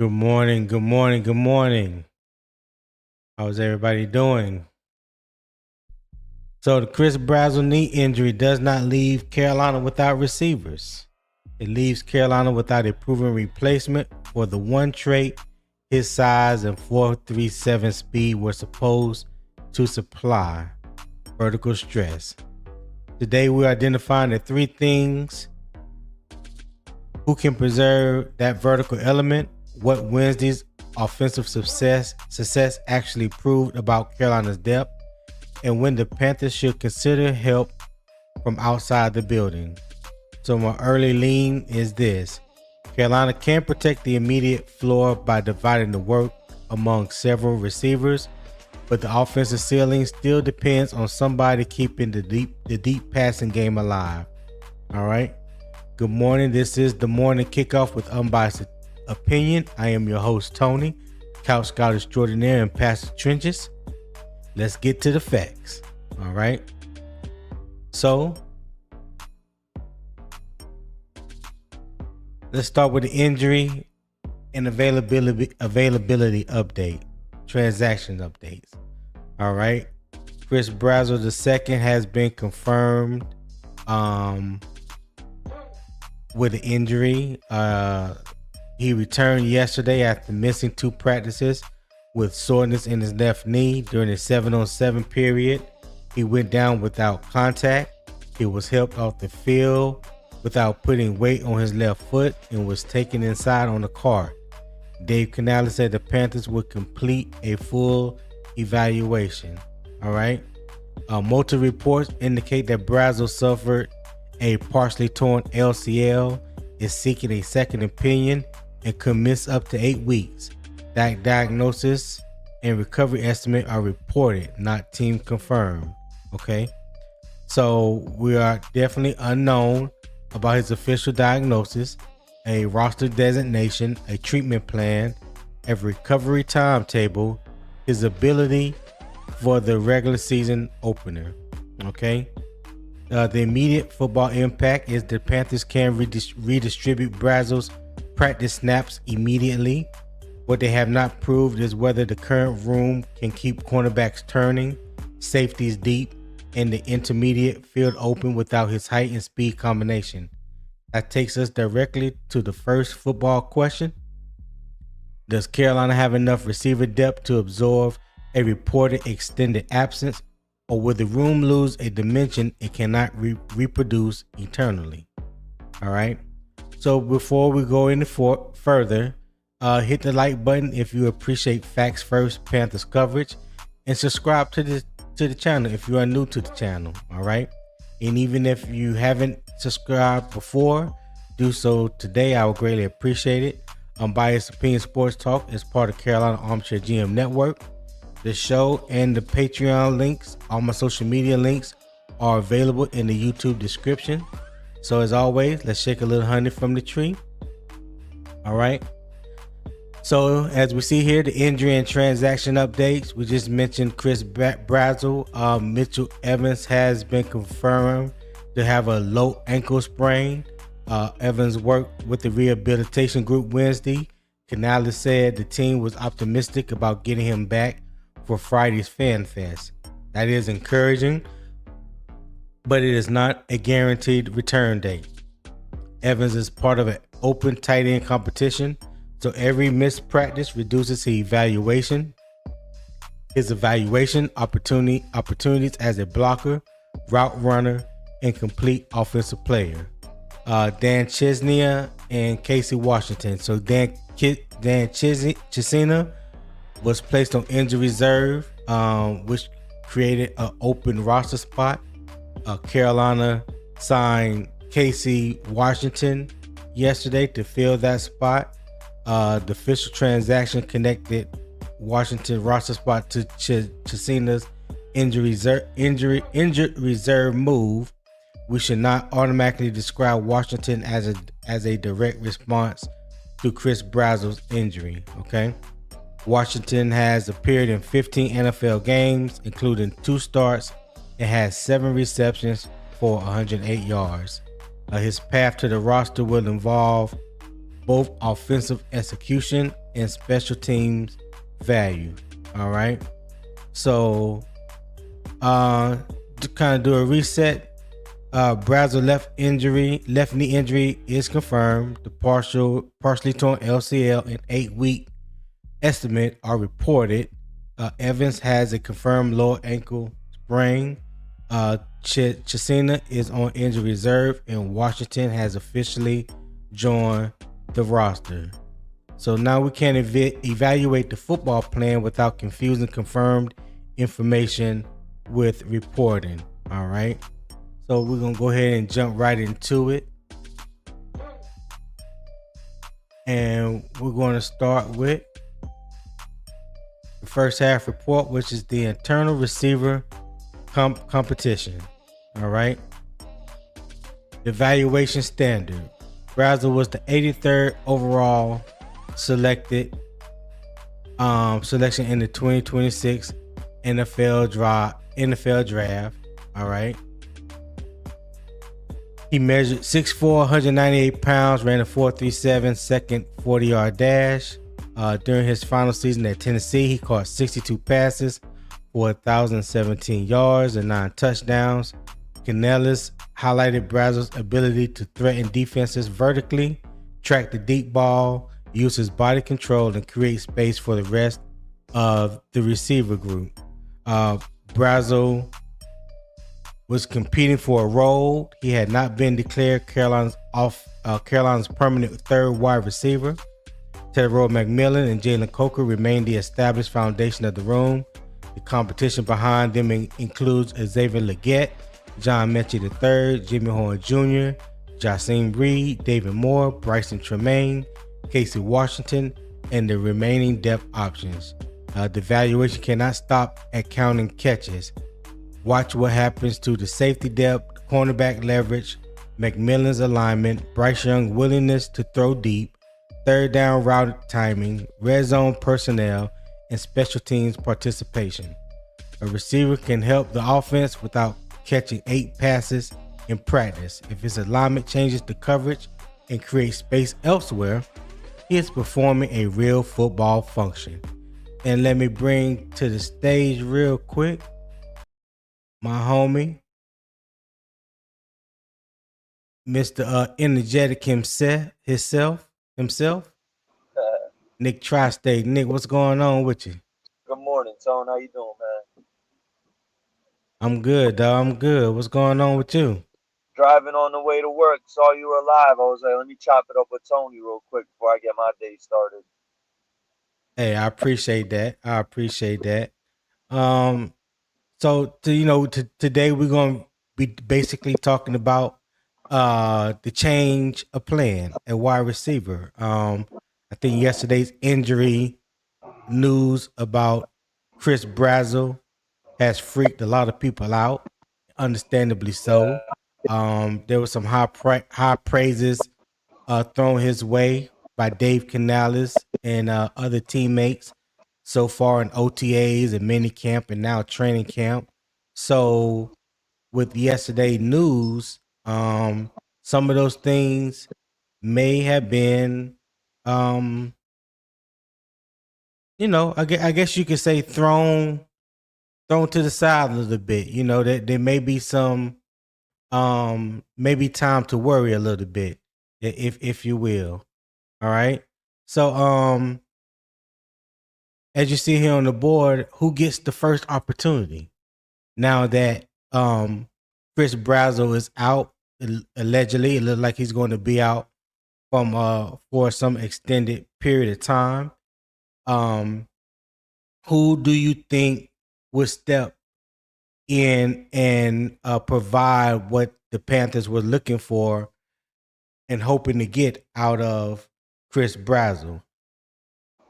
Good morning, good morning, good morning. How's everybody doing? So the Chris Brazzell knee injury does not leave Carolina without receivers. It leaves Carolina without a proven replacement for the one trait his size and 4.37 speed were supposed to supply: vertical stress. Today we're identifying the three things: who can preserve that vertical element, what Wednesday's offensive success actually proved about Carolina's depth, and when the Panthers should consider help from outside the building. So my early lean is this: Carolina can protect the immediate floor by dividing the work among several receivers, but the offensive ceiling still depends on somebody keeping the deep passing game alive. All right. Good morning. This is the Morning Kickoff with Unbiased Opinion. I am your host, Tony, Couch Scout Extraordinaire and Pastor Trenches. Let's get to the facts. All right. So let's start with the injury and availability update, transaction updates. All right. Chris Brazzell II has been confirmed with an injury. He returned yesterday after missing 2 practices with soreness in his left knee during the 7-on-7 period. He went down without contact. He was helped off the field without putting weight on his left foot and was taken inside on a cart. Dave Canales said the Panthers would complete a full evaluation. All right. Multiple reports indicate that Brazzell suffered a partially torn LCL, is seeking a second opinion, and could miss up to 8 weeks. That diagnosis and recovery estimate are reported, not team confirmed. Okay, so we are definitely unknown about his official diagnosis, a roster designation, a treatment plan, a recovery timetable, his ability for the regular season opener. Okay. The immediate football impact is the Panthers can redistribute Brazzell's practice snaps immediately. What they have not proved is whether the current room can keep cornerbacks turning, safeties deep, and the intermediate field open without his height and speed combination. That takes us directly to the first football question. Does Carolina have enough receiver depth to absorb a reported extended absence? Or will the room lose a dimension it cannot reproduce eternally? All right. So before we go any further, hit the like button if you appreciate Facts First Panthers coverage, and subscribe to the channel if you are new to the channel. All right. And even if you haven't subscribed before, do so today. I would greatly appreciate it. Unbiased Opinion Sports Talk is part of Carolina Armchair GM Network. The show and the Patreon links, all my social media links, are available in the YouTube description. So as always, let's shake a little honey from the tree. All right. So as we see here, the injury and transaction updates. We just mentioned Chris Brazzell. Mitchell Evans has been confirmed to have a low ankle sprain. Evans worked with the rehabilitation group Wednesday. Canales said the team was optimistic about getting him back for Friday's Fan Fest. That is encouraging, but it is not a guaranteed return date. Evans is part of an open tight end competition, so every missed practice reduces his evaluation opportunities as a blocker, route runner, and complete offensive player. Dan Chisnia and Casey Washington. So Dan Chisena was placed on injury reserve, which created an open roster spot. Carolina signed Casey Washington yesterday to fill that spot. The official transaction connected Washington roster spot to Chisena's injured reserve move. We should not automatically describe Washington as a direct response to Chris Brazzell's injury. Okay. Washington has appeared in 15 NFL games, including 2 starts, and has 7 receptions for 108 yards. His path to the roster will involve both offensive execution and special teams value. All right. So to kind of do a reset, Brazzell left knee injury is confirmed. The partially torn LCL and 8-week estimate are reported. Evans has a confirmed lower ankle sprain. Chisena is on injury reserve, and Washington has officially joined the roster. So now we can evaluate the football plan without confusing confirmed information with reporting. All right. So we're going to go ahead and jump right into it. And we're going to start with the first half report, which is the internal receiver competition. All right. Evaluation standard. Brazzell was the 83rd overall selection in the 2026 NFL draft. All right. He measured 6'4", 198 pounds, ran a 4.37 second 40-yard dash. During his final season at Tennessee, he caught 62 passes for 1,017 yards and 9 touchdowns. Canellis highlighted Brazzell's ability to threaten defenses vertically, track the deep ball, use his body control, and create space for the rest of the receiver group. Brazzell was competing for a role. He had not been declared Carolina's permanent third wide receiver. Tetairoa McMillan and Jalen Coker remained the established foundation of the room. The competition behind them includes Xavier Legette, John Metchie III, Jimmy Horn Jr., Jasim Reed, David Moore, Bryson Tremaine, Casey Washington, and the remaining depth options. The valuation cannot stop at counting catches. Watch what happens to the safety depth, cornerback leverage, McMillan's alignment, Bryce Young's willingness to throw deep, third down route timing, red zone personnel, and special teams participation. A receiver can help the offense without catching 8 passes in practice. If his alignment changes the coverage and creates space elsewhere, he is performing a real football function. And let me bring to the stage real quick my homie, Mr. Energetic himself, Nick Tri-State. Nick, what's going on with you? Good morning, Tone. How you doing, man? I'm good, dog. I'm good. What's going on with you? Driving on the way to work. Saw you were live. I was like, let me chop it up with Tony real quick before I get my day started. Hey, I appreciate that. So today we're gonna be basically talking about the change of plan at wide receiver. I think yesterday's injury news about Chris Brazzell has freaked a lot of people out, understandably so. There was some high praises thrown his way by Dave Canales and other teammates so far in OTAs and mini camp and now training camp. So with yesterday news, some of those things may have been, I guess you could say thrown to the side a little bit. You know, that there may be some, maybe time to worry a little bit, if you will. All right. So, as you see here on the board, who gets the first opportunity now that Chris Brazzell is out? Allegedly, it looks like he's going to be out from for some extended period of time. Who do you think would step in and provide what the Panthers were looking for and hoping to get out of Chris Brazzell?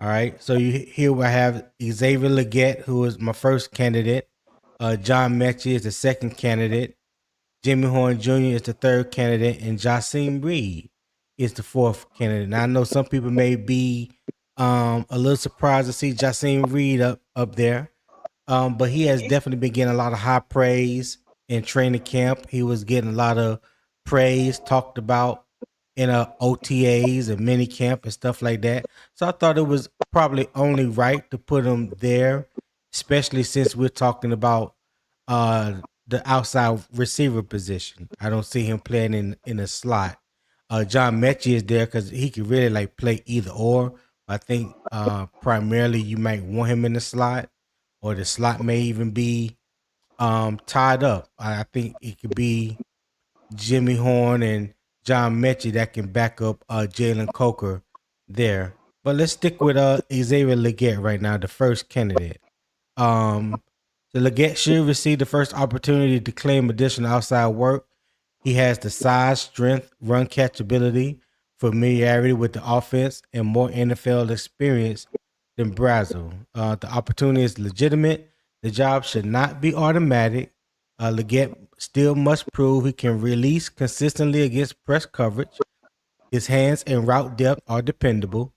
All right, so here we have Xavier Legette, who is my first candidate. John Metchie is the second candidate. Jimmy Horn Jr. is the third candidate, and Jasim Reed is the fourth candidate. Now I know some people may be a little surprised to see Jasim Reed up there, but he has definitely been getting a lot of high praise in training camp. He was getting a lot of praise talked about in OTAs and mini camp and stuff like that. So I thought it was probably only right to put him there, especially since we're talking about the outside receiver position. I don't see him playing in a slot. John Metchie is there because he could really like play either or. I think primarily you might want him in the slot, or the slot may even be tied up. I think it could be Jimmy Horn and John Metchie that can back up Jalen Coker there. But let's stick with Xavier Legette right now, the first candidate. Um, the Legette should receive the first opportunity to claim additional outside work. He has the size, strength, run catchability, familiarity with the offense, and more NFL experience than Brazzell. The opportunity is legitimate. The job should not be automatic. Legette still must prove he can release consistently against press coverage. His hands and route depth are dependable.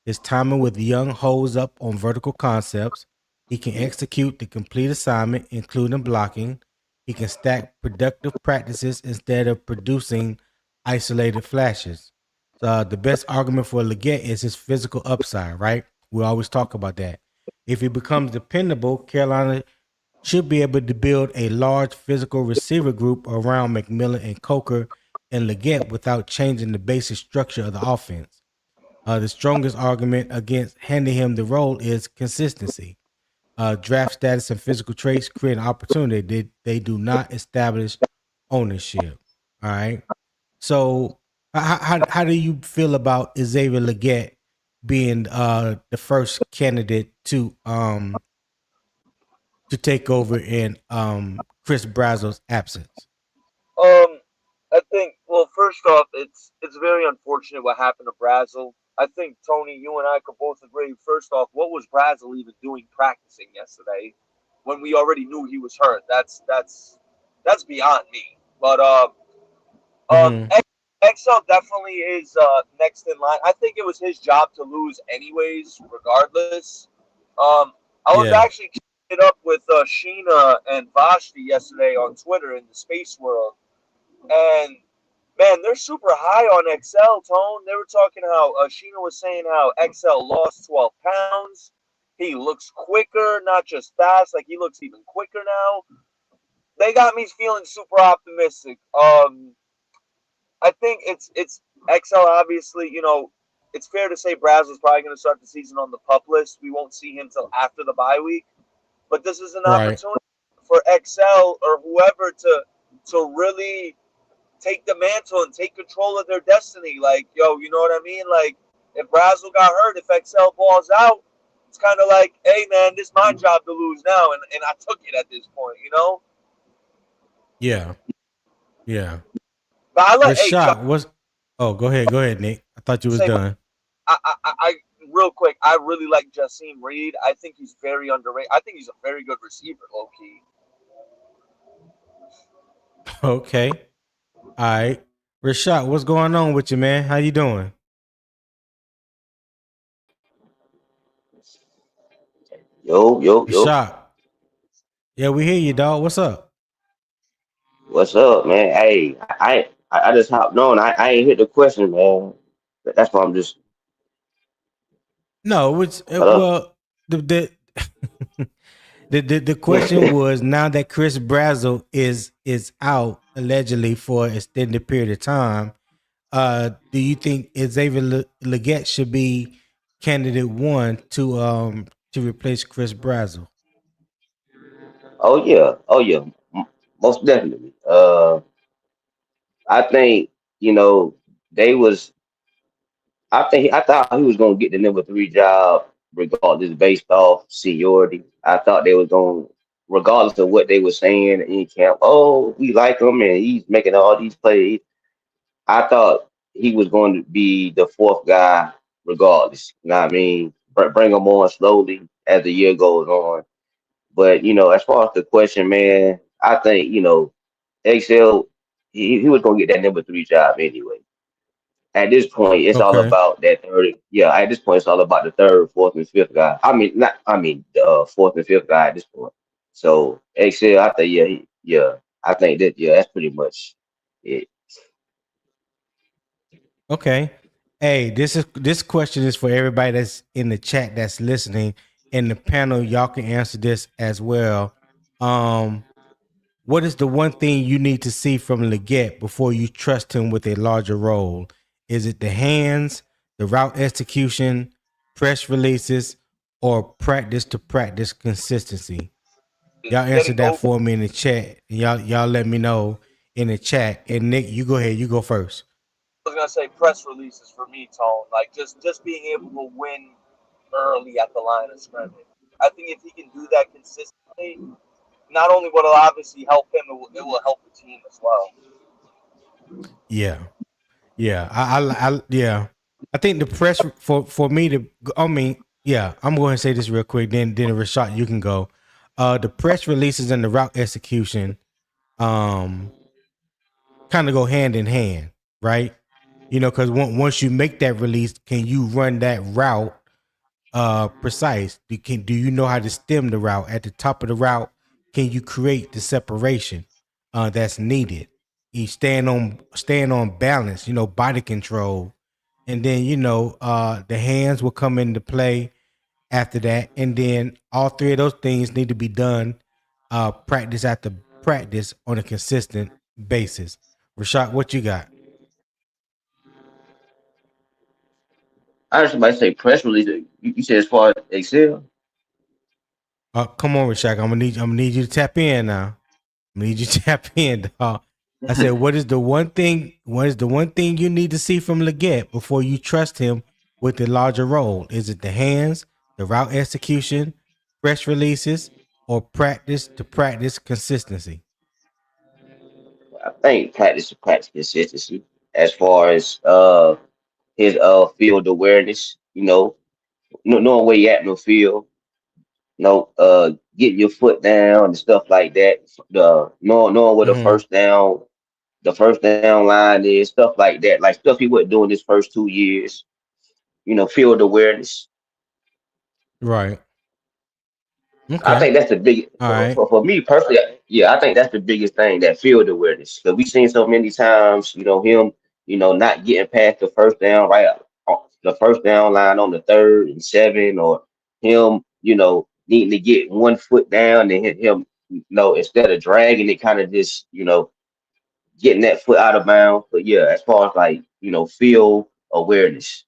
His timing with young holds up on vertical concepts. He can execute the complete assignment, including blocking. He can stack productive practices instead of producing isolated flashes. So, the best argument for Legette is his physical upside, right? We always talk about that. If he becomes dependable, Carolina should be able to build a large physical receiver group around McMillan and Coker and Legette without changing the basic structure of the offense. The strongest argument against handing him the role is consistency. Draft status and physical traits create an opportunity. They do not establish ownership. All right. So, how do you feel about Xavier Legette being the first candidate to take over in Chris Brazzell's absence? Um, I think. Well, first off, it's very unfortunate what happened to Brazzell. I think Tony, you and I could both agree. First off, what was Brazzell even doing practicing yesterday when we already knew he was hurt? That's beyond me. But Mm-hmm. XL definitely is next in line. I think it was his job to lose anyways, regardless. Um, I was Yeah. actually keeping it up with Sheena and Vashti yesterday on Twitter in the space world, and man, they're super high on XL. Tone. They were talking how Sheena was saying how XL lost 12 pounds. He looks quicker, not just fast. Like he looks even quicker now. They got me feeling super optimistic. I think it's XL. Obviously, it's fair to say Braz is probably going to start the season on the pup list. We won't see him till after the bye week, but this is an Right. opportunity for XL or whoever to really take the mantle and take control of their destiny. Like, yo, you know what I mean? Like, if Brazzell got hurt, if XL balls out, it's kind of like, hey, man, this is my job to lose now, and I took it at this point, you know? Yeah. Yeah. But I like, hey, Chuck, Rashad was. Oh, go ahead. Go ahead, Nick. I thought you was say, done. I real quick, I really like Jassim Reed. I think he's very underrated. I think he's a very good receiver, low key. Okay. All right. Rashad, what's going on with you, man? How you doing? Yo, yo, yo. Rashad. Yeah, we hear you, dog. What's up? What's up, man? Hey, I just hopped on. I ain't hit the question, man. That's why I'm just No, which hello. well, the the question was, now that Chris Brazzell is out allegedly for an extended period of time, do you think Xavier Legette should be candidate one to replace Chris Brazzell? Oh yeah, oh yeah, most definitely. I think you know they was. I thought he was gonna get the number 3 job regardless based off seniority. I thought they was going regardless of what they were saying in camp. Oh, we like him and he's making all these plays. I thought he was going to be the 4th guy, regardless. You know what I mean? Bring him on slowly as the year goes on. But as far as the question, man, I think XL he was going to get that number 3 job anyway. At this point, it's all Okay. about that third. Yeah, at this point, it's all about the third, fourth, and fifth guy. I mean, not. I mean, the fourth and fifth guy at this point. So XL, I think, yeah, yeah, I think that, yeah, that's pretty much it. Okay. Hey, this question is for everybody that's in the chat that's listening. In the panel, y'all can answer this as well. Um, what is the one thing you need to see from Legette before you trust him with a larger role? Is it the hands, the route execution, press releases, or practice to practice consistency? Y'all answer Them that both. for me in the chat. Y'all let me know in the chat. And Nick, you go ahead. You go first. I was gonna say press releases for me, Tone. Like just being able to win early at the line of scrimmage. I think if he can do that consistently, not only will it obviously help him, it will help the team as well. Yeah. Yeah, yeah. I think the press for me to, I mean, yeah, I'm going to say this real quick. Then Rashad, you can go. The press releases and the route execution, um, kind of go hand in hand, right? You know, because once you make that release, can you run that route precise? Do you know how to stem the route at the top of the route? Can you create the separation that's needed? You staying on balance, you know, body control, and then the hands will come into play after that, and then all three of those things need to be done practice after practice on a consistent basis. Rashad, what you got? I heard somebody say press release. You said as far as Excel. Come on, Rashad. I'm gonna need you to tap in now. Need you to tap in, dog. I said, what is the one thing? What is the one thing you need to see from Legette before you trust him with the larger role? Is it the hands, the route execution, press releases, or practice to practice consistency? I think practice to practice consistency as far as his field awareness. Knowing where you at in the field. Getting your foot down and stuff like that. Knowing where Mm-hmm. the first down line is, stuff like that. Like stuff he wasn't doing his first 2 years. Field awareness. Right. I Okay. think that's the big All right. for me personally. Yeah, I think that's the biggest thing, that field awareness. Because we've seen so many times, him, not getting past the first down, right, the first down line on the 3rd and 7, or him, needing to get 1 foot down and hit him, instead of dragging it, kind of just, getting that foot out of bounds. But yeah, as far as like, field awareness.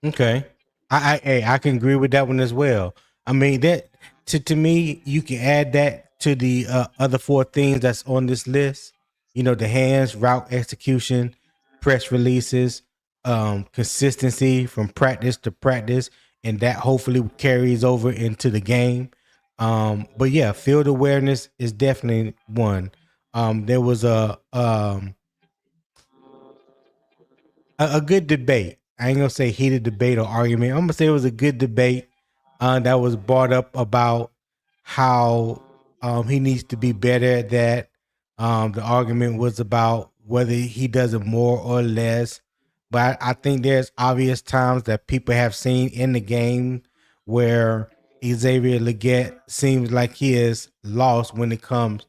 Okay. I can agree with that one as well. I mean that to me you can add that to the other four things that's on this list. You know, the hands, route execution, press releases, consistency from practice to practice, and that hopefully carries over into the game. But yeah, field awareness is definitely one. There was a good debate. I ain't gonna say heated debate or argument. I'm gonna say it was a good debate that was brought up about how he needs to be better at that. The argument was about whether he does it more or less. But I think there's obvious times that people have seen in the game where Xavier Legette seems like he is lost when it comes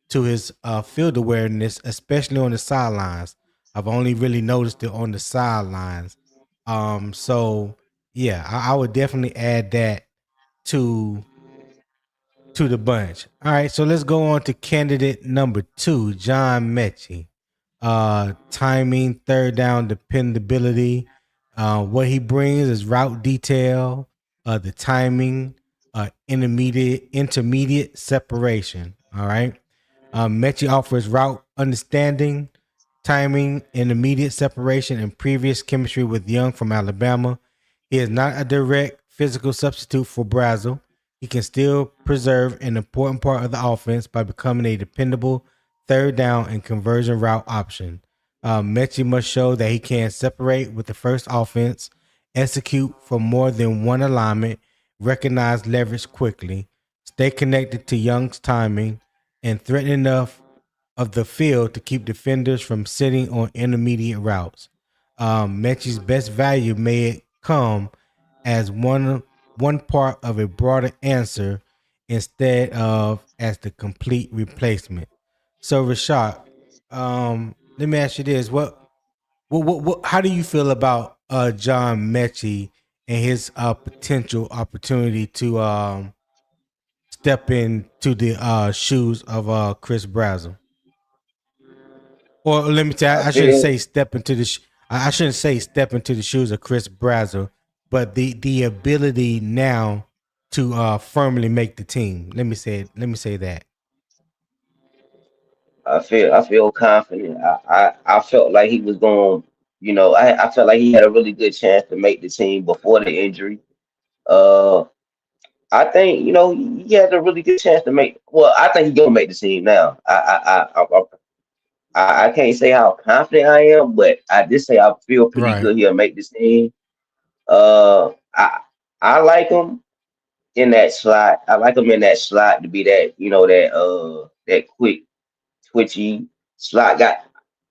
to his field awareness, especially on the sidelines. I've only really noticed it on the sidelines. So yeah, I would definitely add that to the bunch. All right, so let's go on to candidate number 2, John Metchie. Timing, third down dependability. What he brings is route detail, the timing, intermediate separation. All right. Metchie offers route understanding, timing, intermediate separation, and previous chemistry with Young from Alabama. He is not a direct physical substitute for Brazzell. He can still preserve an important part of the offense by becoming a dependable third down and conversion route option. Metchie must show that he can separate with the first offense, execute from more than one alignment, recognize leverage quickly, stay connected to Young's timing, and threaten enough of the field to keep defenders from sitting on intermediate routes. Metchie's best value may come as one part of a broader answer instead of as the complete replacement. So Rashad, let me ask you this: How do you feel about John Metchie and his potential opportunity to step into the shoes of Chris Brazzell? Or let me tell you, I I shouldn't feel say step into the I shouldn't say step into the shoes of Chris Brazzell, but the ability now to firmly make the team. Let me say it. Let me say that. I feel confident. I felt like he was going. I felt like he had a really good chance to make the team before the injury. Uh, I think he has a really good chance to make. Well, I think he's gonna make the team now. I can't say how confident I am, but I just say I feel pretty Right. good he'll make this team. Uh, I I like him in that slot. I like him in that slot to be that that quick twitchy slot guy.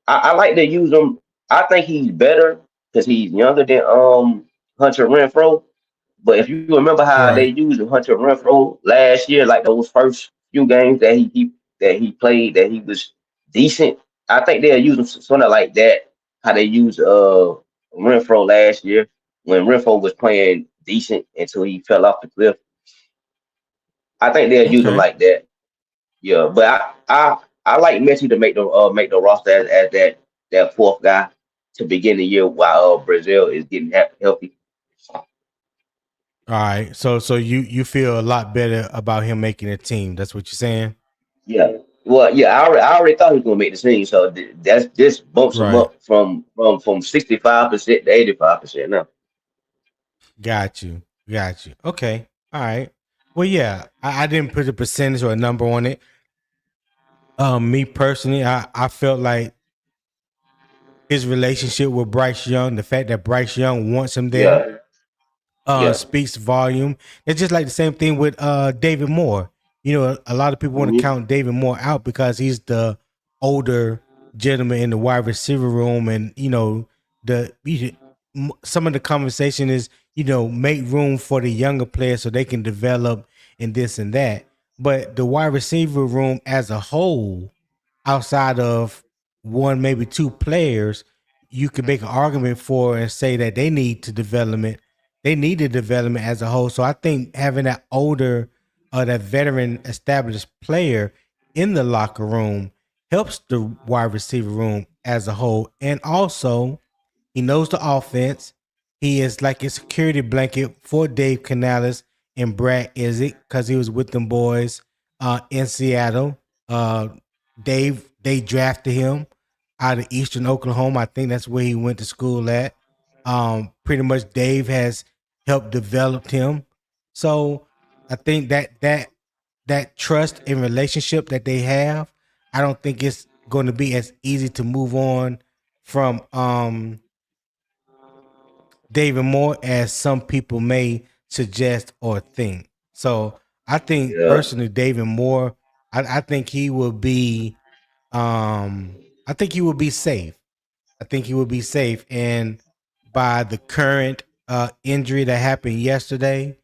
I like to use him. I think he's better because he's younger than Hunter Renfro. But if you remember how they Right. used Hunter Renfro last year, like those first few games that he played, that he was decent. I think they'll use him sort of like that. How they used Renfro last year when Renfro was playing decent until he fell off the cliff. I think they'll use him Okay. like that. Yeah, but I like Messi to make the roster as that fourth guy to begin the year while Brazil is getting healthy. All right. So you feel a lot better about him making a team. That's what you're saying? Yeah. Well, yeah, I already thought he was gonna make the team, so that's this bumps him Right. up from 65% to 85% now. Got you. Got you. Okay. All right. Well, yeah, I didn't put a percentage or a number on it. Me personally, I felt like his relationship with Bryce Young, the fact that Bryce Young wants him there, Yeah, yeah. speaks volume. It's just like the same thing with David Moore. You know, a lot of people want to hmm count David Moore out because he's the older gentleman in the wide receiver room, and some of the conversation is make room for the younger players so they can develop and this and that. But the wide receiver room as a whole, outside of one maybe two players, you can make an argument for and say that they need the development as a whole. So I think having that older that veteran established player in the locker room helps the wide receiver room as a whole. And also he knows the offense. He is like a security blanket for Dave Canales and Brad Isaac because he was with them boys in Seattle. Uh, they drafted him out of Eastern Oklahoma. I think that's where he went to school at. Pretty much Dave has helped develop him. So I think that trust and relationship that they have, I don't think it's going to be as easy to move on from David Moore as some people may suggest or think. So I think Yeah. personally, David Moore, I think he will be, I think he will be safe. I think he will be safe. And by the current injury that happened yesterday,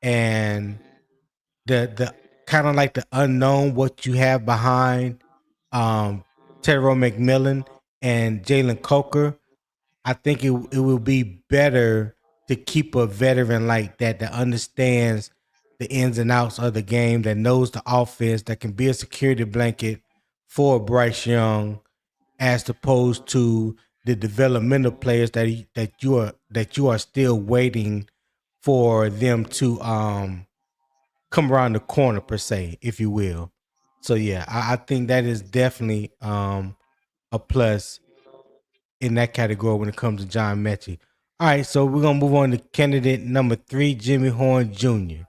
and the kind of like the unknown, what you have behind um Tetairoa McMillan and Jalen Coker, I think it will be better to keep a veteran like that understands the ins and outs of the game, that knows the offense, that can be a security blanket for Bryce Young, as opposed to the developmental players that you are still waiting for them to come around the corner per se, if you will. So yeah, I think that is definitely a plus in that category when it comes to John Mechie. All right, so we're gonna move on to candidate number 3, Jimmy Horn Jr.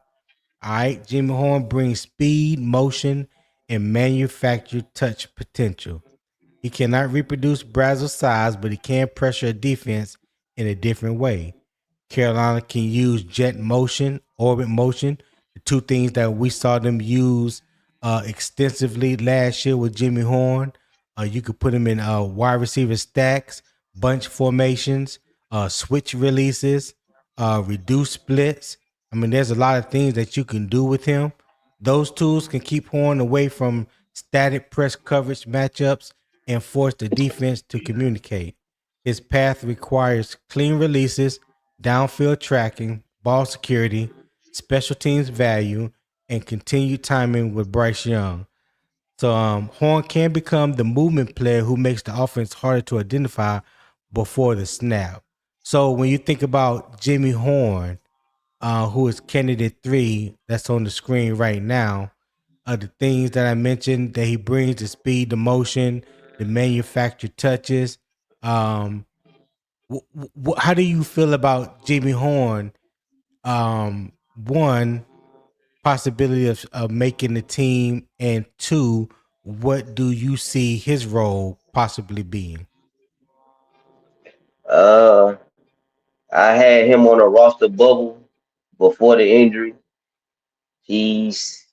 All right, Jimmy Horn brings speed, motion, and manufactured touch potential. He cannot reproduce Brazzell's size, but he can pressure a defense in a different way. Carolina can use jet motion, orbit motion, the two things that we saw them use extensively last year with Jimmy Horn. You could put him in wide receiver stacks, bunch formations, switch releases, reduce splits. I mean, there's a lot of things that you can do with him. Those tools can keep Horn away from static press coverage matchups and force the defense to communicate. His path requires clean releases, downfield tracking, ball security, special teams value, and continued timing with Bryce Young. So Horn can become the movement player who makes the offense harder to identify before the snap. So when you think about Jimmy Horn, who is candidate 3 that's on the screen right now, the things that I mentioned that he brings, the speed, the motion, the manufactured touches. Um, how do you feel about Jimmy Horn? One, possibility of making the team, and two, what do you see his role possibly being? Uh, I had him on a roster bubble before the injury. He's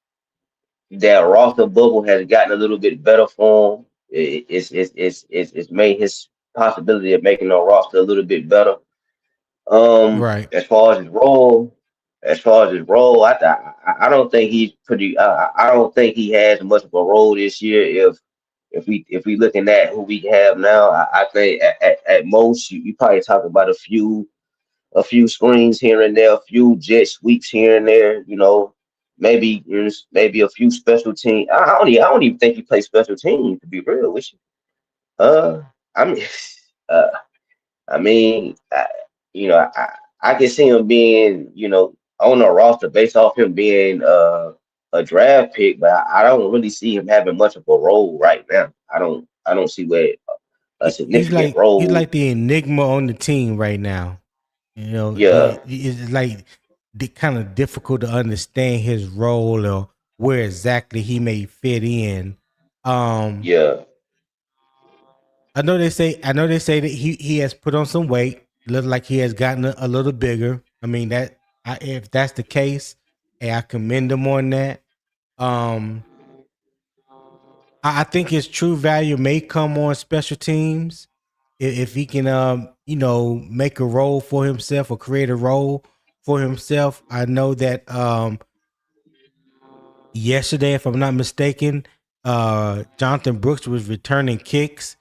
That roster bubble has gotten a little bit better for him. It's made his possibility of making a roster a little bit better. Right. As far as his role, I don't think he's pretty. I don't think he has much of a role this year. If we looking at who we have now, I think at most you probably talk about a few screens here and there, a few jet sweeps here and there. Maybe there's maybe a few special team. I don't even think he plays special teams, to be real with you. I mean, uh, I mean, I, I can see him being, on the roster based off him being a draft pick, but I don't really see him having much of a role right now. I don't see where a significant He's role. like the enigma on the team right now. Yeah, It's like kind of difficult to understand his role or where exactly he may fit in. Um, yeah. I know they say that he has put on some weight. Looks like he has gotten a little bigger. I mean if that's the case, hey, I commend him on that. Um, I think his true value may come on special teams if he can, make a role for himself or create a role for himself. I know that yesterday, if I'm not mistaken, Jonathan Brooks was returning kicks.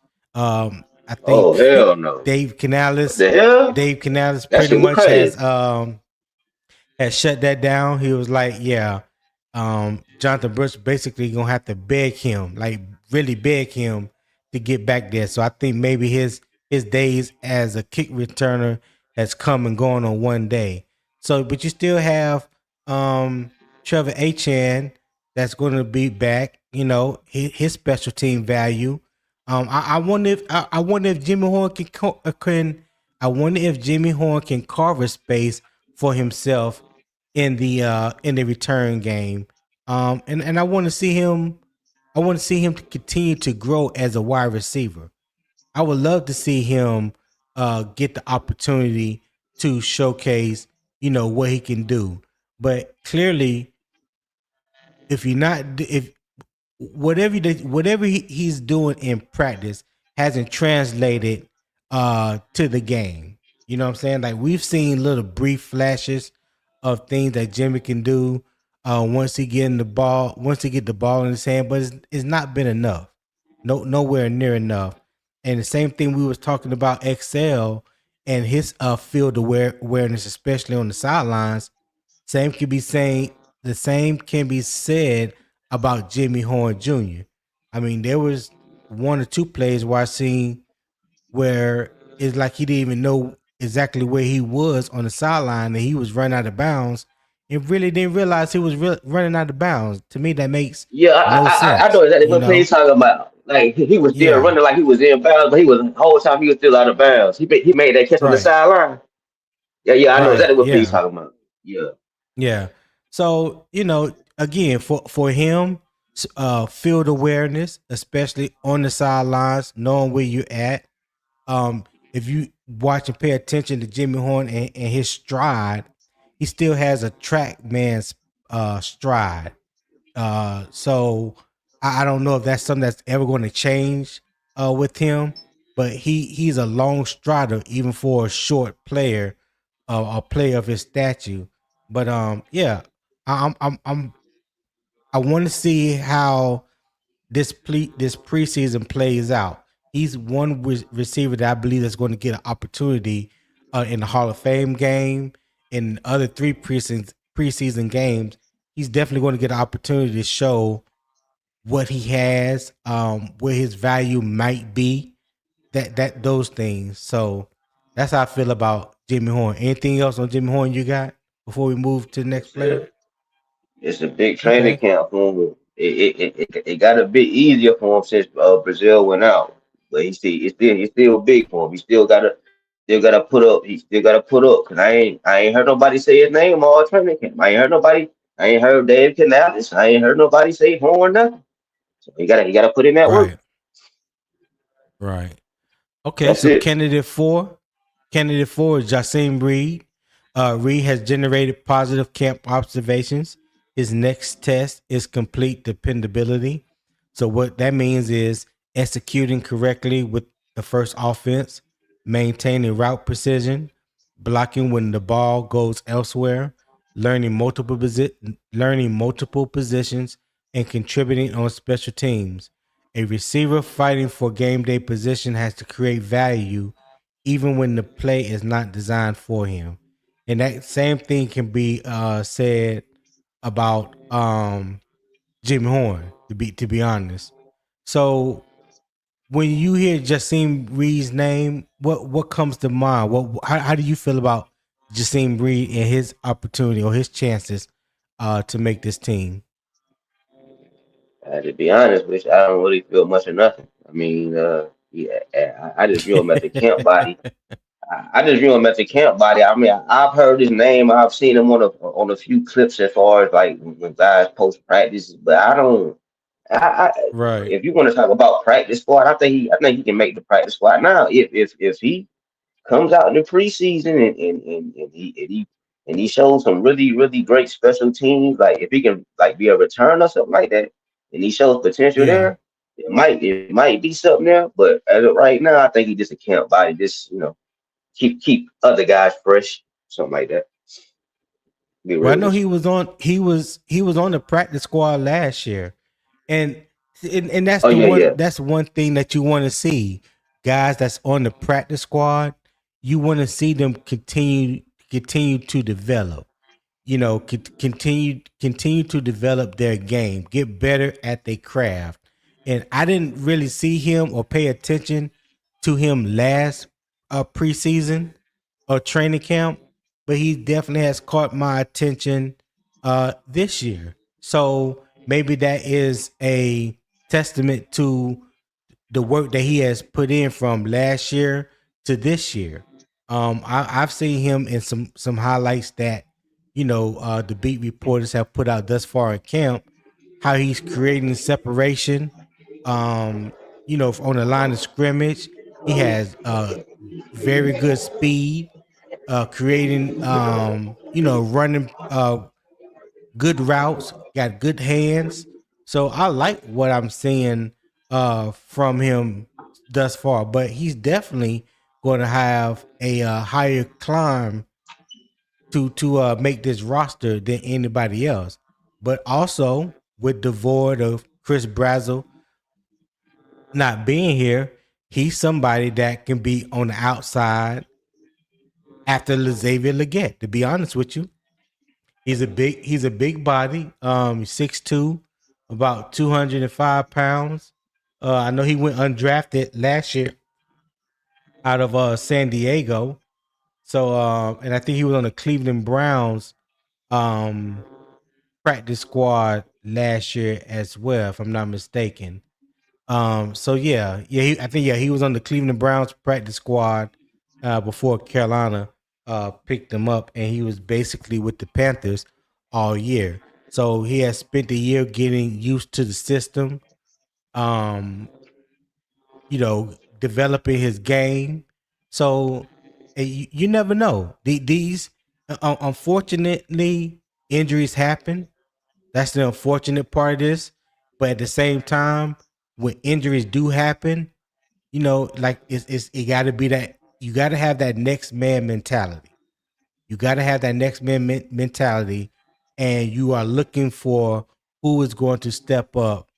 I think Oh hell no. Dave What Canales, the hell? Dave Canales That pretty shit was much crazy. has shut that down. He was like, yeah, Jonathan Brooks basically gonna have to beg him, like really beg him to get back there. So I think maybe his days as a kick returner has come and gone on one day. So, but you still have Trevor Achan that's going to be back. His special team value. I wonder if Jimmy Horn can I wonder if Jimmy Horn can carve a space for himself in the return game. And I want to see him. I want to see him continue to grow as a wide receiver. I would love to see him get the opportunity to showcase, what he can do. But clearly, if you're not, if whatever he's doing in practice hasn't translated to the game. You know what I'm saying? Like we've seen little brief flashes of things that Jimmy can do once he get the ball in his hand, but it's not been enough. Nowhere near enough. And the same thing we was talking about XL and his field awareness, especially on the sidelines. Same can be saying the same can be said about Jimmy Horn Jr. I mean, there was one or two plays where I seen where it's like he didn't even know exactly where he was on the sideline and he was running out of bounds and really didn't realize he was running out of bounds. To me, that makes Yeah, no I sense. know exactly what play he's talking about. Like he was still Yeah, running like he was in bounds, but the whole time he was still out of bounds. He made that catch on the right, sideline. Yeah, I know right, exactly what play he's yeah. talking about. Yeah, Yeah. So, again, for him, field awareness, especially on the sidelines, knowing where you're at. Um, if you watch and pay attention to Jimmy Horn and his stride, he still has a track man's stride. So I don't know if that's something that's ever going to change with him, but he's a long strider even for a short player, a player of his stature. But yeah, I want to see how this preseason plays out. he's one receiver that I believe that's going to get an opportunity in the Hall of Fame game. In the other three preseason games, he's definitely going to get an opportunity to show what he has, where his value might be, that those things. So that's how I feel about Jimmy Horn. Anything else on Jimmy Horn you got before we move to the next It's player? it's a big training Okay. camp for him. It got a bit easier for him since Brazil went out, but it's still big for him. He still gotta put up. Cause I ain't heard nobody say his name all training camp. I ain't heard Dave Canales. I ain't heard nobody say Horn nothing. So he gotta put in that work. Right. Right. Okay, That's so it. candidate four is Jasim Reed. Reed has generated positive camp observations. His next test is complete dependability. So what that means is executing correctly with the first offense, maintaining route precision, blocking when the ball goes elsewhere, learning multiple positions, and contributing on special teams. A receiver fighting for game day position has to create value even when the play is not designed for him. And that same thing can be said about Jimmy Horn, to be honest. So when you hear Jasim Reed's name, what comes to mind? How do you feel about Jasim Reed and his opportunity or his chances to make this team? To be honest with you, I don't really feel much of nothing. I mean, yeah, I just view him as a camp body. I just view him as a camp body. I mean, I've heard his name. I've seen him on a few clips as far as like when guys post practices, but I don't. I Right. if you want to talk about practice squad, I think he can make the practice squad now. If he comes out in the preseason and he shows some really great special teams, like if he can like be a return or something like that, and he shows potential Yeah. there, it might be something there. But as of right now, I think he just a camp body. Just keep other guys fresh, something like that. Be Well, I real know with you. he was on the practice squad last year, and and that's Oh the yeah, one yeah. that's one thing that you want to see, guys that's on the practice squad. You want to see them continue to develop. Continue to develop their game, get better at their craft. And I didn't really see him or pay attention to him last preseason or training camp, but he definitely has caught my attention this year. So maybe that is a testament to the work that he has put in from last year to this year. I've seen him in some highlights that the beat reporters have put out thus far in camp. How he's creating separation. On the line of scrimmage, he has very good speed. Creating, running good routes, got good hands. So I like what I'm seeing from him thus far. But he's definitely going to have a higher climb to make this roster than anybody else. But also with the void of Chris Brazzell not being here, he's somebody that can be on the outside after Xavier Legette. To be honest with you, he's a big body. He's 6'2", about 205 pounds. I know he went undrafted last year out of San Diego. So and I think he was on the Cleveland Browns um practice squad last year as well, if I'm not mistaken. So yeah, I think he was on the Cleveland Browns practice squad before Carolina picked him up, and he was basically with the Panthers all year. So he has spent the year getting used to the system, um, developing his game. So you never know. These unfortunately injuries happen. That's the unfortunate part of this. But at the same time, when injuries do happen, like it got to be that you got to have that next man mentality. You got to have that next man mentality, and you are looking for who is going to step up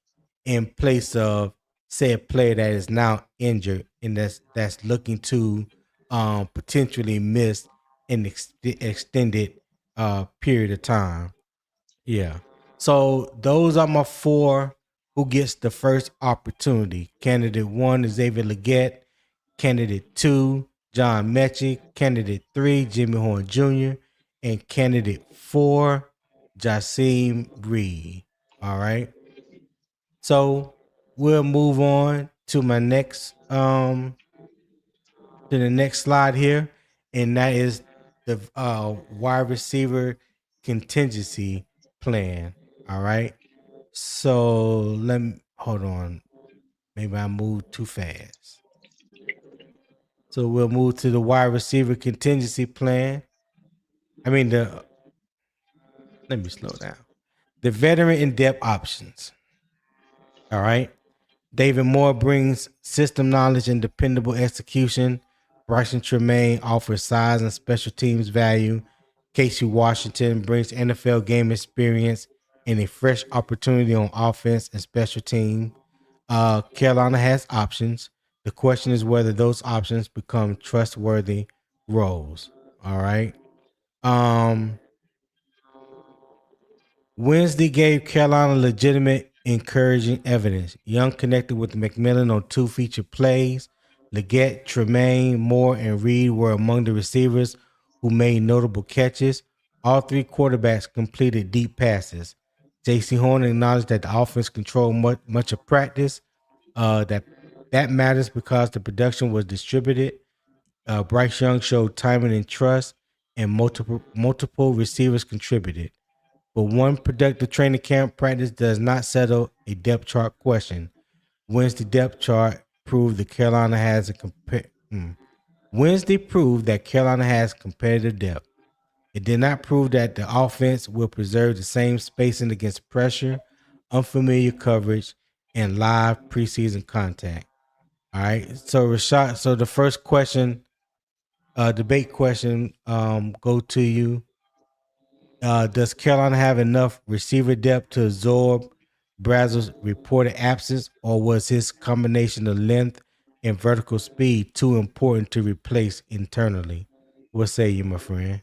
in place of said player that is now injured and that's looking to potentially miss an extended period of time. Yeah. So those are my four who gets the first opportunity. Candidate one is Xavier Legette. Candidate two, John Metchie. Candidate three, Jimmy Horn Jr. And candidate four, Jasim Reed. All right. So we'll move on to my next to the next slide here, and that is the wide receiver contingency plan. All right. So let me hold on. Maybe I moved too fast. So we'll move to the wide receiver contingency plan. I mean the let me slow down. The veteran in depth options. All right. David Moore brings system knowledge and dependable execution. Bryson Tremaine offers size and special teams value. Casey Washington brings NFL game experience and a fresh opportunity on offense and special team. Carolina has options. The question is whether those options become trustworthy roles. All right. Um, Wednesday gave Carolina legitimate, encouraging evidence. Young connected with McMillan on two feature plays. Legette, Tremaine, Moore, and Reed were among the receivers who made notable catches. All three quarterbacks completed deep passes. J.C. Horn acknowledged that the offense controlled much of practice. That matters because the production was distributed. Bryce Young showed timing and trust, and multiple receivers contributed. But one productive training camp practice does not settle a depth chart question. Wednesday depth chart proved that Carolina has Wednesday proved that Carolina has competitive depth. It did not prove that the offense will preserve the same spacing against pressure, unfamiliar coverage, and live preseason contact. All right. So Rashad, so the first question, debate question, go to you. Does Carolina have enough receiver depth to absorb Brazzell's reported absence, or was his combination of length and vertical speed too important to replace internally? What say you, my friend?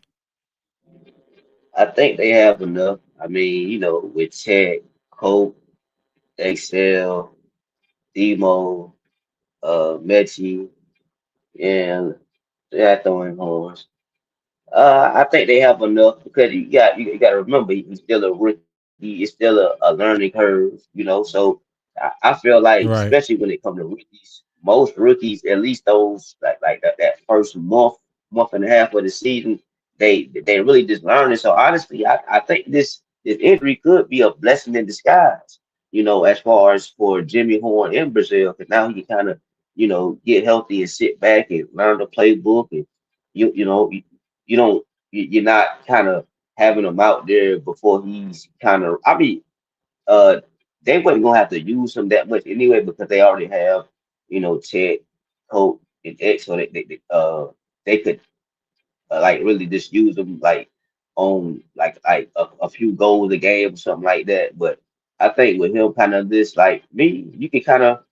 I think they have enough. I mean, with Tech, Cope, Excel, Demo, Metchie, and they're throwing horns. I think they have enough because you got to remember he's still a rookie. It's still a learning curve, So I feel like, especially Right. when it comes to rookies, most rookies, at least those like that first month and a half of the season, they really just learning. So honestly, I think this injury could be a blessing in disguise. As far as for Jimmy Horn in Brazil, because now he can kind of get healthy and sit back and learn the playbook and you don't you're not kind of having him out there before he's kind of uh they wasn't gonna have to use him that much anyway because they already have Ted, Colt, and X, so they could like really just use them like on like a few goals a game or something like that. But I think with him kind of this like me, you can kind of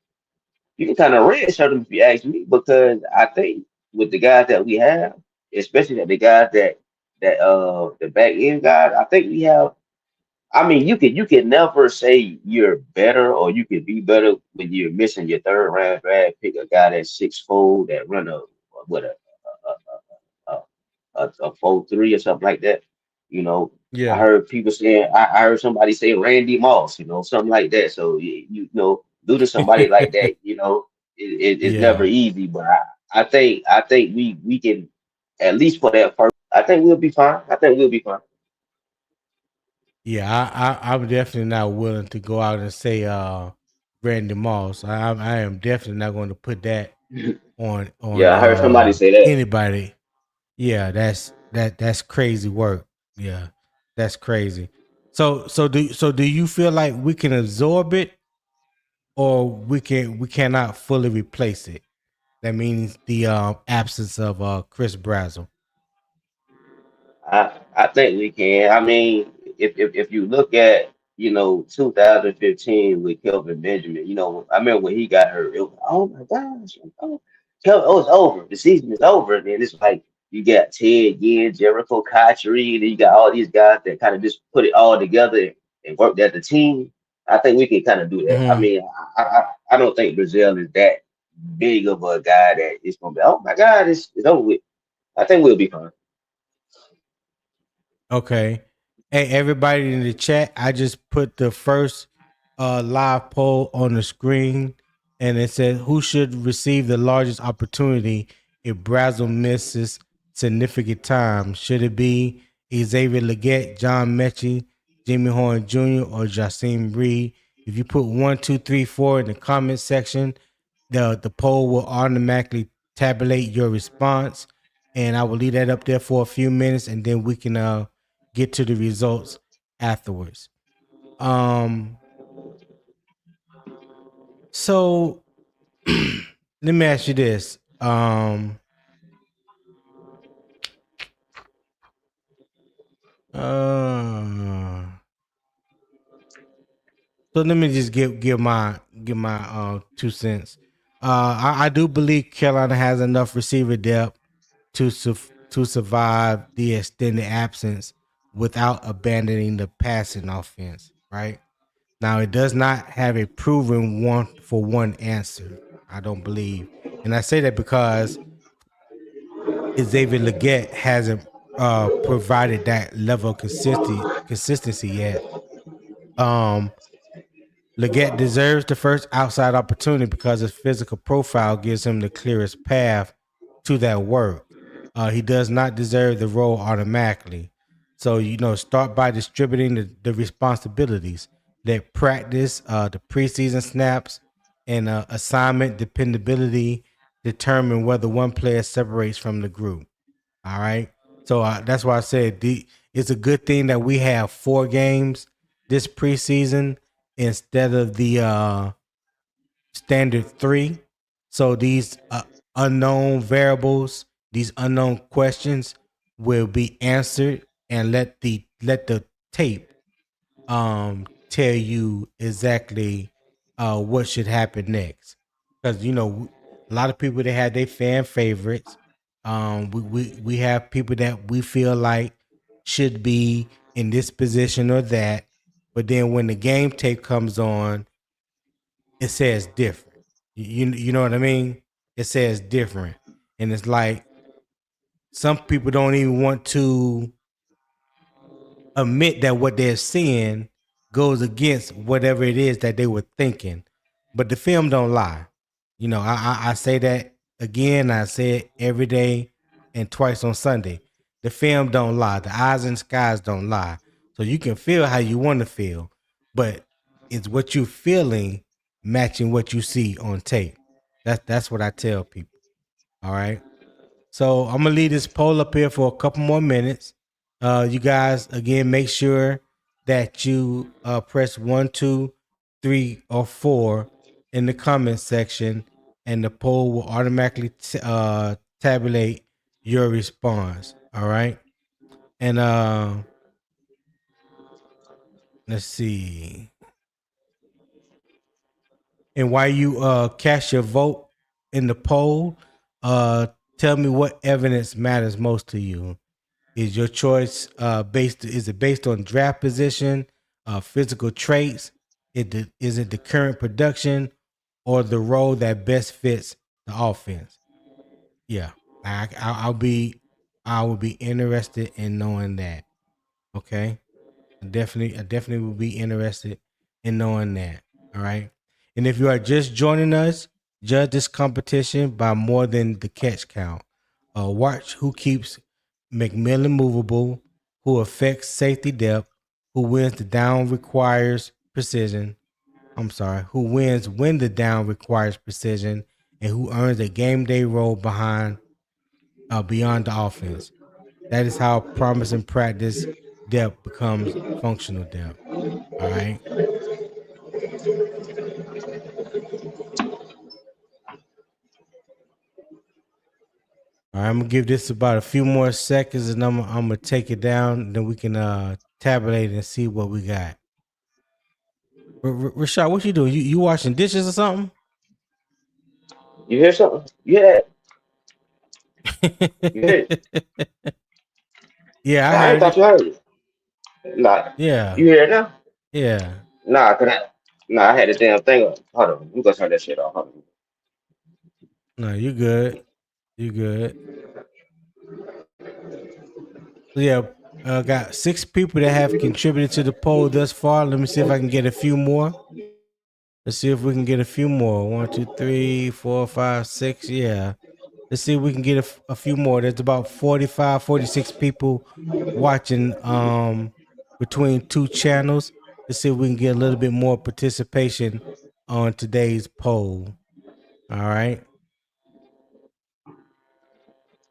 redshirt him if you ask me, because I think with the guys that we have, especially the guys that the back end guys, I think we have. I mean, you can never say you're better or you can be better when you're missing your third round draft pick, a guy that's 6'4", that run a what a, a 4-3 or something like that. You know, I Yeah. heard people saying, I heard somebody say Randy Moss, something like that. So losing somebody like that, it's never Yeah. easy. But I think we can, at least for that first. I think we'll be fine. I think we'll be fine. Yeah, I'm definitely not willing to go out and say Randy Moss. I am definitely not going to put that on Yeah, I heard somebody say that. anybody. Yeah, that's crazy work. Yeah, that's crazy. So do you feel like we can absorb it, or we cannot fully replace it? That means the absence of Chris Brazzell. I think we can. I mean, if you look at 2015 with Kelvin Benjamin. I remember when he got hurt. It was, oh my gosh, it's over. The season is over. And then it's like you got Ted Ginn, Jericho Cotchery, and then you got all these guys that kind of just put it all together and worked as a team. I think we can kind of do that. I Mm-hmm. mean, I don't think Brazil is that big of a guy that it's gonna be. Oh my God, it's over with. I think we'll be fine. Okay. Hey, everybody in the chat, I just put the first live poll on the screen, and it said who should receive the largest opportunity if Brazzell misses significant time? Should it be Xavier Legette, John Metchie, Jimmy Horn Jr., or Jasim Reed? If you put 1, 2, 3, 4 in the comment section, the poll will automatically tabulate your response, and I will leave that up there for a few minutes, and then we can get to the results afterwards. So let me ask you this. So let me just give my 2 cents. I do believe Carolina has enough receiver depth to survive the extended absence without abandoning the passing offense. Right now, it does not have a proven one-for-one answer. I don't believe, and I say that because Xavier Legette hasn't provided that level of consistency yet. Um, Legette deserves the first outside opportunity because his physical profile gives him the clearest path to that work. He does not deserve the role automatically. So, start by distributing the responsibilities. Let practice, the preseason snaps, and assignment dependability determine whether one player separates from the group. All right. So that's why I said it's a good thing that we have 4 games this preseason instead of the standard 3. So these unknown variables, these unknown questions will be answered, and let the tape tell you exactly what should happen next. Because a lot of people that have their fan favorites. We have people that we feel like should be in this position or that, but then when the game tape comes on, it says different. You know what I mean? It says different, and it's like some people don't even want to admit that what they're seeing goes against whatever it is that they were thinking. But the film don't lie. I say that again. I say it every day and twice on Sunday. The film don't lie. The eyes and skies don't lie. So you can feel how you want to feel, but it's what you're feeling matching what you see on tape. That's what I tell people. All right. So I'm gonna leave this poll up here for a couple more minutes. You guys, again, make sure that you press 1, 2, 3, or 4 in the comment section, and the poll will automatically tabulate your response. All right, and let's see. And while you cast your vote in the poll, tell me what evidence matters most to you. Is your choice is it based on draft position, physical traits? Is it the current production, or the role that best fits the offense? Yeah, I will be interested in knowing that. Okay, I definitely will be interested in knowing that. All right. And if you are just joining us, judge this competition by more than the catch count. Watch who keeps McMillan movable, who affects safety depth, who wins the down requires precision. I'm sorry, who wins when the down requires precision, and who earns a game day role beyond the offense. That is how promising practice depth becomes functional depth. All right. All right, I'm gonna give this about a few more seconds, and I'm gonna take it down. Then we can tabulate and see what we got. Rashad, what you doing? You washing dishes or something? You hear something? You hear that? You hear it? Yeah, I I ain't heard thought it. you heard it. Nah. Yeah, You hear it now? yeah. Nah, nah, I had the damn thing up. Hold on. Let me go turn that shit off. Hold on. No, you good. You good. So yeah, got 6 people that have contributed to the poll thus far. Let me see if I can get a few more. Let's see if we can get a few more. 1, 2, 3, 4, 5, 6. Yeah. Let's see if we can get a few more. There's about 45, 46 people watching between 2 channels. Let's see if we can get a little bit more participation on today's poll. All right.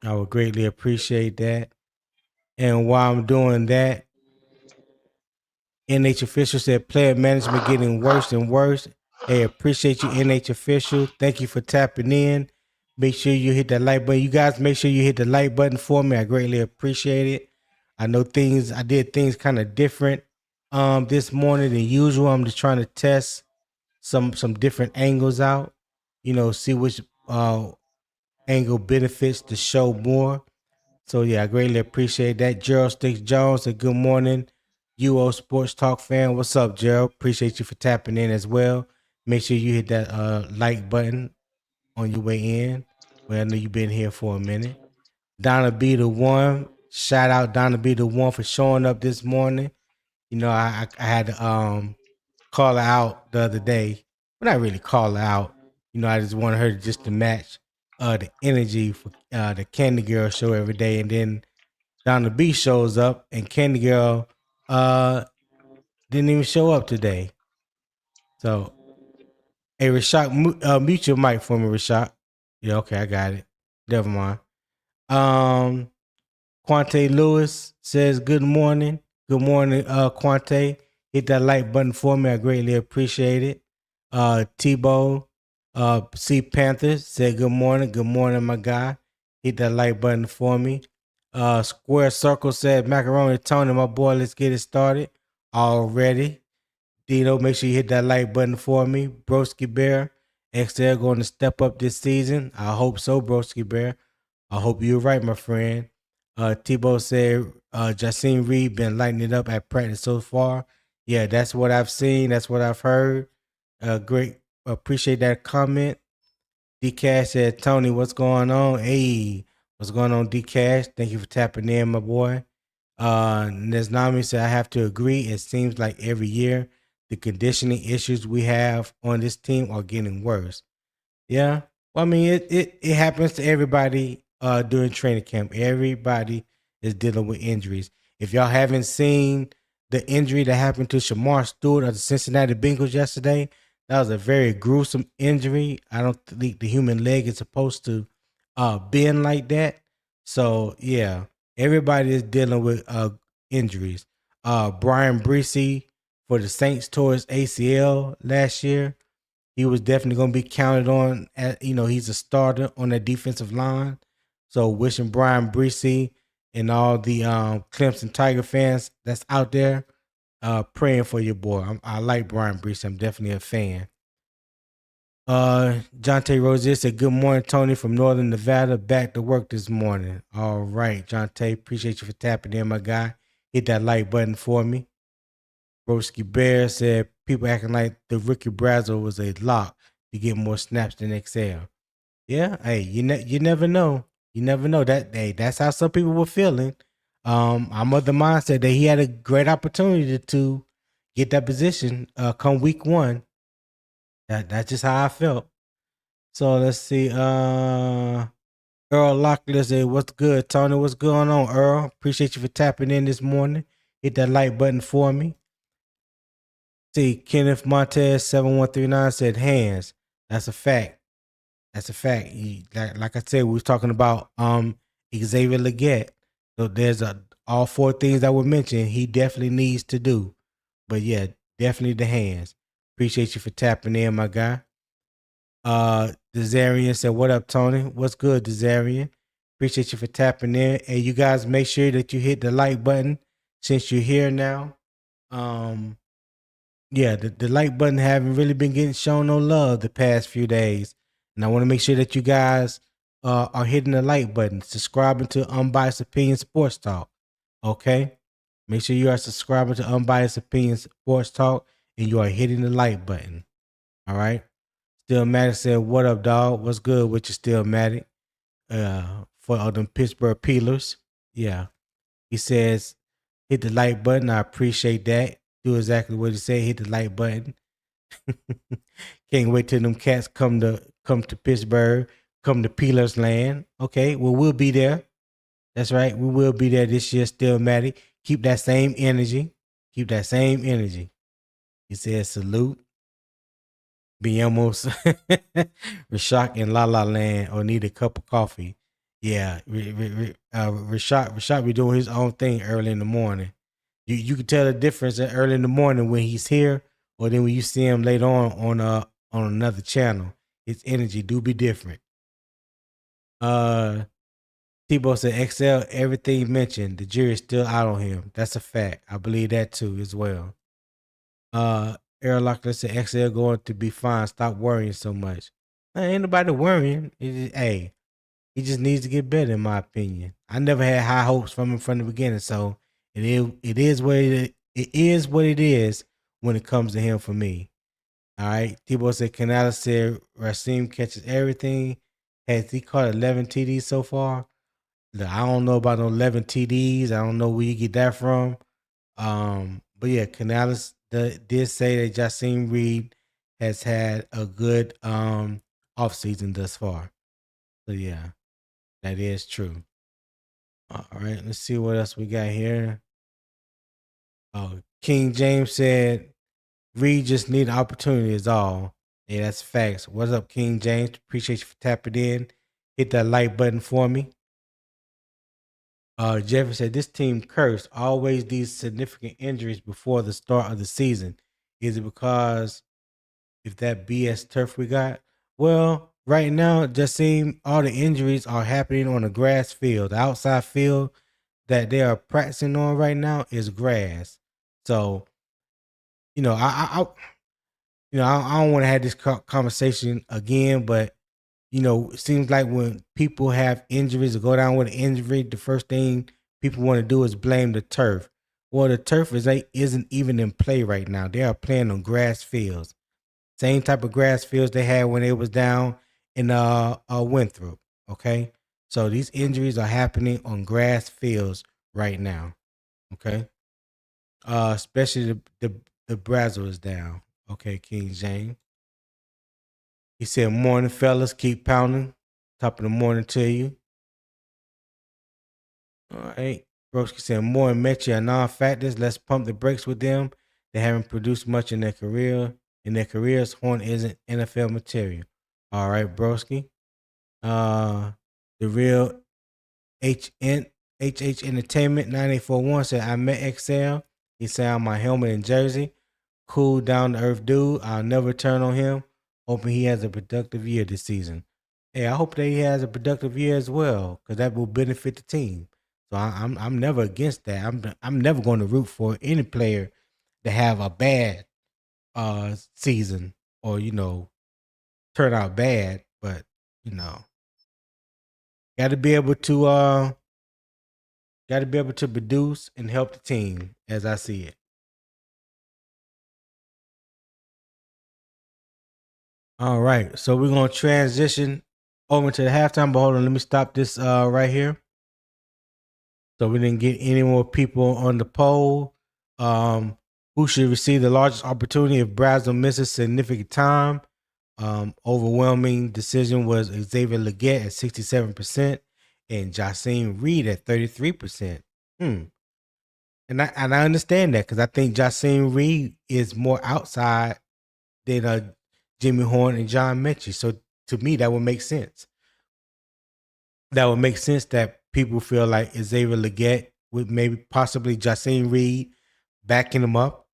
I would greatly appreciate that. And while I'm doing that, NH official said player management getting worse and worse. Hey, appreciate you, NH official. Thank you for tapping in. Make sure you hit that like button. You guys make sure you hit the like button for me. I greatly appreciate it. I know I did things kind of different this morning than usual. I'm just trying to test some different angles out. See which angle benefits the show more. So yeah, I greatly appreciate that. Gerald Sticks Jones said good morning. UO Sports Talk fan. What's up, Gerald? Appreciate you for tapping in as well. Make sure you hit that like button on your way in. Well, I know you've been here for a minute. Donna B the one. Shout out Donna B the one for showing up this morning. I had to call her out the other day. But not really call her out. I just wanted her to match the energy for the Candy Girl show every day. And then Donna B shows up and Candy Girl didn't even show up today. So, hey, Rashad, mute your mic for me, Rashad. Yeah, okay, I got it. Never mind. Quante Lewis says, good morning. Good morning, Quante. Hit that like button for me. I greatly appreciate it. Tebow, C Panthers said, good morning. Good morning, my guy. Hit that like button for me. Square Circle said, Macaroni Tony, my boy, let's get it started already. Dino, make sure you hit that like button for me. Broski Bear, XL going to step up this season. I hope so, Broski Bear. I hope you're right, my friend. Tebow said, Jacine Reed been lighting it up at practice so far. Yeah, that's what I've seen. That's what I've heard. Great. Appreciate that comment. D-Cash said, Tony, what's going on? Hey, what's going on, D-Cash? Thank you for tapping in, my boy. Nesnami said, I have to agree. It seems like every year the conditioning issues we have on this team are getting worse. Yeah. Well, I mean, it happens to everybody during training camp. Everybody is dealing with injuries. If y'all haven't seen the injury that happened to Shamar Stewart of the Cincinnati Bengals yesterday, that was a very gruesome injury. I don't think the human leg is supposed to bend like that. So yeah, everybody is dealing with injuries. Brian Breesy for the Saints tore his ACL last year. He was definitely going to be counted on. He's a starter on that defensive line. So wishing Brian Breesy and all the Clemson Tiger fans that's out there praying for your boy. I like Brian Breesy. I'm definitely a fan. Jonte Rozier said, good morning, Tony from Northern Nevada. Back to work this morning. All right, Jonte. Appreciate you for tapping in, my guy. Hit that like button for me. Broski Bear said people acting like the rookie Brazzell was a lock to get more snaps than XL. Yeah, hey, you never know. You never know that's how some people were feeling. I'm of the mindset that he had a great opportunity to get that position come week 1. That's just how I felt. So let's see. Earl Locklear said, what's good, Tony? What's going on, Earl? Appreciate you for tapping in this morning. Hit that like button for me. See, Kenneth Montez 7139 said hands. That's a fact. That's a fact. Like I said, we was talking about Xavier Legette. So there's all 4 things that were mentioned he definitely needs to do. But yeah, definitely the hands. Appreciate you for tapping in, my guy. Desarian said, what up, Tony? What's good, Desarian? Appreciate you for tapping in. And you guys make sure that you hit the like button since you're here now. Yeah, the like button haven't really been getting shown no love the past few days, and I want to make sure that you guys are hitting the like button, subscribing to Unbiased Opinion Sports Talk. Okay, make sure you are subscribing to Unbiased Opinion Sports Talk, and you are hitting the like button. All right. Still Matic said, "What up, dog? What's good with you, Still Matic?" For all them Pittsburgh Peelers. Yeah, he says, "Hit the like button. I appreciate that. Do exactly what he said. Hit the like button." Can't wait till them cats come to Pittsburgh, come to Peelers land. Okay, well, we'll be there. That's right. We will be there this year, Still Matty. Keep that same energy. Keep that same energy. He says salute. Be almost Rashak in La La Land or need a cup of coffee. Yeah, Rashak be doing his own thing early in the morning. You can tell the difference early in the morning when he's here, or then when you see him later on another channel. His energy do be different. Tebow said, "XL, everything mentioned, the jury's still out on him. That's a fact. I believe that too as well." Errol Lockler said, "XL going to be fine. Stop worrying so much." Ain't nobody worrying. Hey, he just needs to get better, in my opinion. I never had high hopes from him from the beginning, so it is what it is when it comes to him for me. All right. Tebow said, Canales said Racine catches everything. Has he caught 11 TDs so far? Look, I don't know about no 11 TDs. I don't know where you get that from. But yeah, Canales did say that Jacine Reed has had a good offseason thus far. So yeah, that is true. All right, let's see what else we got here. Oh, King James said Reed just need an opportunity is all. Yeah, that's facts. What's up, King James? Appreciate you for tapping in. Hit that like button for me. Jeffrey said this team cursed. Always these significant injuries before the start of the season. Is it because if that BS turf we got? Well, right now it just seems all the injuries are happening on a grass field. The outside field that they are practicing on right now is grass. So, I don't want to have this conversation again, but it seems like when people have injuries or go down with an injury, the first thing people want to do is blame the turf. Well, the turf isn't even in play right now. They are playing on grass fields. Same type of grass fields they had when they was down in Winthrop. Okay, so these injuries are happening on grass fields right now. Okay, especially the Brazzell is down. Okay, King James. He said, "Morning, fellas, keep pounding. Top of the morning to you." All right. Broski said, "More and Metchie are non-factors. Let's pump the brakes with them. They haven't produced much in their career. In their careers, Horn isn't NFL material." All right, Broski. The real HH Entertainment 9841 said, "I met XL. He said on my helmet in Jersey. Cool, down to earth dude. I'll never turn on him. Hoping he has a productive year this season." Hey, I hope that he has a productive year as well, because that will benefit the team. So I'm never against that. I'm never going to root for any player to have a bad season or turn out bad, but got to be able to produce and help the team as I see it. All right, so we're gonna transition over to the halftime. But hold on, let me stop this right here. So we didn't get any more people on the poll. Who should receive the largest opportunity if Brazzell misses significant time? Overwhelming decision was Xavier Legette at 67% and Jacine Reed at 33%. And I understand that because I think Jacine Reed is more outside than Jimmy Horn and John Metchie. So to me, that would make sense. That would make sense that people feel like Xavier Legette with maybe possibly Jacine Reed backing him up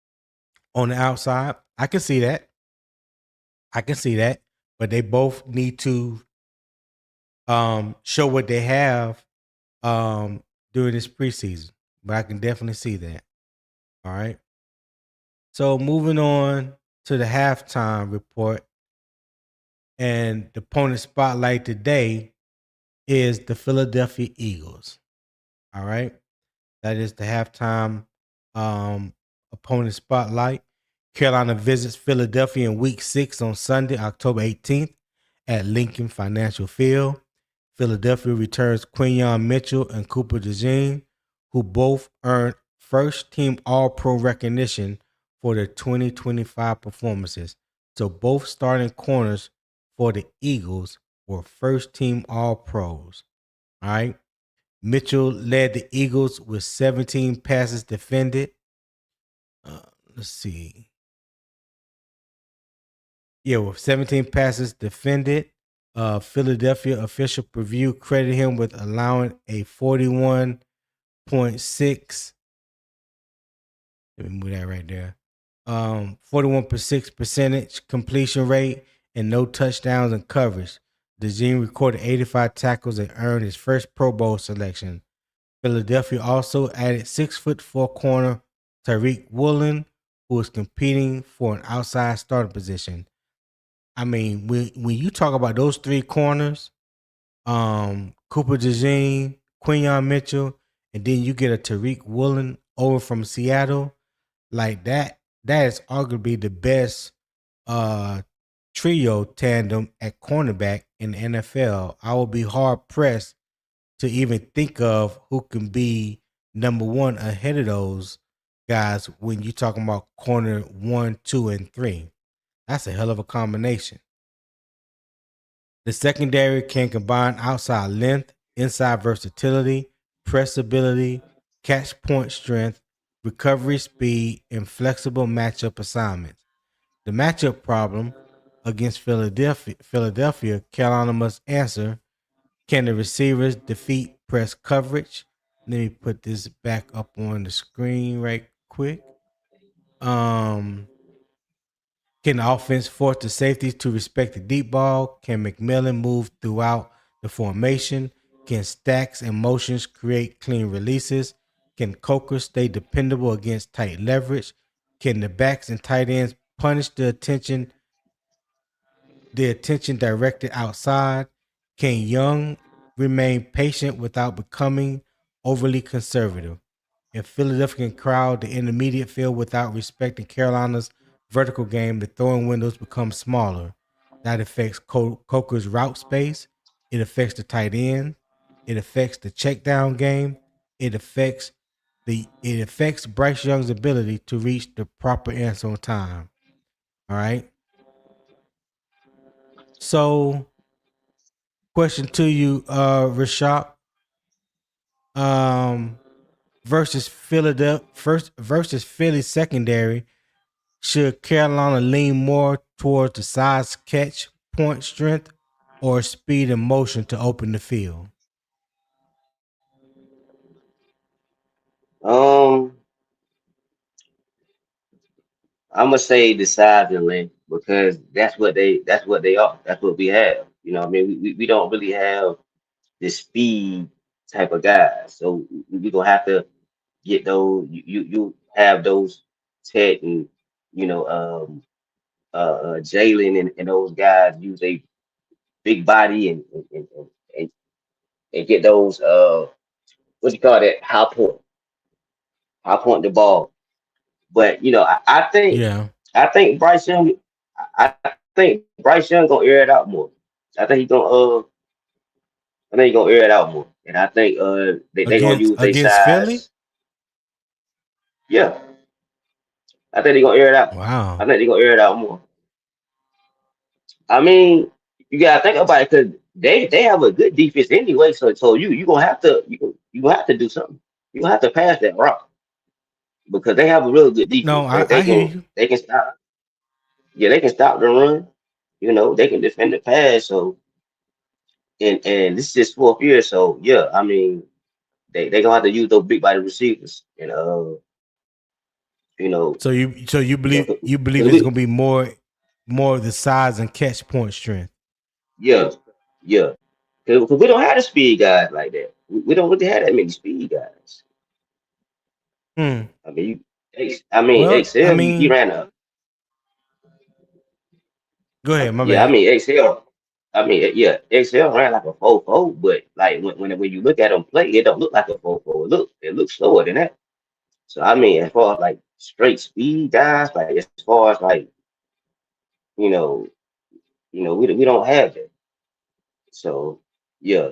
on the outside. I can see that. But they both need to show what they have during this preseason. But I can definitely see that. All right. So moving on to the halftime report, and the opponent spotlight today is the Philadelphia Eagles. All right. That is the halftime um, opponent spotlight. Carolina visits Philadelphia in week 6 on Sunday, October 18th at Lincoln Financial Field. Philadelphia returns Quinyon Mitchell and Cooper DeJean, who both earned first team All Pro recognition for their 2025 performances. So both starting corners for the Eagles were first team All Pros. All right. Mitchell led the Eagles with 17 passes defended. Uh, let's see. Yeah, with 17 passes defended. Philadelphia official preview credited him with allowing a 41.6. Let me move that right there. 41.6 percentage completion rate and no touchdowns and coverage. DeJean recorded 85 tackles and earned his first Pro Bowl selection. Philadelphia also added 6'4" corner Tariq Woolen, who is competing for an outside starting position. I mean, when you talk about those three corners, Cooper DeJean, Quinyon Mitchell, and then you get a Tariq Woolen over from Seattle, like that is arguably the best trio tandem at cornerback in the NFL. I will be hard pressed to even think of who can be number one ahead of those guys when you're talking about corner 1, 2, and 3. That's a hell of a combination. The secondary can combine outside length, inside versatility, press ability, catch point strength, recovery speed, and flexible matchup assignments. The matchup problem against Philadelphia, Carolina must answer: can the receivers defeat press coverage? Let me put this back up on the screen right quick. Um, can the offense force the safeties to respect the deep ball? Can McMillan move throughout the formation? Can stacks and motions create clean releases? Can Coker stay dependable against tight leverage? Can the backs and tight ends punish the attention directed outside? Can Young remain patient without becoming overly conservative? If Philadelphia can crowd the intermediate field without respecting Carolina's vertical game, the throwing windows become smaller. That affects Coker's route space. It affects the tight end. It affects the check down game. It affects Bryce Young's ability to reach the proper answer on time. All right. So, question to you, Rashad. Um, versus Philadelphia first versus Philly secondary. Should Carolina lean more towards the size, catch, point strength, or speed and motion to open the field? Um, I'm gonna say the size and length because that's what they are. That's what we have. You know, what I mean, we don't really have the speed type of guys. So we gonna have to get those. You have those Ted and you know Jalen and those guys use a big body and, and get those what you call that high point the ball. But you know Yeah, I think Bryce Young I think Bryce Young gonna air it out more. I think he gonna I think he gonna air it out more. And I think they gonna use their against Philly. size. Yeah, I think they gonna air it out. I Wow. think they gonna air it out more. I mean, you gotta think about it because they have a good defense anyway. So you gonna have to you gonna have to do something. You gonna have to pass that rock because they have a really good No, defense. They I hear can you. they can stop. Yeah, they can stop the run. You know, they can defend the pass. So and this is his fourth year. So yeah, I mean they gonna have to use those big body receivers. And you know, So you you know, believe because it's we gonna be more of the size and catch point strength. yeah yeah because we don't have the speed guys like that. We don't really have that many speed guys. Hmm. I mean. I mean, Well, I Excel, he mean, ran a go ahead. My yeah. I bad. mean, Excel. I mean, yeah, Excel ran like a 4.4, but like when you look at him play, it don't look like a 4.4. It looks slower than that. So I mean, as far as like straight speed guys, like as far as like you know, we don't have that. So yeah,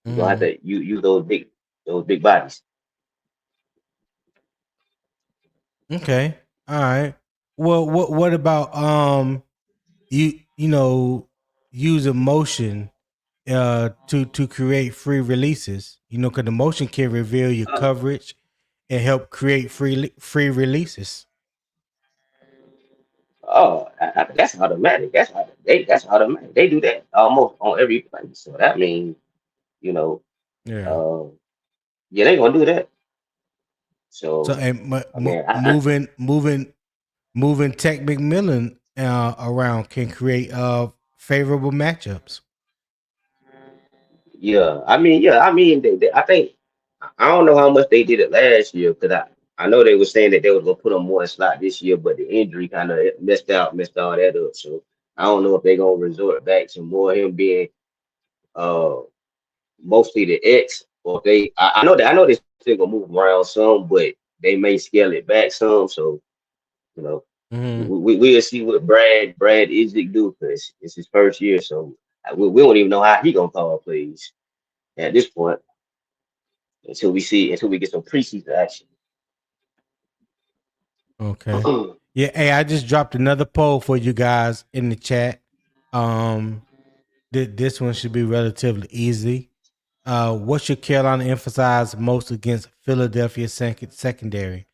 you're gonna have Mm, to use those big bodies. okay. All right. Well, what about you know using motion to create free releases. You know, because the motion can reveal your Uh, coverage and help create free releases. that's automatic. That's automatic. They do that almost on every play. So that means you know, Yeah. uh, yeah, they gonna do that. So So and I mean, moving Tech McMillan around can create favorable matchups. I think I don't know how much they did it last year because I know they were saying that they was gonna put them more in slot this year, but the injury kind of messed all that up. So I don't know if they're gonna resort back to more him being uh mostly the X, or if I know they still gonna move him around some, but they may scale it back some. So you know, Hmm. we'll see what Brad Isaac do because it's his first year, so we don't even know how he gonna call plays at this point until we get some preseason action. Okay. Yeah. Hey, I just dropped another poll for you guys in the chat. Um, this one should be relatively easy. What should Carolina emphasize most against Philadelphia secondary?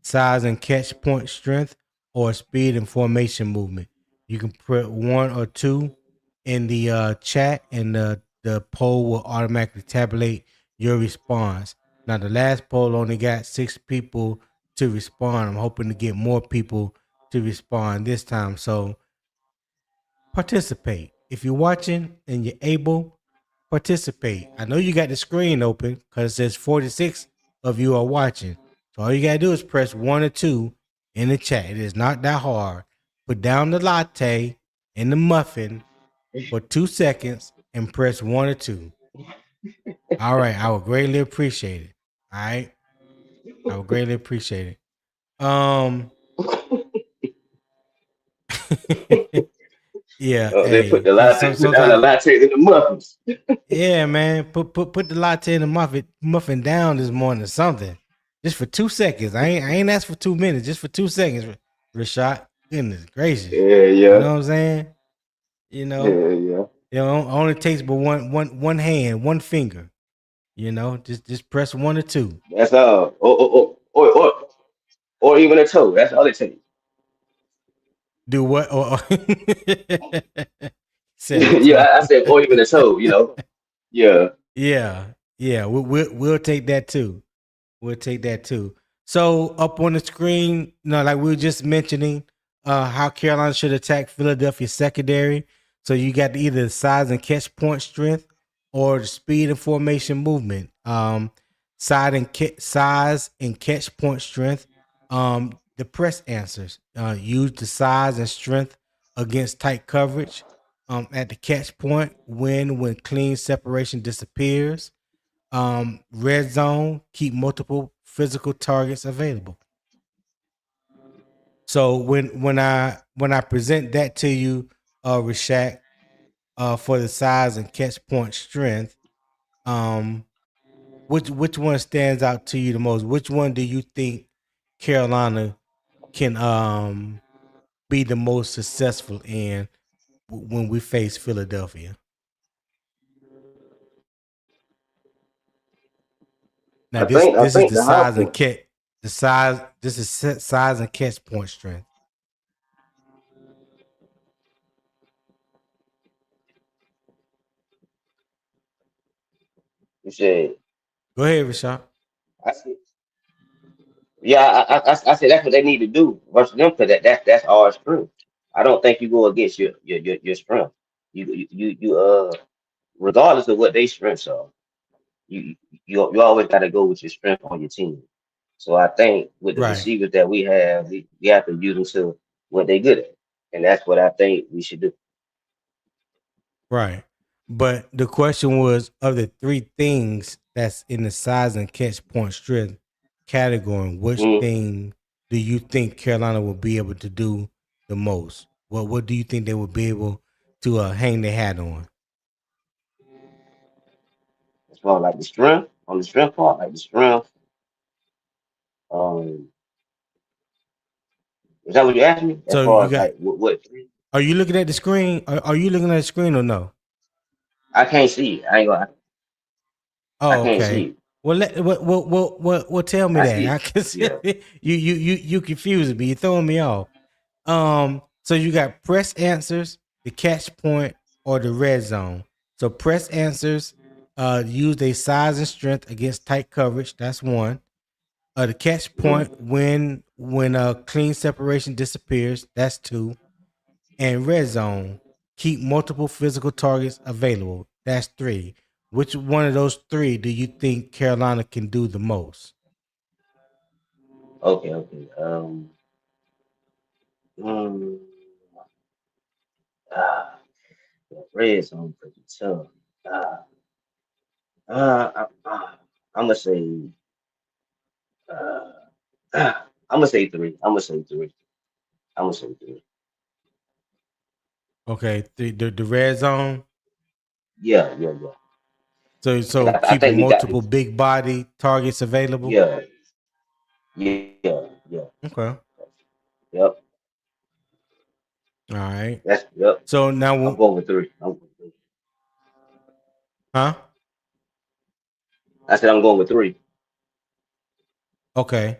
Size and catch point strength, or speed and formation movement? You can put one or two in the chat, and the poll will automatically tabulate your response. Now, the last poll only got 6 people to respond. I'm hoping to get more people to respond this time. So participate. If you're watching and you're able, participate. I know you got the screen open because it says 46 of you are watching. So all you gotta do is press one or two in the chat. It is not that hard. Put down the latte and the muffin for 2 seconds and press one or two. All right, I would greatly appreciate it. All right, I would greatly appreciate it. Yeah, They put hey, the latte, put down the sometimes. latte in the muffins. Yeah, man. Put the latte and the muffin down this morning or something. Just for 2 seconds. I ain't asked for 2 minutes, just for 2 seconds, Rashad. Goodness gracious. Yeah, You yeah, know what I'm saying? You know, yeah, yeah. only takes but one hand, one finger. Just press one or two. That's all. Or even a toe. That's all it takes. Do what? Or said a Yeah, toe. I said, or even a toe. Yeah. Yeah, yeah. We'll take that too. We'll take that too. So up on the screen, like we were just mentioning, how Carolina should attack Philadelphia secondary. So you got either the size and catch point strength or the speed and formation movement. Size and catch point strength. The press answers. Use the size and strength against tight coverage. At the catch point, when clean separation disappears. Red zone, keep multiple physical targets available. So when I present that to you, Rashak, for the size and catch point strength, um, which one stands out to you the most? Which one do you think Carolina can be the most successful in when we face Philadelphia? Now this I this is think the the high size and point. catch the size. This is size and catch point strength. You said, Go ahead, Rashad. I said, yeah, I said that's what they need to do versus them because that's our strength. I don't think you go against your strength. Regardless of what they strengths are, you you always got to go with your strength on your team. So I think with the Right. receivers that we have, we have to use them to what they're good at, and that's what I think we should do. Right. But the question was, of the three things that's in the size and catch point strength category, which Mm, thing do you think Carolina will be able to do the most? What do you think they will be able to hang their hat on? as far as like the strength, on the strength part, like the strength. Um, is that what you asked me? As So far you as got, like what are you looking at the screen? Are you looking at the screen or no? I can't see it. I ain't gonna. I Oh, can't see okay. it. Well, what? Tell me I see that. it. I can Yeah. you confusing me. You're throwing me off. So you got press answers, the catch point, or the red zone. So press answers, use their size and strength against tight coverage. That's one. The catch Mhm. point when clean separation disappears. That's two. And red zone, keep multiple physical targets available. That's three. Which one of those three do you think Carolina can do the most? Okay. Okay. Mm, ah, the red zone pretty tough. Ah, I'm gonna say. Uh, I'm gonna say three. I'm gonna say three. I'm gonna say three. Okay, the red zone. Yeah. Yeah. Yeah. Cause So I keeping think we got multiple this. big body targets available. Yeah. Yeah. Yeah. Okay. Yep. All right. That's yep. So now, I'm going with three. I'm going with three. huh? I said I'm going with three. Okay.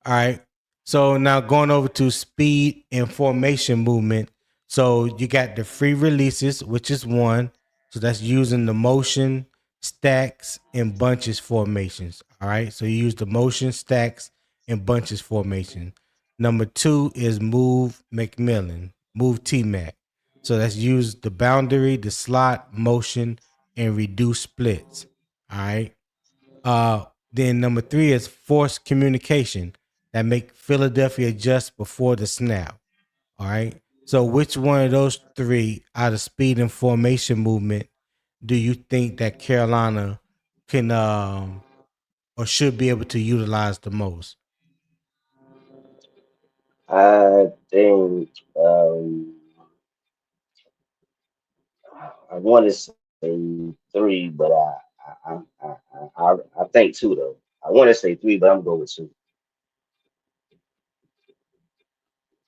All right. So now going over to speed and formation movement. So you got the free releases, which is one. So that's using the motion, stacks, and bunches formations. All right. So you use the motion, stacks, and bunches formation. Number two is move McMillan, move T Mac. So that's use the boundary, the slot, motion, and reduce splits. All right. Then number three is forced communication that make Philadelphia adjust before the snap. All right. So which one of those three out of speed and formation movement do you think that Carolina can or should be able to utilize the most? I think I want to say three, but I think two though. I want to say three, but I'm going with two.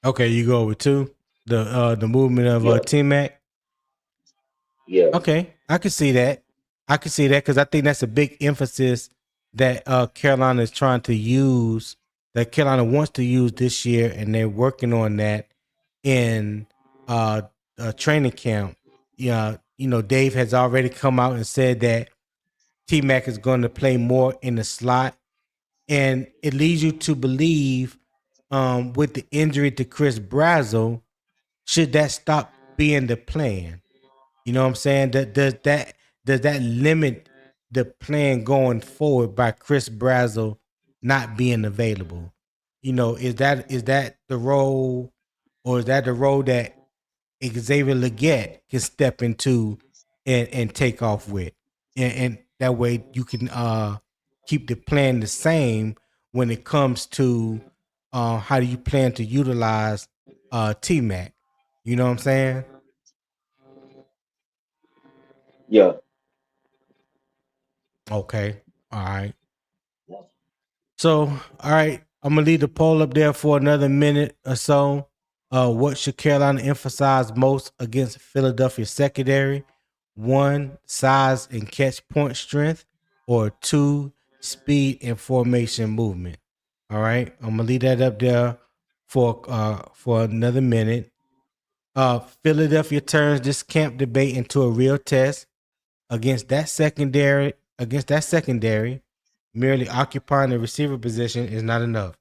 Okay, you go with two. The movement of Yeah. T Mac. Yeah. Okay, I can see that. I can see that because I think that's a big emphasis that Carolina is trying to use, that Carolina wants to use this year, and they're working on that in uh, training camp. Yeah, Dave has already come out and said that T Mac is going to play more in the slot, and it leads you to believe, with the injury to Chris Brazzell, should that stop being the plan? You know what I'm saying? Does that limit the plan going forward by Chris Brazzell not being available? Is that the role, or is that the role that Xavier Legette can step into and take off with, and that way you can keep the plan the same when it comes to how do you plan to utilize T Mac? You know what I'm saying? Yeah. Okay. All right. So, all right, I'm gonna leave the poll up there for another minute or so. What should Carolina emphasize most against Philadelphia secondary? One, size and catch point strength, or two, speed and formation movement. All right, I'm gonna leave that up there for another minute. Philadelphia turns this camp debate into a real test against that secondary. Merely occupying the receiver position is not enough.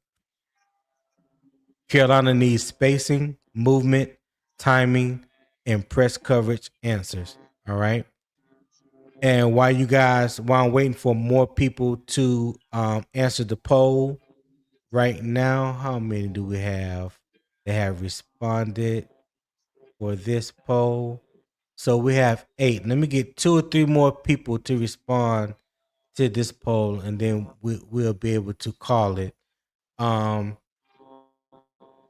Carolina needs spacing, movement, timing, and press coverage answers. All right. And while I'm waiting for more people to answer the poll, right now, how many do we have that have responded for this poll? So we have 8. Let me get 2 or 3 more people to respond to this poll, and then we'll be able to call it.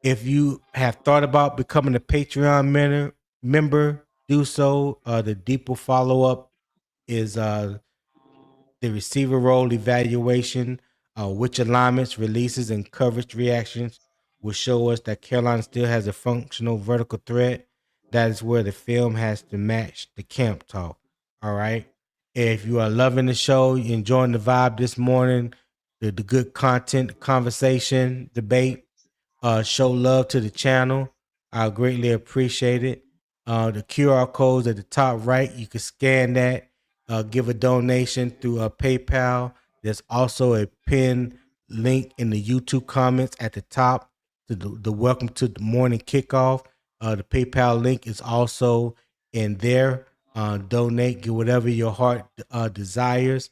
If you have thought about becoming a Patreon member, do so. The deeper follow up is the receiver role evaluation, which alignments, releases, and coverage reactions will show us that Carolina still has a functional vertical threat. That is where the film has to match the camp talk. All right. If you are loving the show, you're enjoying the vibe this morning, the good content, conversation, debate, show love to the channel. I greatly appreciate it. The QR codes at the top right, you can scan that, give a donation through PayPal. There's also a pinned link in the YouTube comments at the top to the welcome to the morning kickoff. The PayPal link is also in there. Donate, get whatever your heart desires.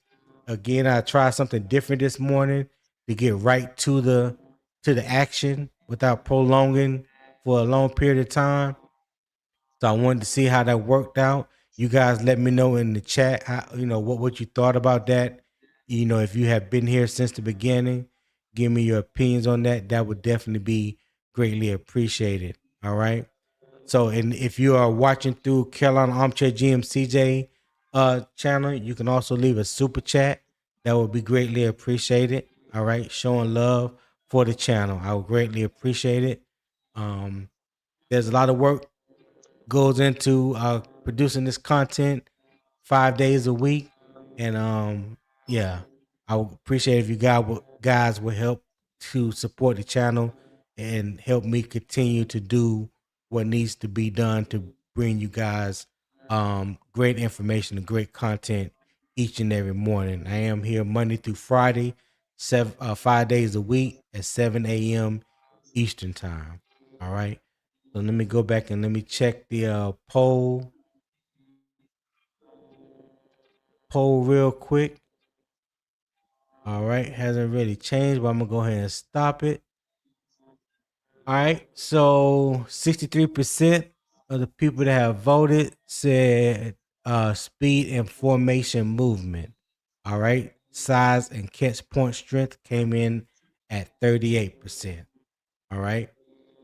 Again, I tried something different this morning to get right to the action without prolonging for a long period of time. So I wanted to see how that worked out. You guys let me know in the chat how, what you thought about that. If you have been here since the beginning, give me your opinions on that. That would definitely be greatly appreciated. All right. So, and if you are watching through Carolina Armchair GMCJ channel, you can also leave a super chat. That would be greatly appreciated. All right, showing love for the channel, I would greatly appreciate it. There's a lot of work goes into producing this content 5 days a week, and yeah, I would appreciate if you guys would help to support the channel and help me continue to do what needs to be done to bring you guys great information and great content each and every morning. I am here Monday through Friday, 5 days a week at 7 a.m. Eastern time. All right. So let me go back and let me check the poll real quick. All right, hasn't really changed, but I'm gonna go ahead and stop it. All right, so 63% of the people that have voted said speed and formation movement. All right, size and catch point strength came in at 38%. All right,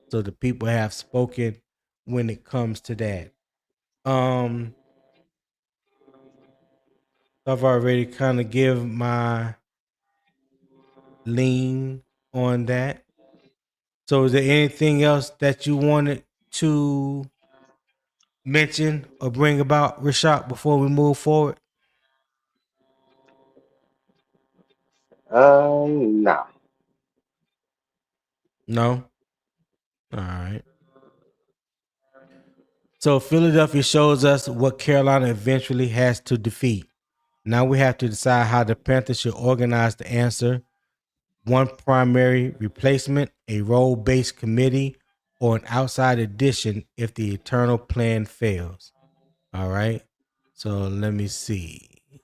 so the people have spoken when it comes to that. I've already kind of give my lean on that. So is there anything else that you wanted to mention or bring about, Rashad, before we move forward? Nah. No? All right. So Philadelphia shows us what Carolina eventually has to defeat. Now we have to decide how the Panthers should organize the answer. One primary replacement, a role-based committee, or an outside addition if the eternal plan fails. All right. So let me see. I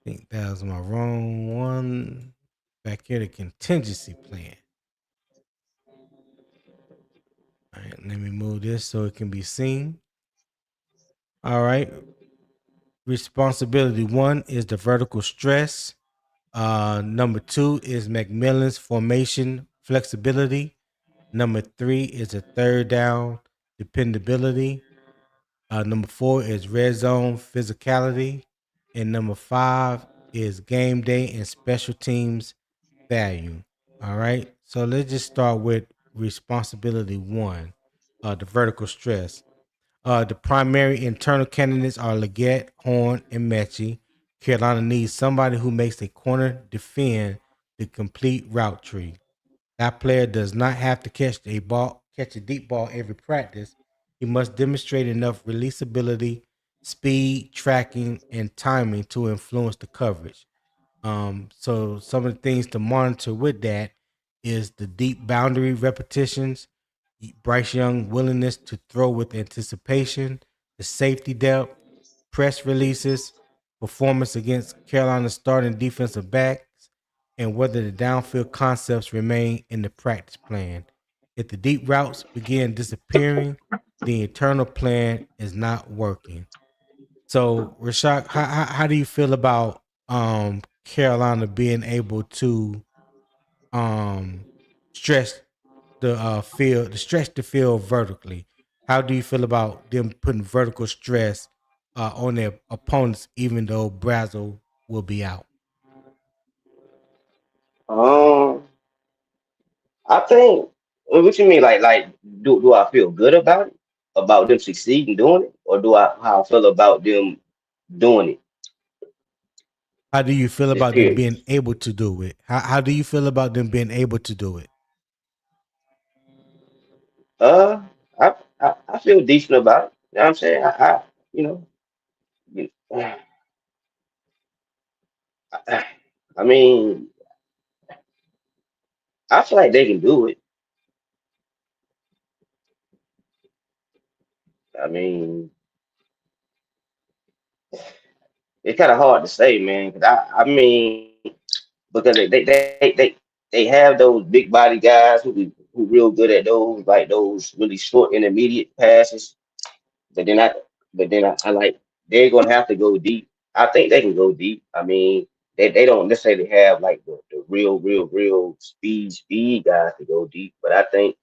think that was my wrong one. Back here, the contingency plan. All right, let me move this so it can be seen. All right. Responsibility 1 is the vertical stress. Number 2 is McMillan's formation flexibility. Number 3 is a third down dependability. Number 4 is red zone physicality. And number 5 is game day and special teams value. All right. So let's just start with responsibility 1, the vertical stress. The primary internal candidates are Legette, Horn, and Metchie. Carolina needs somebody who makes a corner defend the complete route tree. That player does not have to catch a deep ball every practice. He must demonstrate enough releasability, speed, tracking, and timing to influence the coverage. So some of the things to monitor with that is the deep boundary repetitions, Bryce Young willingness to throw with anticipation, the safety depth, press releases, performance against Carolina's starting defensive backs, and whether the downfield concepts remain in the practice plan. If the deep routes begin disappearing, the internal plan is not working. So, Rashad, how do you feel about Carolina being able to um stretch the field, to stretch the field vertically? How do you feel about them putting vertical stress on their opponents, even though Brazzell will be out? Um, I think what you mean, do I feel good about them succeeding doing it, or do I how I feel about them doing it? How do you feel Just about them period. being able to do it? How do you feel about them being able to do it? Uh, I feel decent about it. You know what I'm saying? You know, you- I, I mean, I feel like they can do it. I mean, it's kind of hard to say, man. 'Cause I mean, because they have those big body guys who real good at those like those really short intermediate passes. But then I like they're gonna have to go deep. I think they can go deep. I mean, they don't necessarily have like the real speed guys to go deep, but I think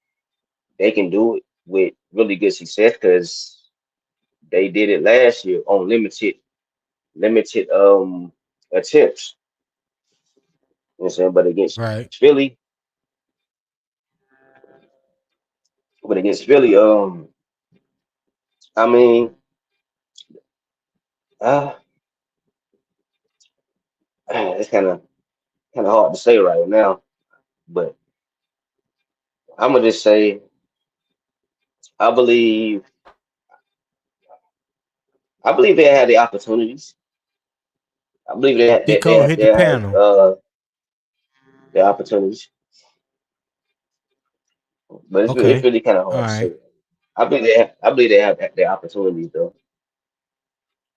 they can do it with really good success because they did it last year on limited attempts. You know what I'm saying? Right. Philly, but against Philly, I mean, uh, it's kind of hard to say right now, but I'm gonna just say I believe I believe they had the opportunities. I believe Tico, hit the they had panel. the opportunities, but it's Okay. really kind of All hard to say. right. I believe they have the opportunities though.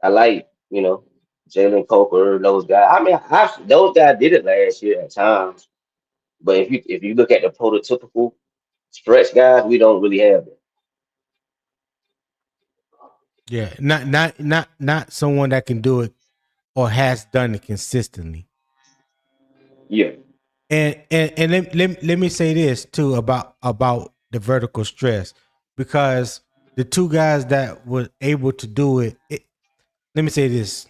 I like Jalen Coker, those guys. I mean, those guys did it last year at times, but if you look at the prototypical stretch guys, we don't really have them. Yeah. Not someone that can do it or has done it consistently. Yeah, And let me say this too about the vertical stress, because the two guys that were able to do it, let me say this: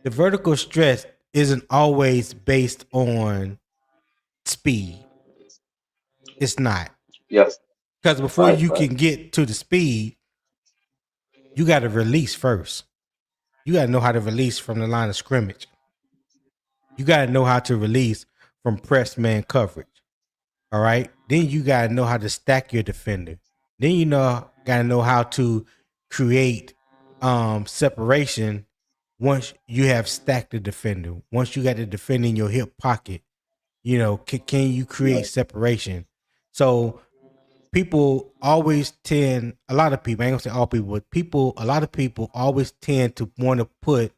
the vertical stress isn't always based on speed. It's not, yep, because before right, you right, can get to the speed, you got to release first. You got to know how to release from the line of scrimmage. You got to know how to release from press man coverage. All right. Then you gotta know how to stack your defender. Then gotta know how to create separation once you have stacked the defender. Once you got the defender in your hip pocket, can you create right, separation? So people always tend, a lot of people, I ain't gonna say all people, but a lot of people always tend to want to put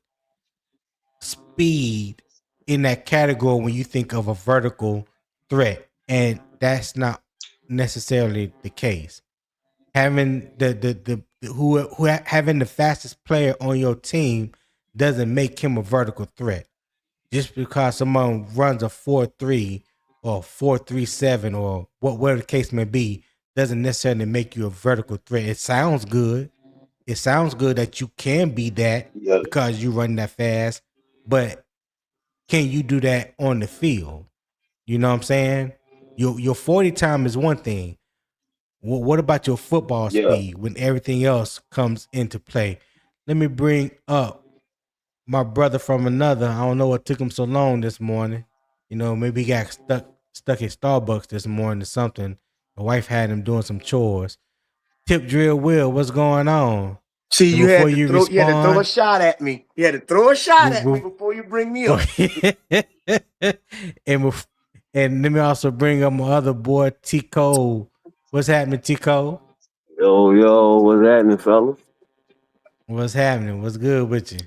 speed in that category when you think of a vertical threat, and that's not necessarily the case. Having having the fastest player on your team doesn't make him a vertical threat. Just because someone runs a 4.3 or 4.37 or whatever the case may be doesn't necessarily make you a vertical threat. It sounds good. It sounds good that you can be that yeah, because you run that fast, but can you do that on the field? You know what I'm saying? Your 40 time is one thing. What about your football yeah. speed when everything else comes into play? Let me bring up my brother from another. I don't know what took him so long this morning. Maybe he got stuck at Starbucks this morning or something. The wife had him doing some chores. Tip Drill Will, what's going on? See, And you before had to you throw you had to throw a respond, shot at me. You had to throw a shot at me we, before you bring me and, up. and let me also bring up my other boy, Tico. What's happening, Tico? Yo, what's happening, fellas? What's happening? What's good with you?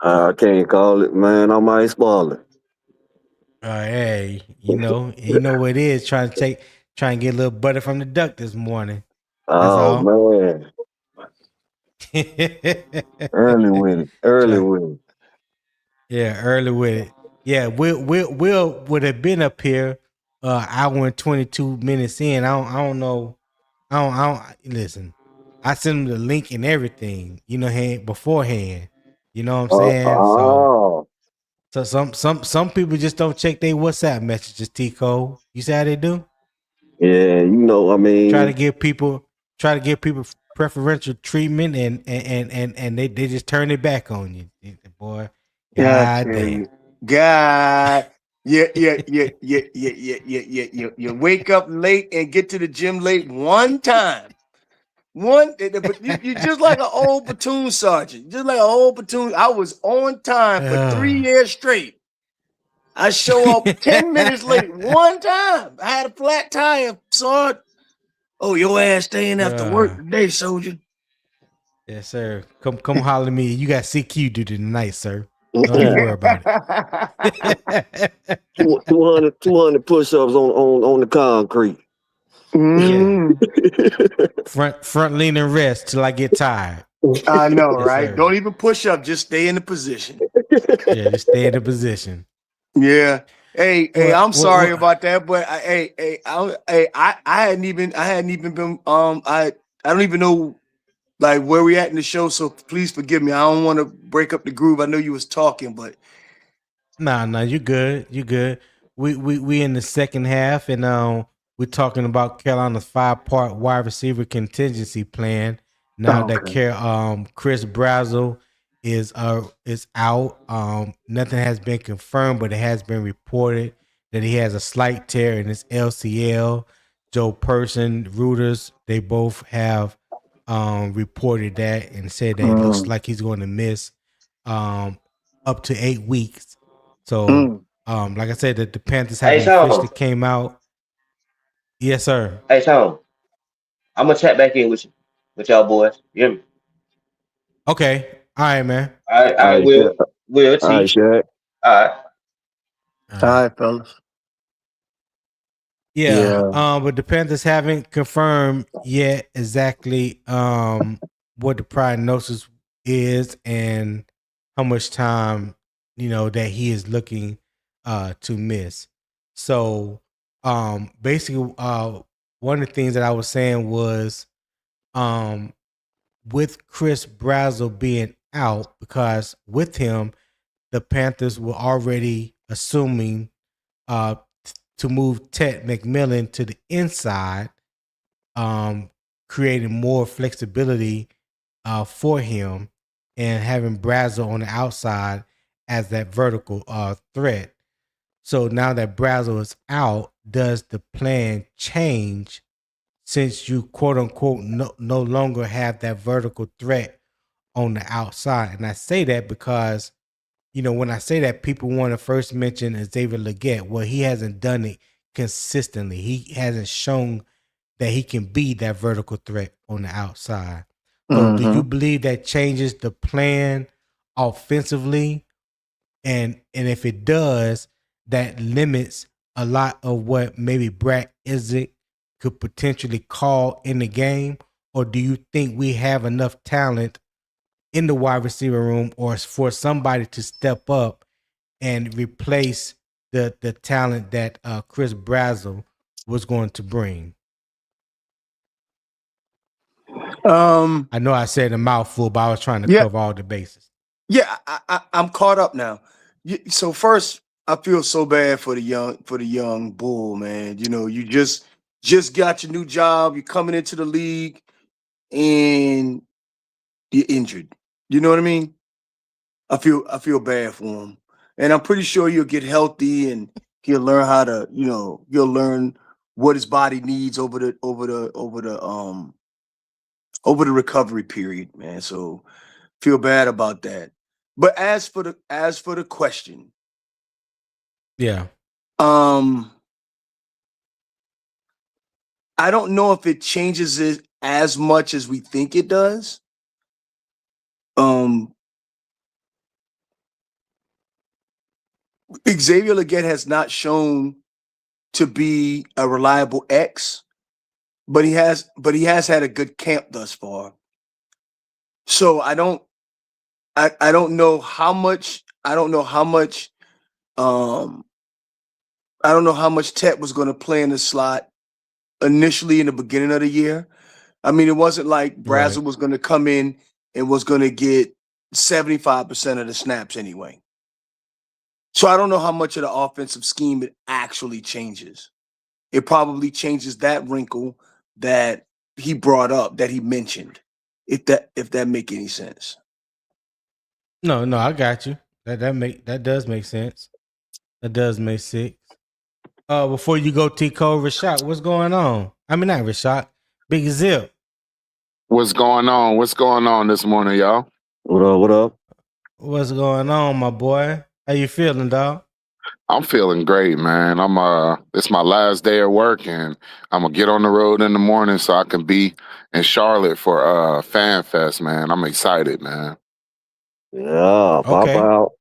I can't call it, man. I might spoil it. Hey, you know what it is. Trying to get a little butter from the duck this morning. That's Oh all. man, early with it. Early with it. Yeah, early with it. Yeah, Will would have been up here hour and 22 minutes in. I don't know. I don't listen. I sent him the link and everything, beforehand. You know what I'm saying? So Oh, some people just don't check their WhatsApp messages, Tico. You see how they do? yeah. I Try to mean, give people preferential treatment and they just turn it back on you. Boy, Yeah, god damn. God. You wake up late and get to the gym late one time. But you just like an old platoon sergeant, just like an old platoon. I was on time for 3 years straight. I show up 10 minutes late one time. I had a flat tire, Sarge. Oh, your ass staying after work today, soldier. Yes, sir. Come holler at me. You got CQ duty tonight, sir. Don't even worry about it. 200 push-ups on the concrete. Yeah. Front lean and rest till I get tired. I know, Yes, right? sir. Don't even push up. Just stay in the position. Yeah, just stay in the position. Yeah. Hey, I'm sorry What? about that, but I hadn't even been I don't even know like where we at in the show, so please forgive me. I don't want to break up the groove. I know you was talking, but Nah, you good. You good. We in the second half, and we're talking about Carolina's 5-part wide receiver contingency plan. Now that Chris Brazzell is out. Nothing has been confirmed, but it has been reported that he has a slight tear in his LCL. Joe Person, Reuters, they both have reported that and said that it looks like he's going to miss up to 8 weeks. So, like I said, the Panthers Hey, haven't officially Sean. came out. Yes, sir. Hey, Sean. I'm gonna chat back in with y'all boys. You hear me? Okay. All right, man. All right, Will, All right, T. Shaq. All right. All all right. right, fellas. Yeah. But the Panthers haven't confirmed yet exactly what the prognosis is and how much time that he is looking to miss. So basically one of the things that I was saying was with Chris Brazzell being out, because with him the Panthers were already assuming uh to move Ted McMillan to the inside, creating more flexibility for him, and having Brazzell on the outside as that vertical threat. So now that Brazzell is out, does the plan change since you quote unquote no longer have that vertical threat on the outside? And I say that because when I say that, people want to first mention Xavier Legette. Well, he hasn't done it consistently. He hasn't shown that he can be that vertical threat on the outside. So do you believe that changes the plan offensively? And if it does, that limits a lot of what maybe Brad Isaac could potentially call in the game? Or do you think we have enough talent in the wide receiver room or for somebody to step up and replace the talent that Chris Brazzell was going to bring? I know I said a mouthful, but I was trying to cover all the bases. Yeah, I'm caught up now. So first, I feel so bad for the young bull, man. You just got your new job. You're coming into the league, and you're injured. You know what I mean? I feel bad for him, and I'm pretty sure he'll get healthy and he'll learn how to, he'll learn what his body needs over the recovery period, man. So feel bad about that. But as for the question, Yeah. I don't know if it changes it as much as we think it does. Xavier Legette has not shown to be a reliable X, but he has had a good camp thus far. So I don't know how much Tet was going to play in the slot initially in the beginning of the year. I mean, it wasn't like Brazzell was going to come in and was going to get 75% of the snaps anyway. So I don't know how much of the offensive scheme it actually changes. It probably changes that wrinkle that he brought up, that he mentioned, if that make any sense. No, I got you. That does make sense. That does make sense. Before you go, Tico, Rashad, what's going on? I mean, not Rashad, Big Zip. What's going on? What's going on this morning, y'all? What up? What up? What's going on, my boy? How you feeling, dog? I'm feeling great, man. It's my last day of work, and I'm gonna get on the road in the morning so I can be in Charlotte for Fan Fest, man. I'm excited, man. Yeah, pop out.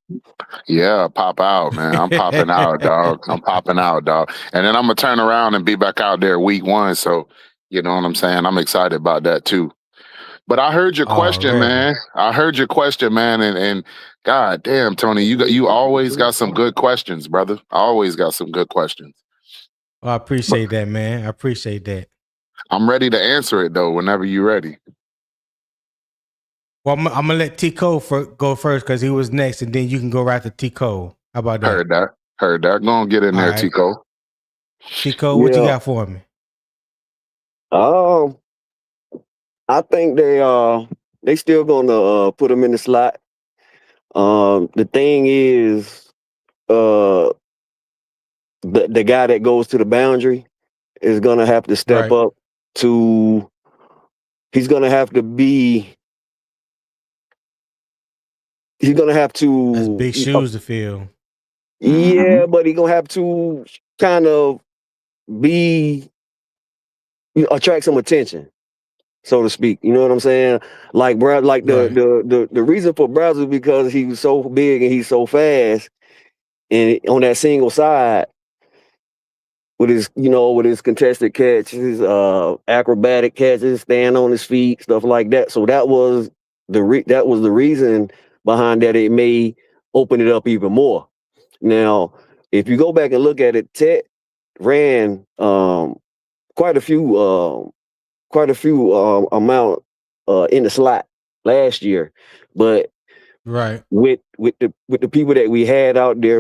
Yeah, pop out, man. I'm popping out, dog. I'm popping out, dog. And then I'm gonna turn around and be back out there week 1. So you know what I'm saying? I'm excited about that too. But I heard your question, man. I heard your question, man, and God damn, Tony, you always got some good questions, brother. Always got some good questions. Well, I appreciate that, man. I appreciate that. I'm ready to answer it though, whenever you're ready. Well, I'm gonna let Tico go first because he was next, and then you can go right to Tico. How about that? Heard that. Go on, get in there, right. Tico. Tico, what you got for me? I think they still gonna put him in the slot. The thing is, the guy that goes to the boundary is gonna have to step up to. He's gonna have to be. He's gonna have to. That's big shoes to fill. Yeah, but he's gonna have to kind of be, attract some attention, so to speak. You know what I'm saying? Like the reason for Brazzell because he was so big and he's so fast, and on that single side with his contested catches, acrobatic catches, stand on his feet, stuff like that. So that was the reason behind that. It may open it up even more. Now, if you go back and look at it, Tet ran quite a few amount in the slot last year, but with the people that we had out there,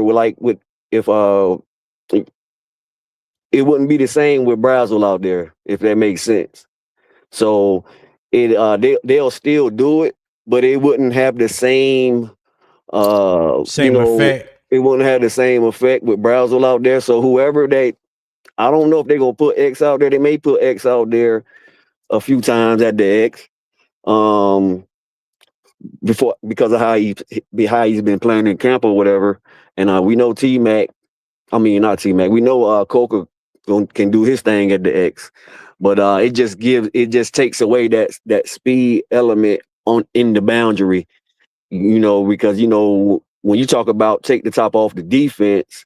it wouldn't be the same with Brazzell out there, if that makes sense. So they'll still do it, but it wouldn't have the same effect. It wouldn't have the same effect with Brazzell out there. So whoever I don't know if they're gonna put X out there. They may put X out there a few times at the X, because of how he's been playing in camp or whatever. And we know T-Mac. I mean, not T-Mac. We know Coker can do his thing at the X, but it just takes away that speed element in the boundary. Because when you talk about take the top off the defense,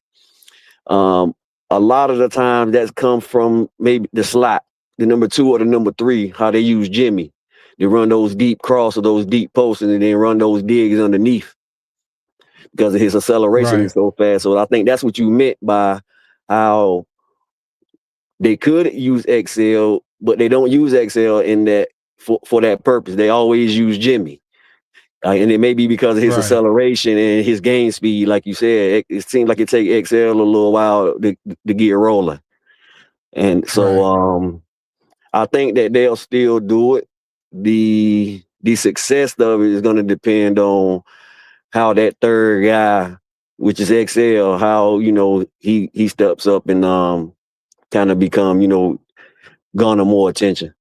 a lot of the time that's come from maybe the slot, the number 2 or the number 3, how they use Jimmy. They run those deep cross or those deep posts and then run those digs underneath because of his acceleration is so fast. So I think that's what you meant by how they could use XL, but they don't use XL in that for that purpose. They always use Jimmy. And it may be because of his acceleration and his game speed, like you said. It seems like it takes XL a little while to get rolling. And so I think that they'll still do it. The success of it is going to depend on how that third guy, which is XL, how he steps up and kind of become garner more attention.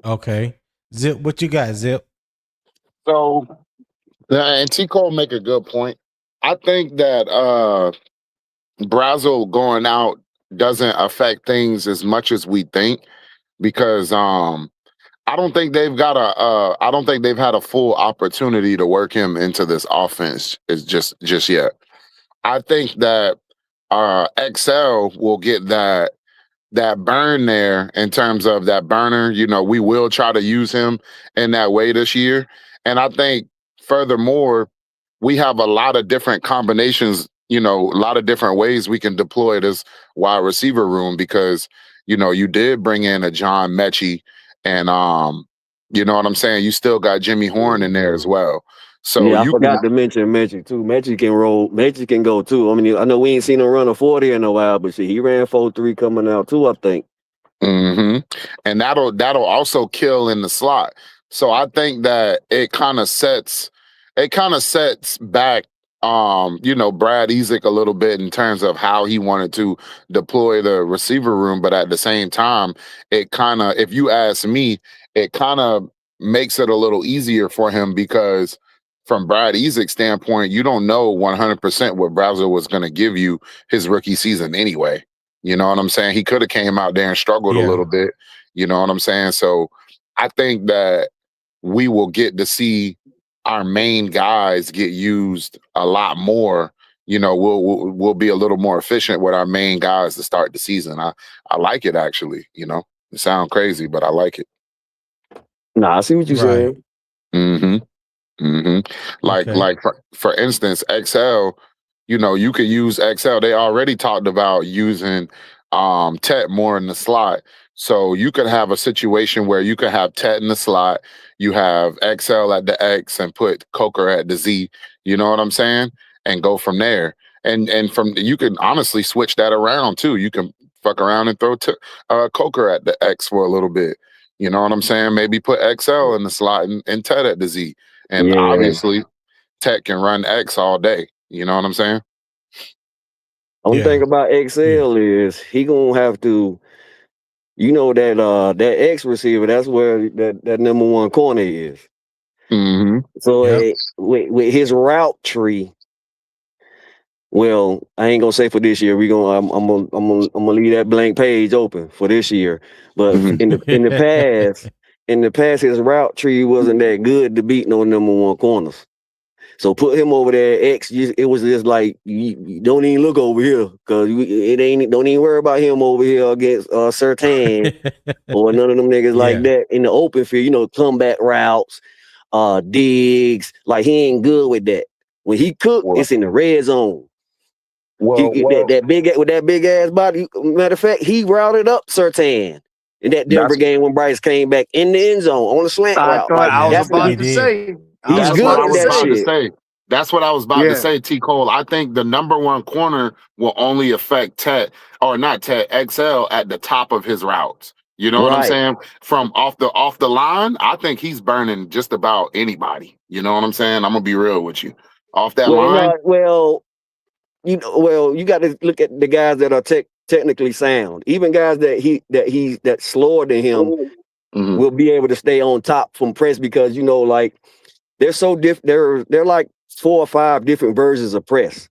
Okay, Zip, what you got, Zip? So, and Tico make a good point. I think that Brazzell going out doesn't affect things as much as we think, because I don't think they've got I don't think they've had a full opportunity to work him into this offense just yet. I think that XL will get that burn there in terms of that burner. You know, we will try to use him in that way this year. And I think furthermore, we have a lot of different combinations, you know, a lot of different ways we can deploy this wide receiver room because, you know, you did bring in a John Metchie and you know what I'm saying? You still got Jimmy Horn in there as well. So Yeah, I you can forgot to mention Metchie too. Metchie can roll. Metchie can go too. I mean, I know we ain't seen him run a 40 in a while, but shit, he ran 4.3 coming out too, I think. And that'll also kill in the slot. So I think that it kind of sets back you know, Brad Ezek a little bit in terms of how he wanted to deploy the receiver room, but at the same time, it kind of, if you ask me, it kind of makes it a little easier for him because from Brad Ezek's standpoint, you don't know 100% what Brazzell was going to give you his rookie season anyway. You know what I'm saying? He could have came out there and struggled a little bit. You know what I'm saying? So I think that we will get to see our main guys get used a lot more. You know, we'll be a little more efficient with our main guys to start the season. I like it actually. You know, it sounds crazy, but I like it. Nah, I see what you're saying. Like for instance, XL. You know, you could use XL. They already talked about using Tet more in the slot. So you could have a situation where you could have Tet in the slot, you have XL at the X and put Coker at the Z. You know what I'm saying? And go from there. And from you can honestly switch that around too. You can fuck around and throw Coker at the X for a little bit. You know what I'm saying? Maybe put XL in the slot and Tet at the Z. And obviously Tet can run X all day. You know what I'm saying? Only thing about XL is he gonna have to, you know, that X receiver. That's where that number one corner is. So with his route tree, well, I ain't gonna say for this year. I'm gonna leave that blank page open for this year. But in the past, his route tree wasn't that good to beat no number one corners. So put him over there, X. It was just like you don't even look over here because it ain't. Don't even worry about him over here against Sertan or none of them niggas like that in the open field. You know, comeback routes, digs. Like he ain't good with that. When he cooked, it's in the red zone. That big ass body. Matter of fact, he routed up Sertan in that Denver game when Bryce came back in the end zone on the slant route. I was about to say. He's good at that shit. That's what I was about to say, T. Cole. I think the number one corner will only affect Tet, or not Tet, XL at the top of his routes. You know what I'm saying? From off the line, I think he's burning just about anybody. You know what I'm saying? I'm gonna be real with you. Off that line. You got to look at the guys that are technically sound. Even guys that's slower than him will be able to stay on top from press because, you know, like they're so different. They're like 4 or 5 different versions of press.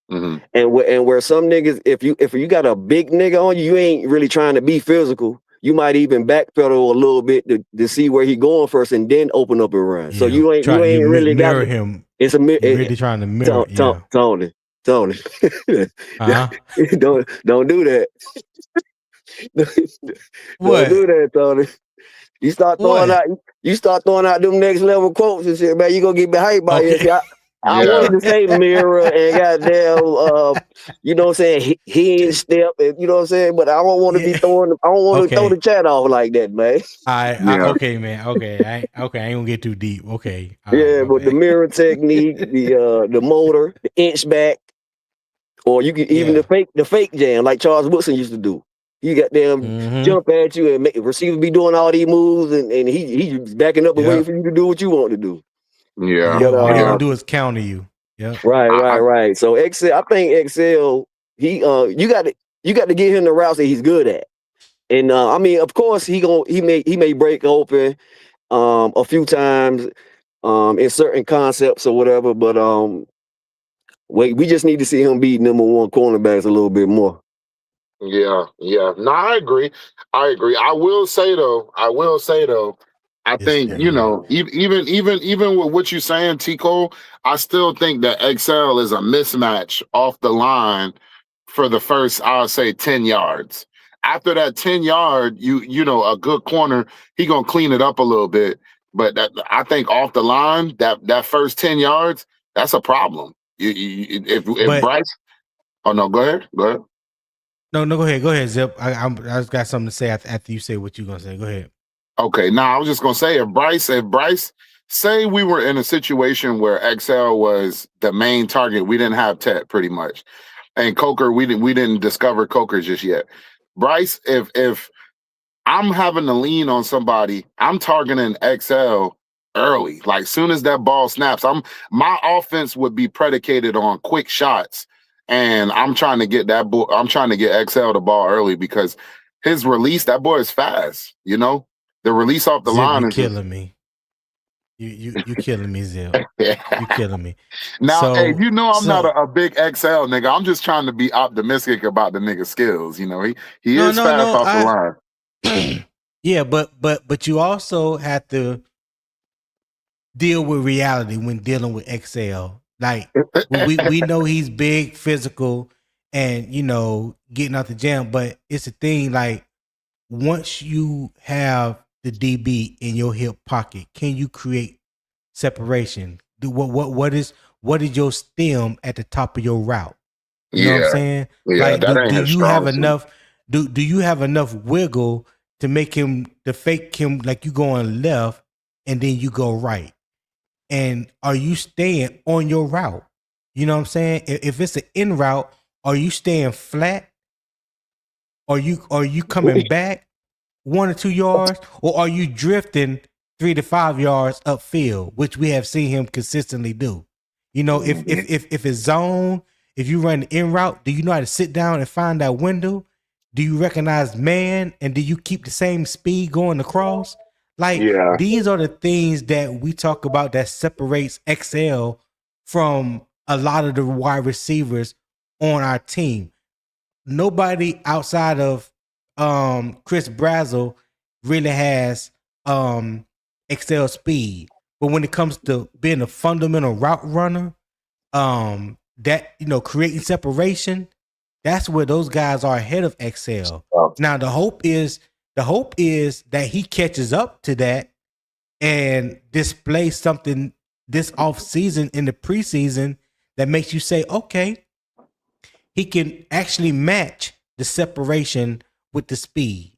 And where some niggas, if you got a big nigga on you, you ain't really trying to be physical. You might even backpedal a little bit to see where he going first, and then open up and run. So you ain't really got him. It's a really trying to mirror Tony. Don't do that. Don't do that, Tony. You start throwing out them next level quotes and shit, man. You gonna get hyped by your shit. I wanted to say mirror and goddamn, you know what I'm saying, hinge step, and you know what I'm saying, but I don't want to be throwing. I don't want to throw the chat off like that, man. Okay, man. Okay, I ain't gonna get too deep. Okay. But the mirror technique, the motor, the inch back, or you can even the fake jam like Charles Woodson used to do. You got them jump at you and make receiver be doing all these moves, and he's backing up and waiting for you to do what you want to do. All you gonna do is counter you. Yeah. Right. So XL, I think XL, you got to get him the routes that he's good at. And I mean, of course, he may break open a few times in certain concepts or whatever, but we just need to see him beat number one cornerbacks a little bit more. Yeah. No, I agree. I will say though, I It's think, you know, even with what you're saying, Tico, I still think that XL is a mismatch off the line for the first, I'll say, 10 yards. After that 10-yard, you know, a good corner, he gonna clean it up a little bit. But I think off the line, that first 10 yards, that's a problem. If but Bryce, oh no, go ahead. no, go ahead, Zip. I just got something to say after you say what you're gonna say. Go ahead. Okay, now I was just gonna say if Bryce, say we were in a situation where XL was the main target, we didn't have Tet pretty much, and Coker, we didn't discover Coker just yet. Bryce, if I'm having to lean on somebody, I'm targeting XL early. Like soon as that ball snaps, my offense would be predicated on quick shots, and I'm trying to get I'm trying to get XL the ball early because his release, that boy is fast, you know. The release off the Zip, line you is killing me. You killing me, Zip. You killing me. Now, hey, you know I'm not So a big XL nigga. I'm just trying to be optimistic about the nigga's skills. You know, he no, is fast off the line. Yeah, but you also have to deal with reality when dealing with XL. Like we know he's big, physical, and you know getting out the jam. But it's a thing like once you have the DB in your hip pocket, can you create separation? What is your stem at the top of your route? You know what I'm saying? Yeah, Like that ain't do his you have strong suit. enough do you have enough wiggle to make him to fake him like you going left and then you go right? And are you staying on your route? You know what I'm saying? If it's an in route, are you staying flat? Are you coming back 1 or 2 yards, or are you drifting 3 to 5 yards upfield, which we have seen him consistently do? You know, if it's zone, if you run the in route, do you know how to sit down and find that window? Do you recognize man, and do you keep the same speed going across? Like these are the things that we talk about that separates XL from a lot of the wide receivers on our team. Nobody outside of Chris Brazzell really has XL speed. But when it comes to being a fundamental route runner, that you know, creating separation, that's where those guys are ahead of XL. Now the hope is that he catches up to that and displays something this off season in the preseason that makes you say, okay, he can actually match the separation with the speed.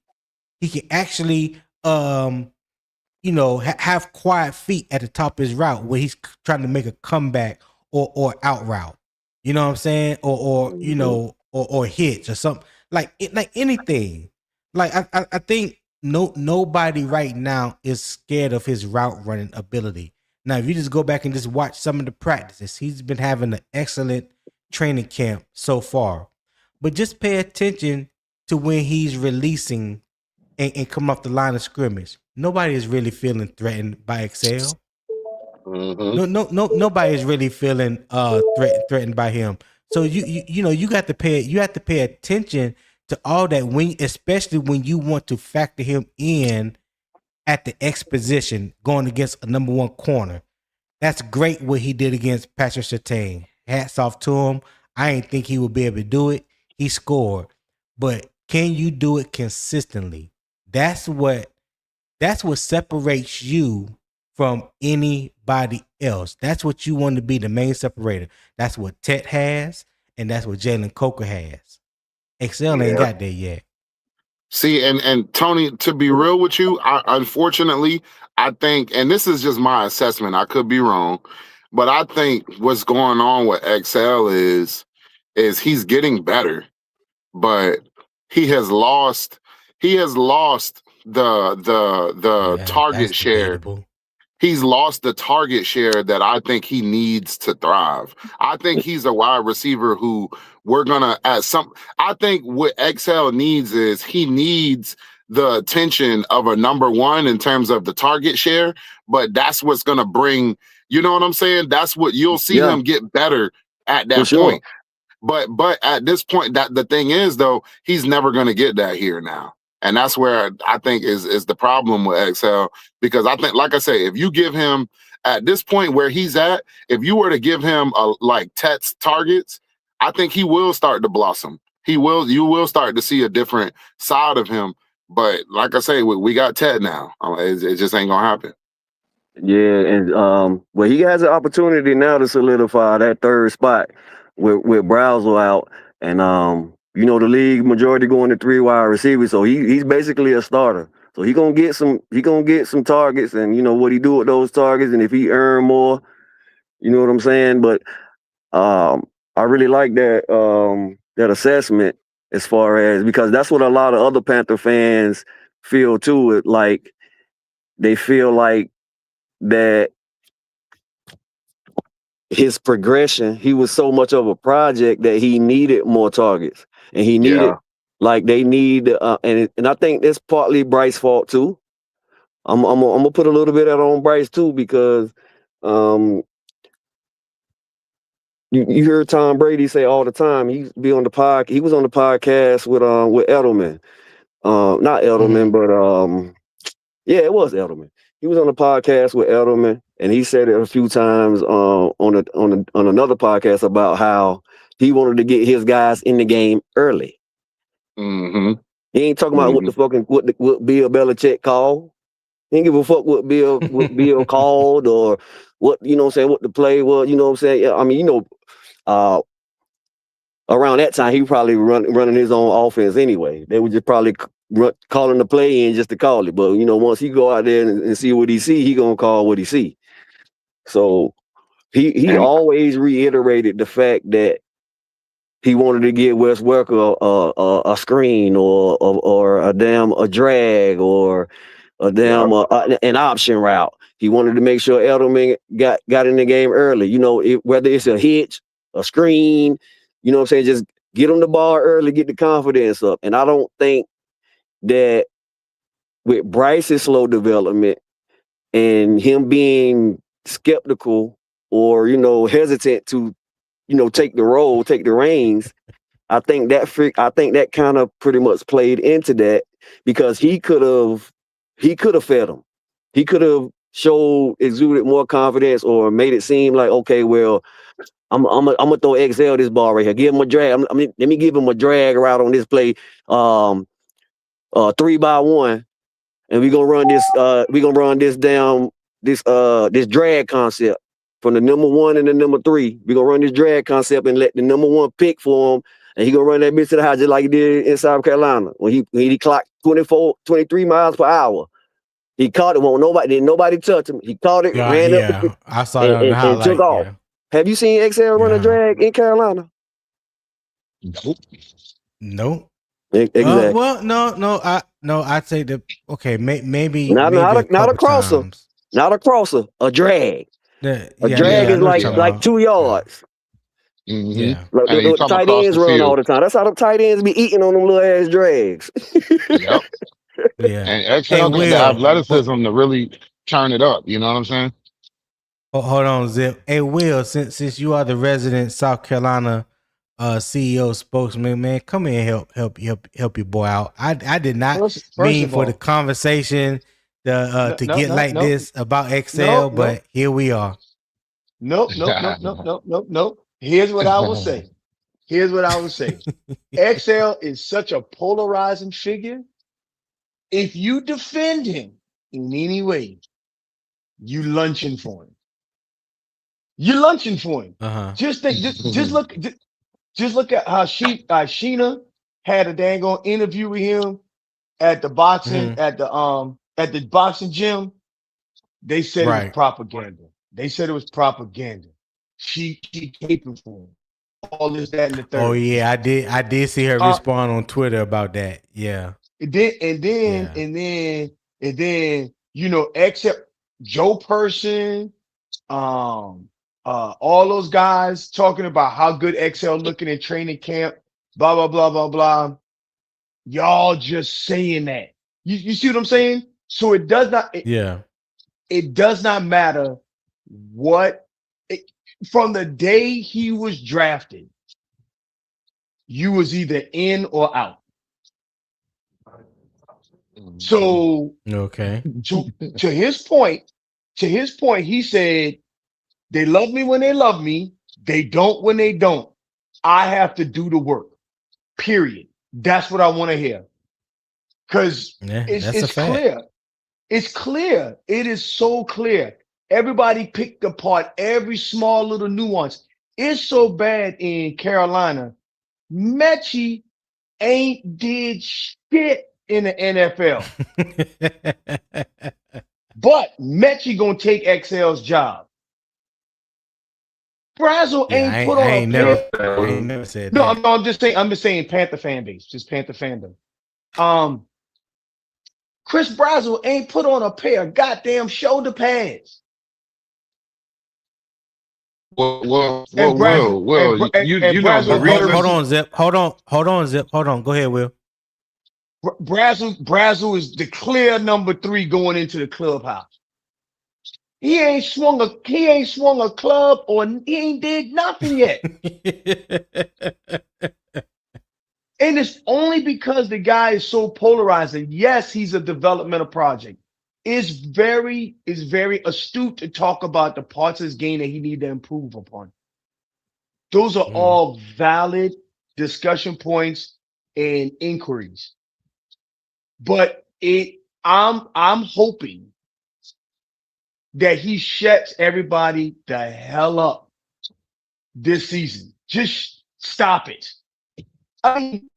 He can actually, you know, have quiet feet at the top of his route where he's trying to make a comeback or out route. You know what I'm saying? Or you know, or hitch or something like anything. Like I think nobody right now is scared of his route running ability. Now, if you just go back and just watch some of the practices, he's been having an excellent training camp so far. But just pay attention to when he's releasing and come off the line of scrimmage. Nobody is really feeling threatened by XL. Nobody is really feeling threatened by him. So you know you have to pay attention to all that especially when you want to factor him in at the X position going against a number one corner. That's great what he did against Patrick Surtain. Hats off to him. I didn't think he would be able to do it. He scored. But can you do it consistently? That's what separates you from anybody else. That's what you want to be, the main separator. That's what Tet has, and that's what Jalen Coker has. XL ain't got there yet. See, and Tony, to be real with you, unfortunately, I think, and this is just my assessment, I could be wrong, but I think what's going on with XL is he's getting better, but he has lost the target share. Debatable. He's lost the target share that I think he needs to thrive. I think he's a wide receiver who I think what XL needs is he needs the attention of a number one in terms of the target share, but that's what's going to bring, you know what I'm saying? That's what you'll see him get better at that point. But at this point, that the thing is though, he's never going to get that here now. And that's where I think is the problem with XL, because I think, like I say, if you give him at this point where he's at, if you were to give him like Tet's targets, I think he will start to blossom. You will start to see a different side of him. But like I say, we got Tet now. It just ain't gonna happen. Yeah, and well, he has an opportunity now to solidify that third spot with Brazzell out, and you know, the league majority going to 3 wide receivers, so he's basically a starter. So he gonna get some targets, and you know what he do with those targets, and if he earn more, you know what I'm saying. But I really like that assessment as far as, because that's what a lot of other Panther fans feel too. Like they feel like that his progression, he was so much of a project that he needed more targets, and he needed like they need and I think that's partly Bryce's fault too. I'm gonna put a little bit of that on Bryce too, because you hear Tom Brady say all the time, he was on the podcast with Edelman. Not Edelman, but yeah, it was Edelman. He was on the podcast with Edelman, and he said it a few times on another podcast about how he wanted to get his guys in the game early. Mm-hmm. He ain't talking about what Bill Belichick called. He didn't give a fuck what Bill called, or what, you know what I'm saying, what the play was, you know what I'm saying. I mean, you know, around that time he probably running his own offense anyway. They were just probably calling the play in just to call it. But you know, once he go out there and see what he see, he gonna call what he see. So he always reiterated the fact that he wanted to get Wes Welker a screen or a drag or a damn an option route. He wanted to make sure Edelman got in the game early. You know, whether it's a hitch, a screen, you know what I'm saying, just get him the ball early, get the confidence up. And I don't think that with Bryce's slow development and him being skeptical or, you know, hesitant to, you know, take the reins, I think that kind of pretty much played into that, because he could have fed him. He could have exuded more confidence or made it seem like, okay, well, I'm gonna throw XL this ball right here. Give him a drag. Let me give him a drag route on this play, 3-by-1, and we're gonna run this down this drag concept from the number 1 and the number 3. We're gonna run this drag concept and let the number 1 pick for him, and he gonna run that bitch to the house just like he did in South Carolina when he clocked 23 miles per hour. He caught it. Didn't nobody touch him. He caught it, ran up, I saw that on the highlight, and took off. Yeah. Have you seen XL run a drag in Carolina? Nope. Exactly. Well, no. I take the maybe not a crosser, times. not a crosser, a drag. A drag is like 2 yards. Mm-hmm. Yeah. Like the tight ends run all the time. That's how the tight ends be eating on them little ass drags. Yep. Yeah. And XL got the athleticism to really turn it up. You know what I'm saying? Hold on, Zip. Hey, Will, since you are the resident South Carolina CEO spokesman, man, come here and help your boy out. I did not mean for the conversation to get this about XL, but here we are. Nope. Here's what I will say. XL is such a polarizing figure. If you defend him in any way, you lunching for him. Just look at how Sheena had a dang on interview with him at the boxing at the boxing gym. They said it was propaganda. She caping for him. All this, that, and the third. Oh yeah, I did see her respond on Twitter about that. Yeah. And then, you know, except Joe Person, all those guys talking about how good XL looking in training camp, blah, blah, blah, blah, blah. Y'all just saying that. You see what I'm saying? So it does not matter from the day he was drafted, you was either in or out. So Okay. to his point, he said, they love me when they love me. They don't when they don't. I have to do the work. Period. That's what I want to hear. Because Yeah, that's a it's fact. clear. It's clear. It is so clear. Everybody picked apart every small little nuance. It's so bad in Carolina. Metchie ain't did shit in the NFL. But Metchie gonna take XL's job. Brazzell Yeah, ain't put on a I ain't never said No, that. I'm just saying Panther fan base, just Panther fandom. Chris Brazzell ain't put on a pair of goddamn shoulder pads. And Brazzell and Brazzell Hold on, Zip. Hold on, Zip. Hold on. Go ahead, Will. Brazzell is the clear number 3 going into the clubhouse. He ain't swung a club or he ain't did nothing yet. And it's only because the guy is so polarizing. Yes, he's a developmental project. It's very astute to talk about the parts of his game that he need to improve upon. Those are all valid discussion points and inquiries. But I'm hoping that he shuts everybody the hell up this season. Just stop it. I mean,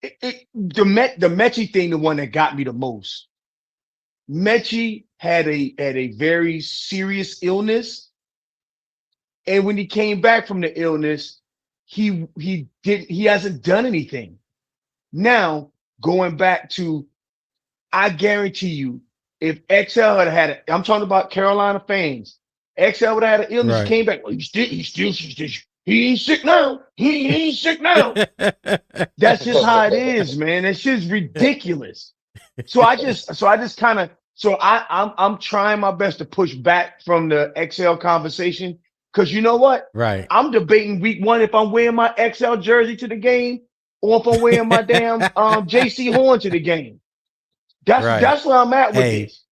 the Metchie thing, the one that got me the most. Metchie had a very serious illness, and when he came back from the illness, he hasn't done anything. Now going back to, I guarantee you, if XL had it, I'm talking about Carolina fans. XL would have had an illness, came back. Well, he ain't sick now. He ain't sick now. That's just how it is, man. That shit's ridiculous. I'm trying my best to push back from the XL conversation, because you know what? Right. I'm debating week 1 if I'm wearing my XL jersey to the game or if I'm wearing my damn JC Horn to the game. That's where I'm at with this.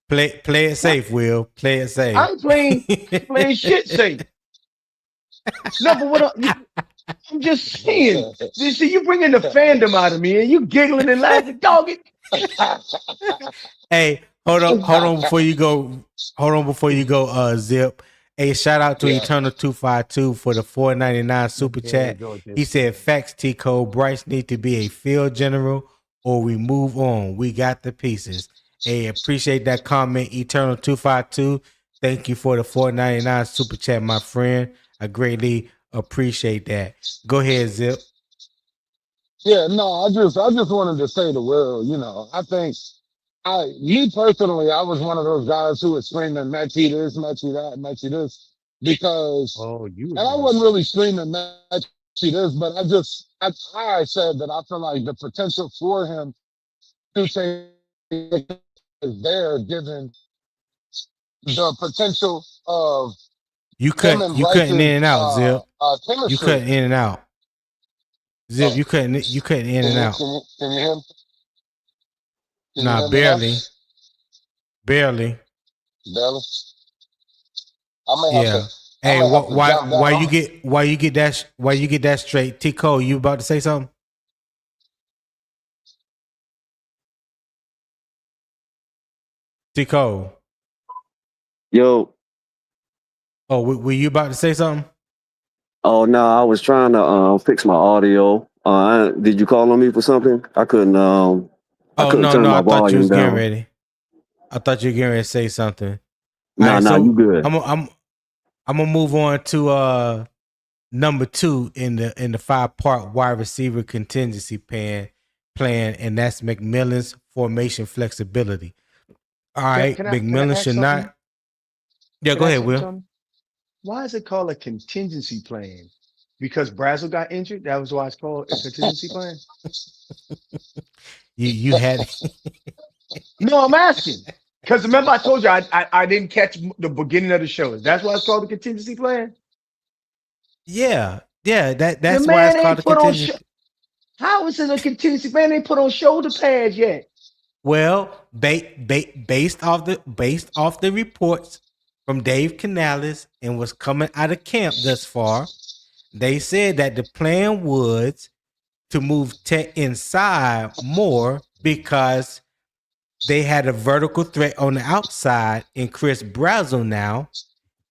Play it safe, Will. Play it safe. I'm playing shit safe. No, but I'm just saying. You see, you bringing the fandom out of me, and you giggling and laughing, dog. Hey, hold on before you go. Zip. Hey, shout out to Eternal 252 for the $4.99 super chat. He said, "Facts, T-Code. Bryce need to be a field general, or we move on. We got the pieces." Hey, appreciate that comment, Eternal 252. Thank you for the $4.99 super chat, my friend. I greatly appreciate that. Go ahead, Zip. Yeah, no, I just wanted to say to Will, I think me personally, I was one of those guys who was screaming Metchie this, Metchie that, Metchie this, because, and I wasn't really screaming Metchie this, but I said that I feel like the potential for him to say is there, given the potential of you cutting in and out, Zip. chemistry. You cutting in and out. Zip, you cutting in and out. Can you hear me? Nah, barely. Barely. Barely. I may have to. Hey, why you get that straight? T-Cole, you about to say something? T-Cole. Yo. Oh, were you about to say something? Oh no, I was trying to fix my audio. Did you call on me for something? I couldn't turn my volume down. I thought you were getting ready to say something. No, you good. I'm gonna move on to number 2 in the 5-part wide receiver contingency plan, and that's McMillan's formation flexibility. All right, McMillan should not. Yeah, go ahead, Will. Why is it called a contingency plan? Because Brazzell got injured? That was why it's called a contingency plan? You had No, I'm asking. Because remember I told you I didn't catch the beginning of the show. That's why it's called the contingency plan? Yeah. That's why it's called a contingency. How is it a contingency plan? They put on shoulder pads yet. Well, based off the reports from Dave Canales and what's coming out of camp thus far, they said that the plan was to move Tech inside more because they had a vertical threat on the outside in Chris Brazzell now,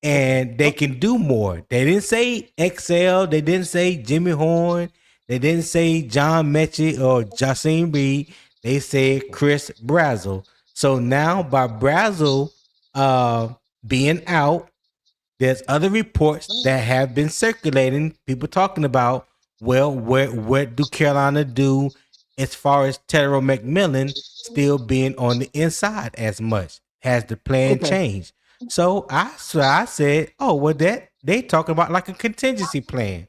and they can do more. They didn't say XL. They didn't say Jimmy Horn. They didn't say John Metchie or Jacine Reed. They said Chris Brazzell. So now by Brazzell being out, there's other reports that have been circulating. People talking about, well, what do Carolina do as far as Tetairoa McMillan still being on the inside as much? Has the plan changed? So I said, oh, well, that they talking about like a contingency plan.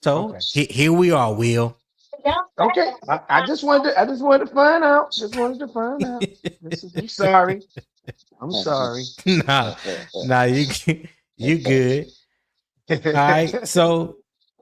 So here we are, Will. Okay. I just wanted to find out. I'm sorry. Nah, you good. All right. So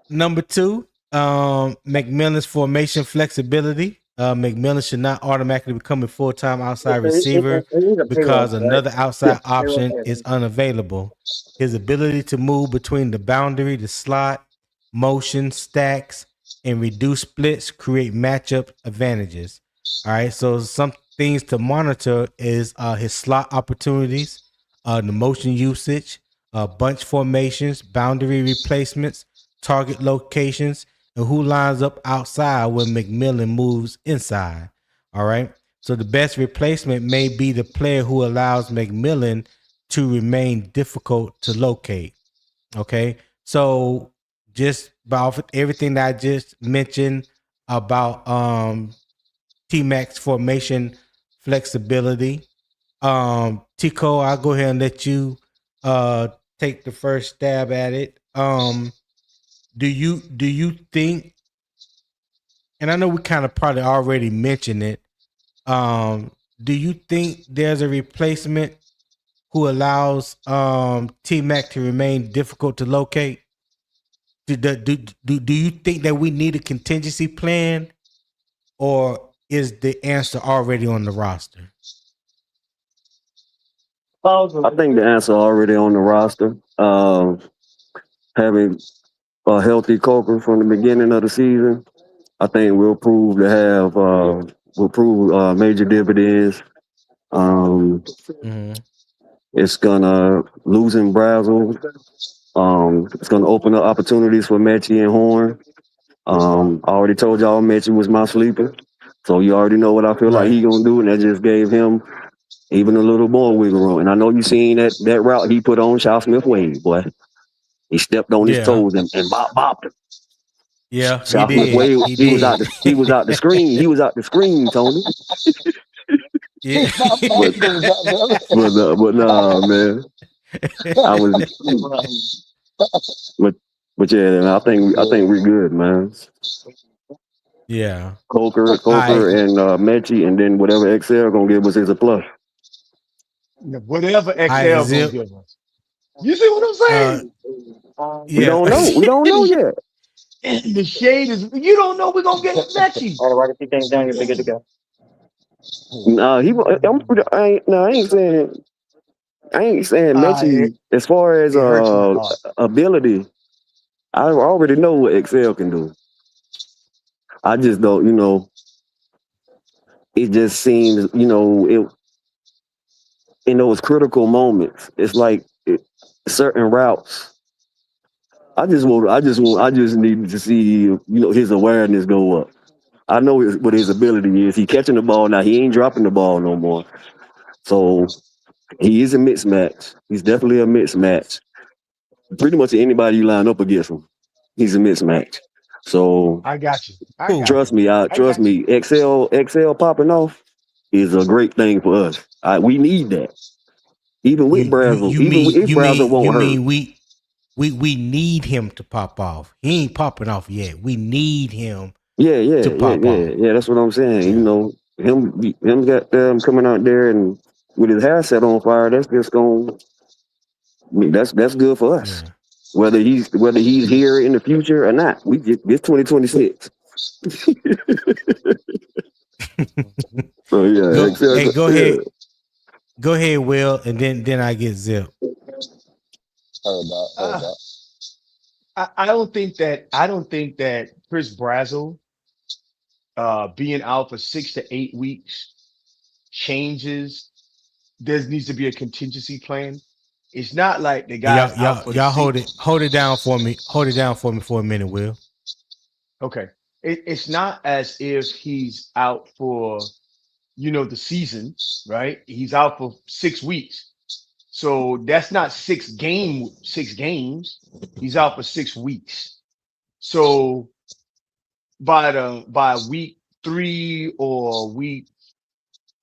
number 2, McMillan's formation flexibility. McMillan should not automatically become a full-time outside receiver because another outside option is unavailable. His ability to move between the boundary, the slot, motion, stacks, and reduce splits create matchup advantages. All right, so some things to monitor is his slot opportunities, the motion usage, bunch formations, boundary replacements, target locations, and who lines up outside when McMillan moves inside. All right. So the best replacement may be the player who allows McMillan to remain difficult to locate. Okay. So just about everything that I just mentioned about T-Mac's formation flexibility. Tico, I'll go ahead and let you take the first stab at it. Do you think, and I know we kind of probably already mentioned it, do you think there's a replacement who allows T-Mac to remain difficult to locate? Do you think that we need a contingency plan, or is the answer already on the roster? I think the answer already on the roster. Having a healthy Coker from the beginning of the season, I think will prove major dividends. It's gonna losing Brazzell. It's gonna open up opportunities for Metchie and Horn. I already told y'all Metchie was my sleeper, so you already know what I feel like he gonna do, and that just gave him even a little more wiggle room. And I know you seen that route he put on Charles Smith Wade, boy. He stepped on his toes and bopped him. Yeah, Charles Smith Wade, he was out the screen. He was out the screen, Tony. Yeah. but nah, man. I was, but yeah, man, I think we're good, man. Yeah, Coker, and Metchie, and then whatever XL gonna give us is a plus. Whatever XL gonna give us. You see what I'm saying? We don't know. We don't know yet. The shade is. You don't know we're gonna get Metchie. All right, if you things down, you'll be good to go. I ain't saying Metchie as far as ability. I already know what XL can do. I just don't, it just seems, in those critical moments, it's like certain routes. I just need to see, his awareness go up. I know what his ability is. He catching the ball now. He ain't dropping the ball no more. So he is a mismatch. He's definitely a mismatch. Pretty much anybody you line up against him, he's a mismatch. So I got you. Trust me. XL popping off is a great thing for us. We need that. Even with Brazzell, Brazzell won't hurt. We need him to pop off. He ain't popping off yet. We need him. To pop off. Yeah. That's what I'm saying. Him got coming out there and with his hair set on fire. That's just that's good for us. Yeah. Whether he's here in the future or not, it's 2026. Oh yeah, Go, hey, go yeah. ahead. Go ahead, Will, and then I get Zip. Heard that. Heard Uh, that. I don't think that Chris Brazzell being out for 6 to 8 weeks changes. There needs to be a contingency plan. It's not like the Hey, guy's out for the y'all seat. hold it down for me. Hold it down for me for a minute, Will. Okay. It's not as if he's out for, the season, right? He's out for 6 weeks. So that's not 6 games. He's out for 6 weeks. So by week 3 or week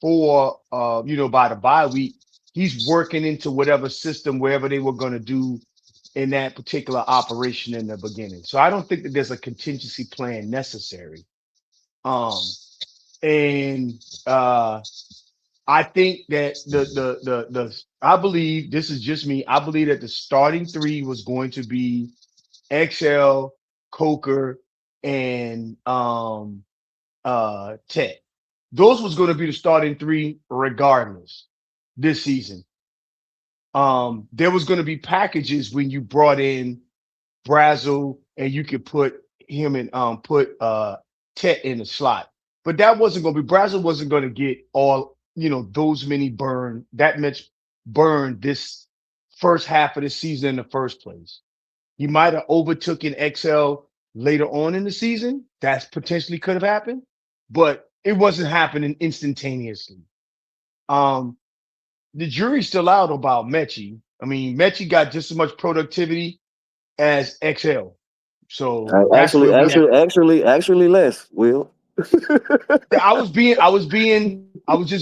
4, by the bye week, he's working into whatever system, wherever they were going to do in that particular operation in the beginning. So I don't think that there's a contingency plan necessary. Um, and I think that I believe, this is just me, I believe that the starting three was going to be XL, Coker, and Tet. Those was going to be the starting three regardless this season. There was going to be packages when you brought in Brazzell and you could put him in put Tet in the slot. But that wasn't going to be, Brazzell wasn't going to get all, those many that much burn this first half of the season in the first place. He might have overtook an XL later on in the season. That's potentially could have happened, but it wasn't happening instantaneously. The jury's still out about Metchie. I mean, Metchie got just as much productivity as XL. So that's Actually, where we at. actually less. Will. I was just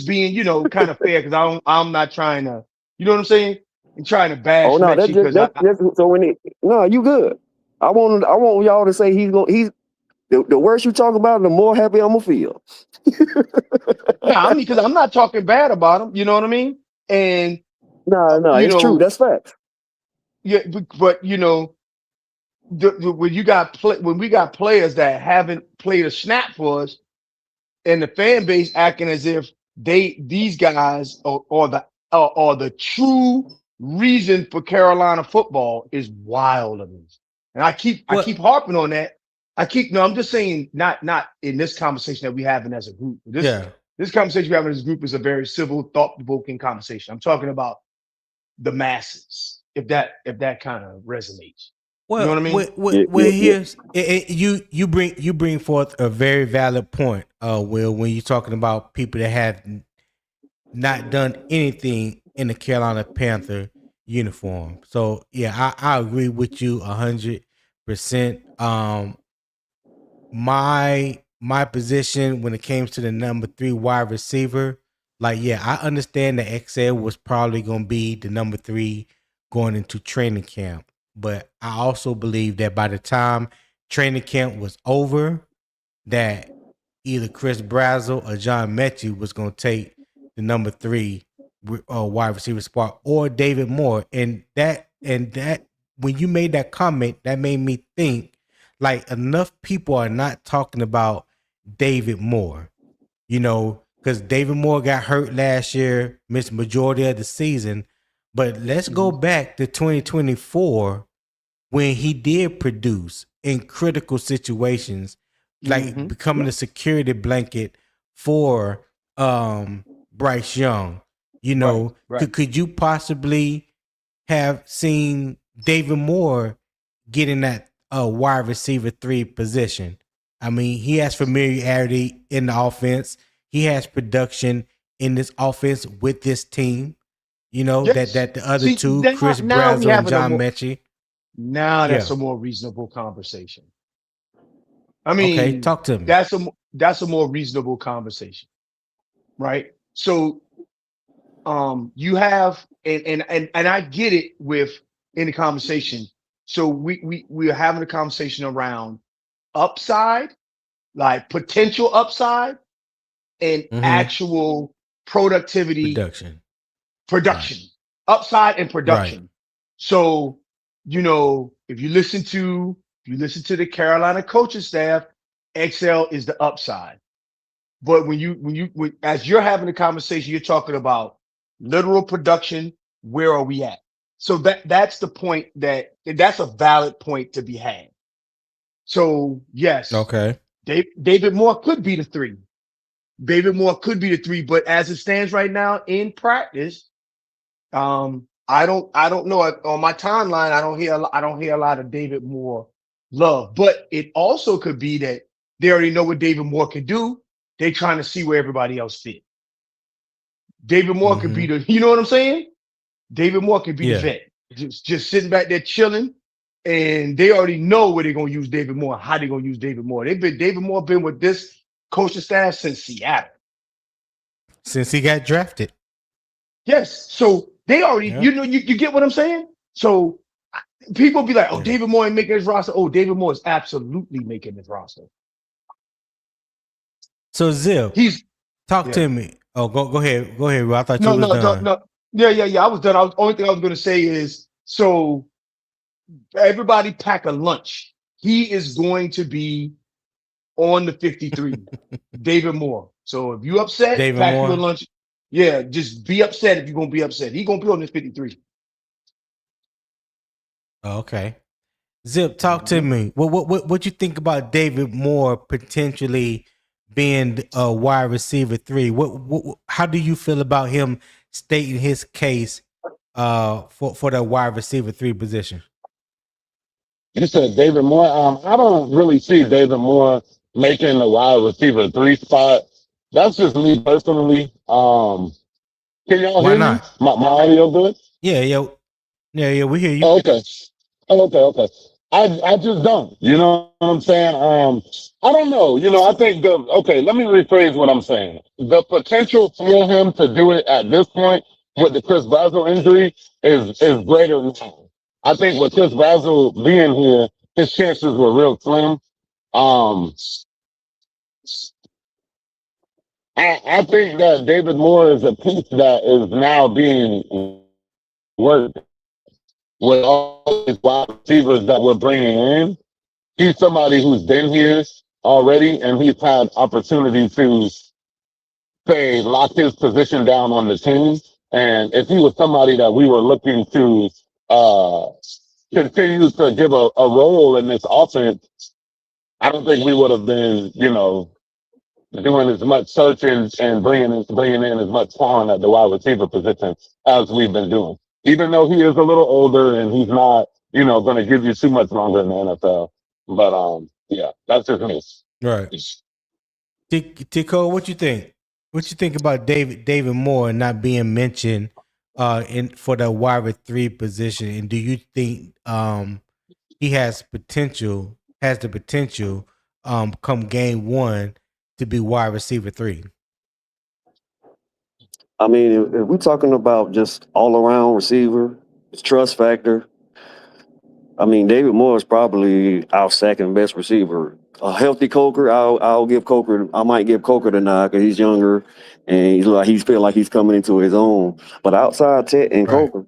being, kind of fair because I'm not trying to, you know what I'm saying? I'm trying to bash Oh no, Metchie because that's so when it no, you good. I want y'all to say he's the worse you talk about, the more happy I'm gonna feel. because I'm not talking bad about him. You know what I mean? And No, you it's true. know, That's facts. yeah, but when we got players that haven't played a snap for us, and the fan base acting as if these guys are the true reason for Carolina football is wild to me. And I keep Well, harping on that. I'm just saying not in this conversation that we having as a group. yeah. This conversation we having as a group is a very civil, thought-provoking conversation. I'm talking about the masses, if that kind of resonates. You know what I Well, mean? Yeah. here's you bring forth a very valid point, Will, when you're talking about people that have not done anything in the Carolina Panther uniform. So yeah, I agree with you 100%. My position when it came to the number 3 wide receiver, like yeah, I understand that XL was probably gonna be the number 3 going into training camp. But I also believe that by the time training camp was over, that either Chris Brazzell or John Metchie was going to take the number 3 wide receiver spot, or David Moore. And that when you made that comment, that made me think like enough people are not talking about David Moore, because David Moore got hurt last year, missed majority of the season. But let's go back to 2024 when he did produce in critical situations, like becoming a security blanket for Bryce Young. Right. Could you possibly have seen David Moore getting that wide receiver 3 position? I mean, he has familiarity in the offense. He has production in this offense with this team. Yes. That the other See, two, Chris now we Brazzell and having a John more Metchie. now that's Yeah. a more reasonable conversation. I Okay, mean, talk to me. that's a more reasonable conversation, right? So you have and I get it with in the conversation. So we're having a conversation around upside, like potential upside and Mm-hmm. actual productivity Production. Right. production, upside and Right. production. So, if you listen to the Carolina coaching staff, XL is the upside. But as you're having a conversation, you're talking about literal production. Where are we at? So that's the point that's a valid point to be had. So yes, Okay. David Moore could be the 3. David Moore could be the 3, but as it stands right now in practice, I don't know. On my timeline, I don't hear a lot of David Moore love. But it also could be that they already know what David Moore can do. They're trying to see where everybody else fit. David Moore could be you know what I'm saying? David Moore could be the vet, just sitting back there chilling, and they already know where they're gonna use David Moore, how they're gonna use David Moore. David Moore been with this coaching staff since Seattle. Since he got drafted. Yes. So they already, you get what I'm saying? So people be like, oh, David Moore ain't making his roster. Oh, David Moore is absolutely making his roster. So Zip, talk to me. Oh, go ahead. Go ahead, Ro. I thought you was done. No. Yeah. I was done. Only thing I was gonna say is, so everybody pack a lunch. He is going to be on the 53, David Moore. So if you upset, pack you a lunch. Yeah, just be upset if you're gonna be upset. He's gonna be on this 53. Okay. Zip, talk to me. What you think about David Moore potentially being a wide receiver 3? How do you feel about him stating his case for the wide receiver 3 position? You said David Moore. I don't really see David Moore making the wide receiver 3 spot. That's just me personally. Can y'all hear me? My audio good? Yeah, we hear you. Okay. I just don't. You know what I'm saying? I don't know. I think let me rephrase what I'm saying. The potential for him to do it at this point with the Chris Brazzell injury is greater now. I think with Chris Brazzell being here, his chances were real slim. I think that David Moore is a piece that is now being worked with all these wide receivers that we're bringing in. He's somebody who's been here already, and he's had opportunity to, say, lock his position down on the team. And if he was somebody that we were looking to continue to give a role in this offense, I don't think we would have been, doing as much searching and bringing in as much talent at the wide receiver position as we've been doing. Even though he is a little older and he's not, going to give you too much longer in the NFL. But yeah, that's just me. Right. Tico, what you think? What you think about David Moore not being mentioned for the wide receiver 3 position? And do you think he has the potential come game 1 to be wide receiver 3? I mean, if we're talking about just all around receiver, it's trust factor. I mean, David Moore is probably our second best receiver. A healthy Coker, I'll give Coker. I might give Coker the nod because he's younger and he's feel like he's coming into his own. But outside Tet and Coker,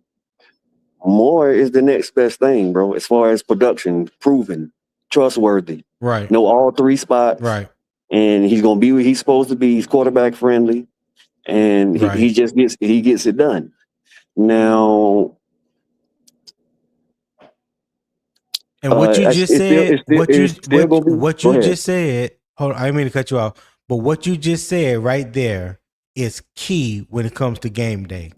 Moore is the next best thing, bro. As far as production, proven, trustworthy. Right. Know all 3 spots. Right. And he's gonna be where he's supposed to be. He's quarterback friendly, and he just gets it done. Now. And what you just said, what you just said, hold on, I didn't mean to cut you off, but what you just said right there is key when it comes to game day.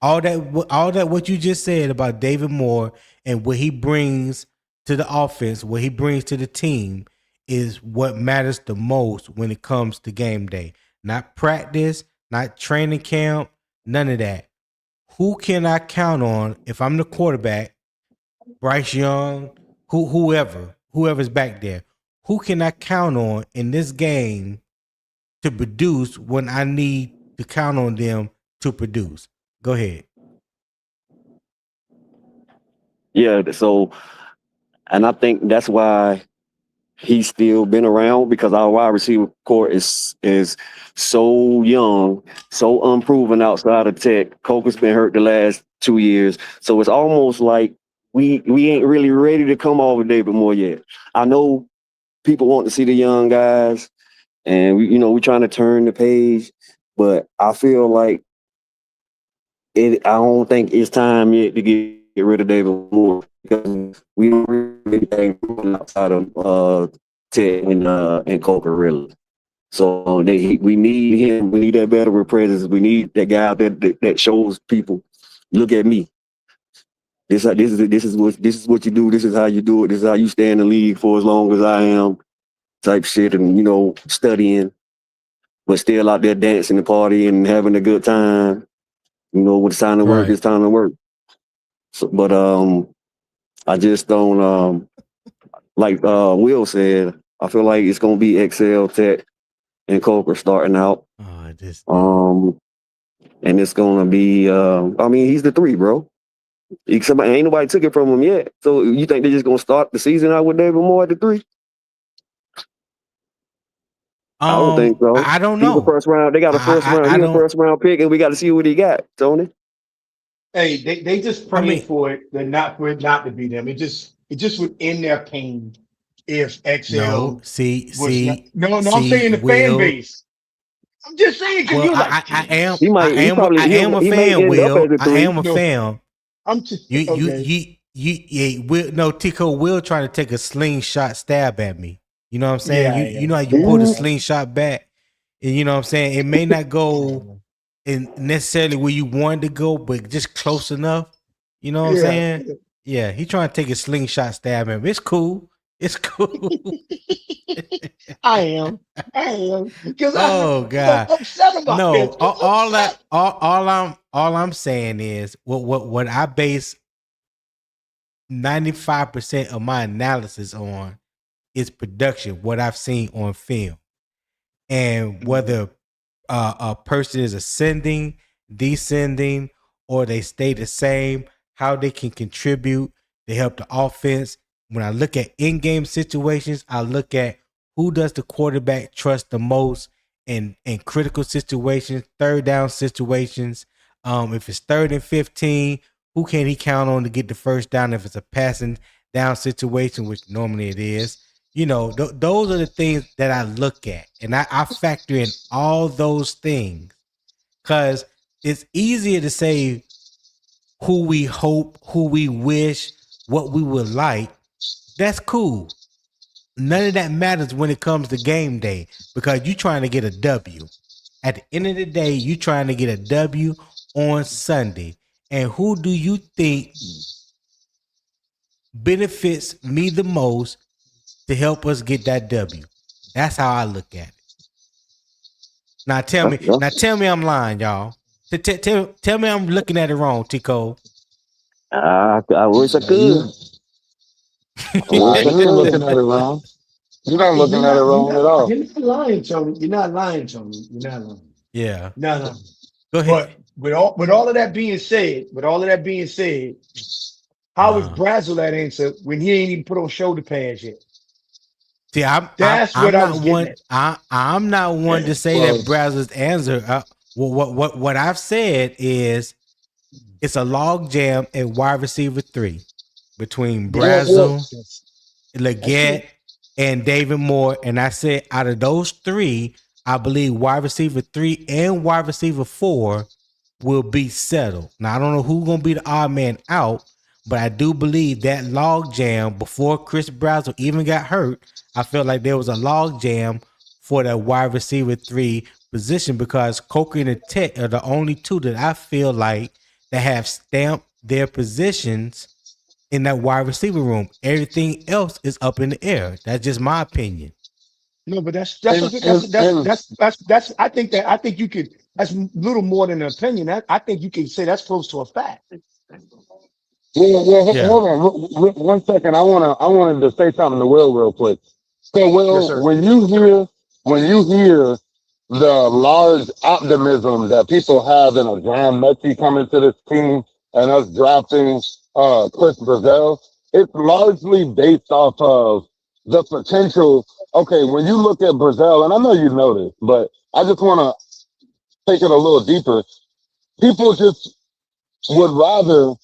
All that what you just said about David Moore and what he brings to the offense, what he brings to the team is what matters the most when it comes to game day. Not practice, not training camp, none of that. Who can I count on if I'm the quarterback? Bryce Young, whoever's back there, who can I count on in this game to produce when I need to count on them to produce? Go ahead. Yeah, so, and I think that's why he's still been around, because our wide receiver core is so young, so unproven outside of Tech. Coker's been hurt the last 2 years, so it's almost like we ain't really ready to come off with David Moore yet. I know people want to see the young guys, and we're trying to turn the page, but I feel like I don't think it's time yet to get rid of David Moore because we don't really think outside of Ted and Coker really. So we need him. We need that veteran presence. We need that guy out there that shows people, look at me. This is what you do. This is how you do it. This is how you stay in the league for as long as I am. Type shit, and studying, but still out there dancing and partying and having a good time. When it's time to work, it's time to work. So, but I just don't like Will said. I feel like it's gonna be XL, Tech, and Coker starting out. And it's gonna be. He's the 3, bro. Ain't nobody took it from him yet. So you think they're just gonna start the season out with David Moore at the 3? I don't think so. I don't know. He's a first round. They got a first round. He's a first round pick, and we got to see what he got, Tony. Hey, they just praying for it. They're not for it not to be them. It just would end their pain if XL. I'm saying the fan base. I'm just saying because you're like I am a fan, Will. I am a fan. I'm just Tico will try to take a slingshot stab at me. You know what I'm saying? You know how you pull the slingshot back, and you know what I'm saying? It may not go in necessarily where you wanted to go, but just close enough. You know what I'm saying? Yeah, he trying to take a slingshot stab at me. It's cool. It's cool. I am. Because I'm upset about this. All I'm saying is what I base 95% of my analysis on is production, what I've seen on film, and whether a person is ascending, descending, or they stay the same, how they can contribute to help the offense. When I look at in-game situations, I look at who does the quarterback trust the most in critical situations, third down situations. If it's 3rd and 15, who can he count on to get the first down if it's a passing down situation, which normally it is. Those are the things that I look at, and I factor in all those things because it's easier to say who we hope, who we wish, what we would like. That's cool. None of that matters when it comes to game day because you're trying to get a W. At the end of the day, you're trying to get a W on Sunday. And who do you think benefits me the most to help us get that W? That's how I look at it. Now tell me I'm lying, y'all. Tell me I'm looking at it wrong, Tico. I wish I could. You're looking at it wrong. You're not looking at it wrong at all. You're not lying, Tony. You're not lying, Tony. You're not lying. Yeah. No. Go ahead. But with all of that being said, how is Brazzell that answer when he ain't even put on shoulder pads yet? See, I'm not one to say that Brazzell's answer. What I've said is it's a log jam at wide receiver 3 between Brazzell, Legette, and David Moore. And I said out of those 3, I believe wide receiver 3 and wide receiver 4 will be settled. Now, I don't know who's going to be the odd man out, but I do believe that log jam before Chris Brazzell even got hurt, I felt like there was a log jam for that wide receiver 3 position because Coker and Tech are the only 2 that I feel like that have stamped their positions in that wide receiver room. Everything else is up in the air. That's just my opinion. No, but that's I think you could. That's a little more than an opinion. I think you can say that's close to a fact. Yeah. Hold on, 1 second. I wanted to say something to Will real quick. So, Will, Yes, when you hear the large optimism that people have in a John Metchie coming to this team and us drafting Chris Brazzell, it's largely based off of the potential. Okay, when you look at Brazzell, and I know you know this, but I just want to take it a little deeper. People just would rather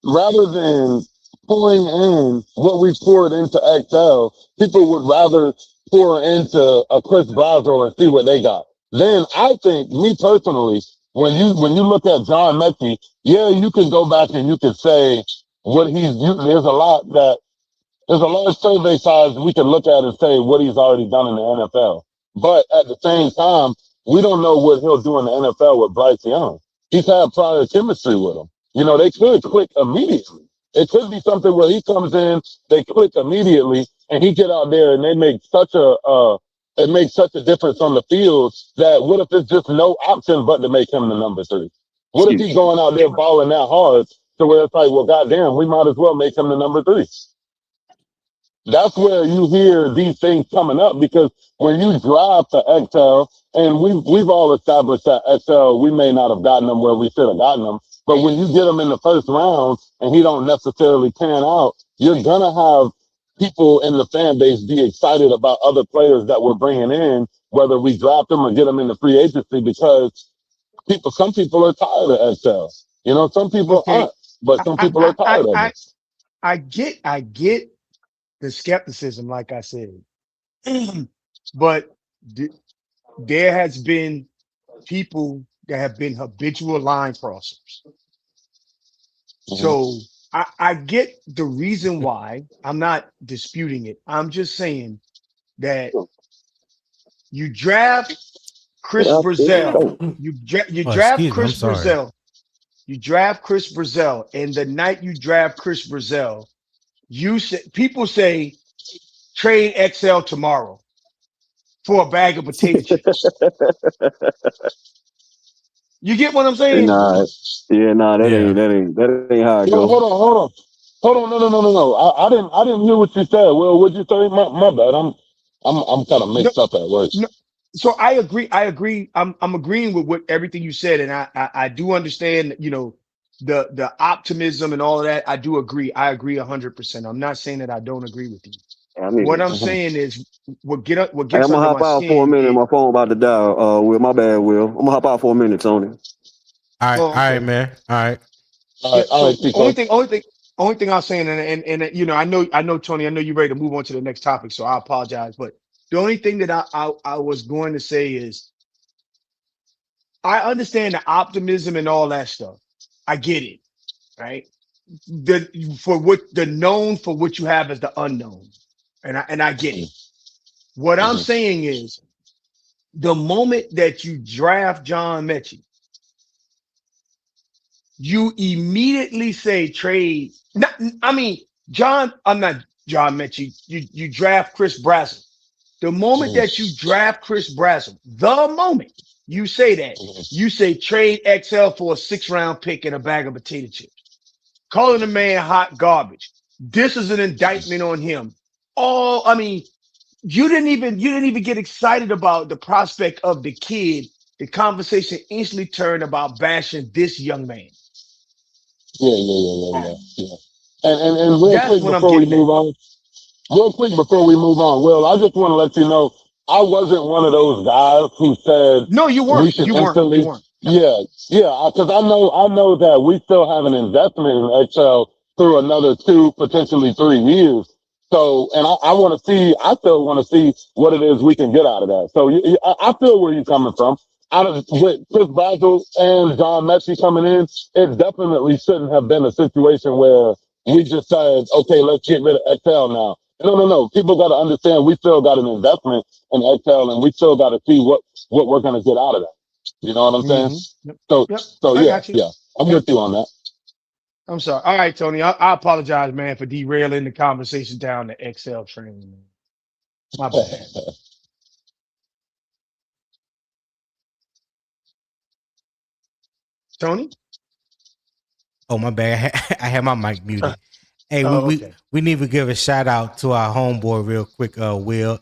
than pouring in what we poured into XL, people would rather pour into a Chris Brazzell and see what they got. Then I think, me personally, when you look at John Metchie, yeah, you can go back and you can say what there's a large survey size we can look at and say what he's already done in the NFL. But at the same time, we don't know what he'll do in the NFL with Bryce Young. He's had prior chemistry with him. You know, they could click immediately. It could be something where he comes in, they click immediately, and he get out there and they make it makes such a difference on the field that what if it's just no option but to make him the number 3? What if he's going out there balling that hard to where it's like, well, goddamn, we might as well make him the number 3. That's where you hear these things coming up, because when you drive to XL, and we've all established that XL, we may not have gotten them where we should have gotten them, but when you get them in the first round and he don't necessarily pan out, you're gonna have people in the fan base be excited about other players that we're bringing in, whether we draft them or get them in the free agency, because some people are tired of XL. You know, some people aren't, but some people are tired of it. I get the skepticism, like I said, but there has been people that have been habitual line crossers. So I get the reason why. I'm not disputing it. I'm just saying that you draft Chris Brazzell. You draft Chris Brazzell. You draft Chris Brazzell, and the night you draft Chris Brazzell, people say trade XL tomorrow for a bag of potato chips. You get what I'm saying? That ain't how it goes. Hold on. No. I didn't hear what you said. Well, what'd you say? My bad. I'm kind of mixed up at work. No, so I agree. I'm agreeing with what everything you said, and I do understand, you know, the optimism and all of that. I do agree. I agree 100%. I'm not saying that I don't agree with you. What I'm saying is, what gets I'm gonna hop out for a minute. My phone about to die. Will, my bad, Will. I'm gonna hop out for a minute, Tony. All right, man. All right. Only thing I'm saying, and you know, I know, Tony, I know you're ready to move on to the next topic, so I apologize. But the only thing that I was going to say is, I understand the optimism and all that stuff. I get it, right? The known for what you have is the unknown. And I get it. What I'm saying is, the moment that you draft John Metchie, you immediately say trade. I'm not John Metchie. You draft Chris Brazzell. The moment that you draft Chris Brazzell, the moment you say that, you say trade XL for a 6th-round pick and a bag of potato chips. Calling the man hot garbage. This is an indictment on him. You didn't even get excited about the prospect of the kid. The conversation instantly turned about bashing this young man. Yeah. And real quick before we move on, Will, I just want to let you know, I wasn't one of those guys who said no, you weren't. You weren't. Yeah, because I know that we still have an investment in XL through another 2, potentially 3 years. So, and I still want to see what it is we can get out of that. So I feel where you're coming from. With Chris Brazzell and John Metchie coming in, it definitely shouldn't have been a situation where we just said, okay, let's get rid of XL now. No. People got to understand we still got an investment in XL, and we still got to see what we're going to get out of that. You know what I'm saying? So yeah. I'm with you on that. I'm sorry. All right, Tony. I apologize, man, for derailing the conversation down the XL train. Man. My bad. Tony? Oh, my bad. I had my mic muted. Hey, okay. we need to give a shout out to our homeboy real quick, Will,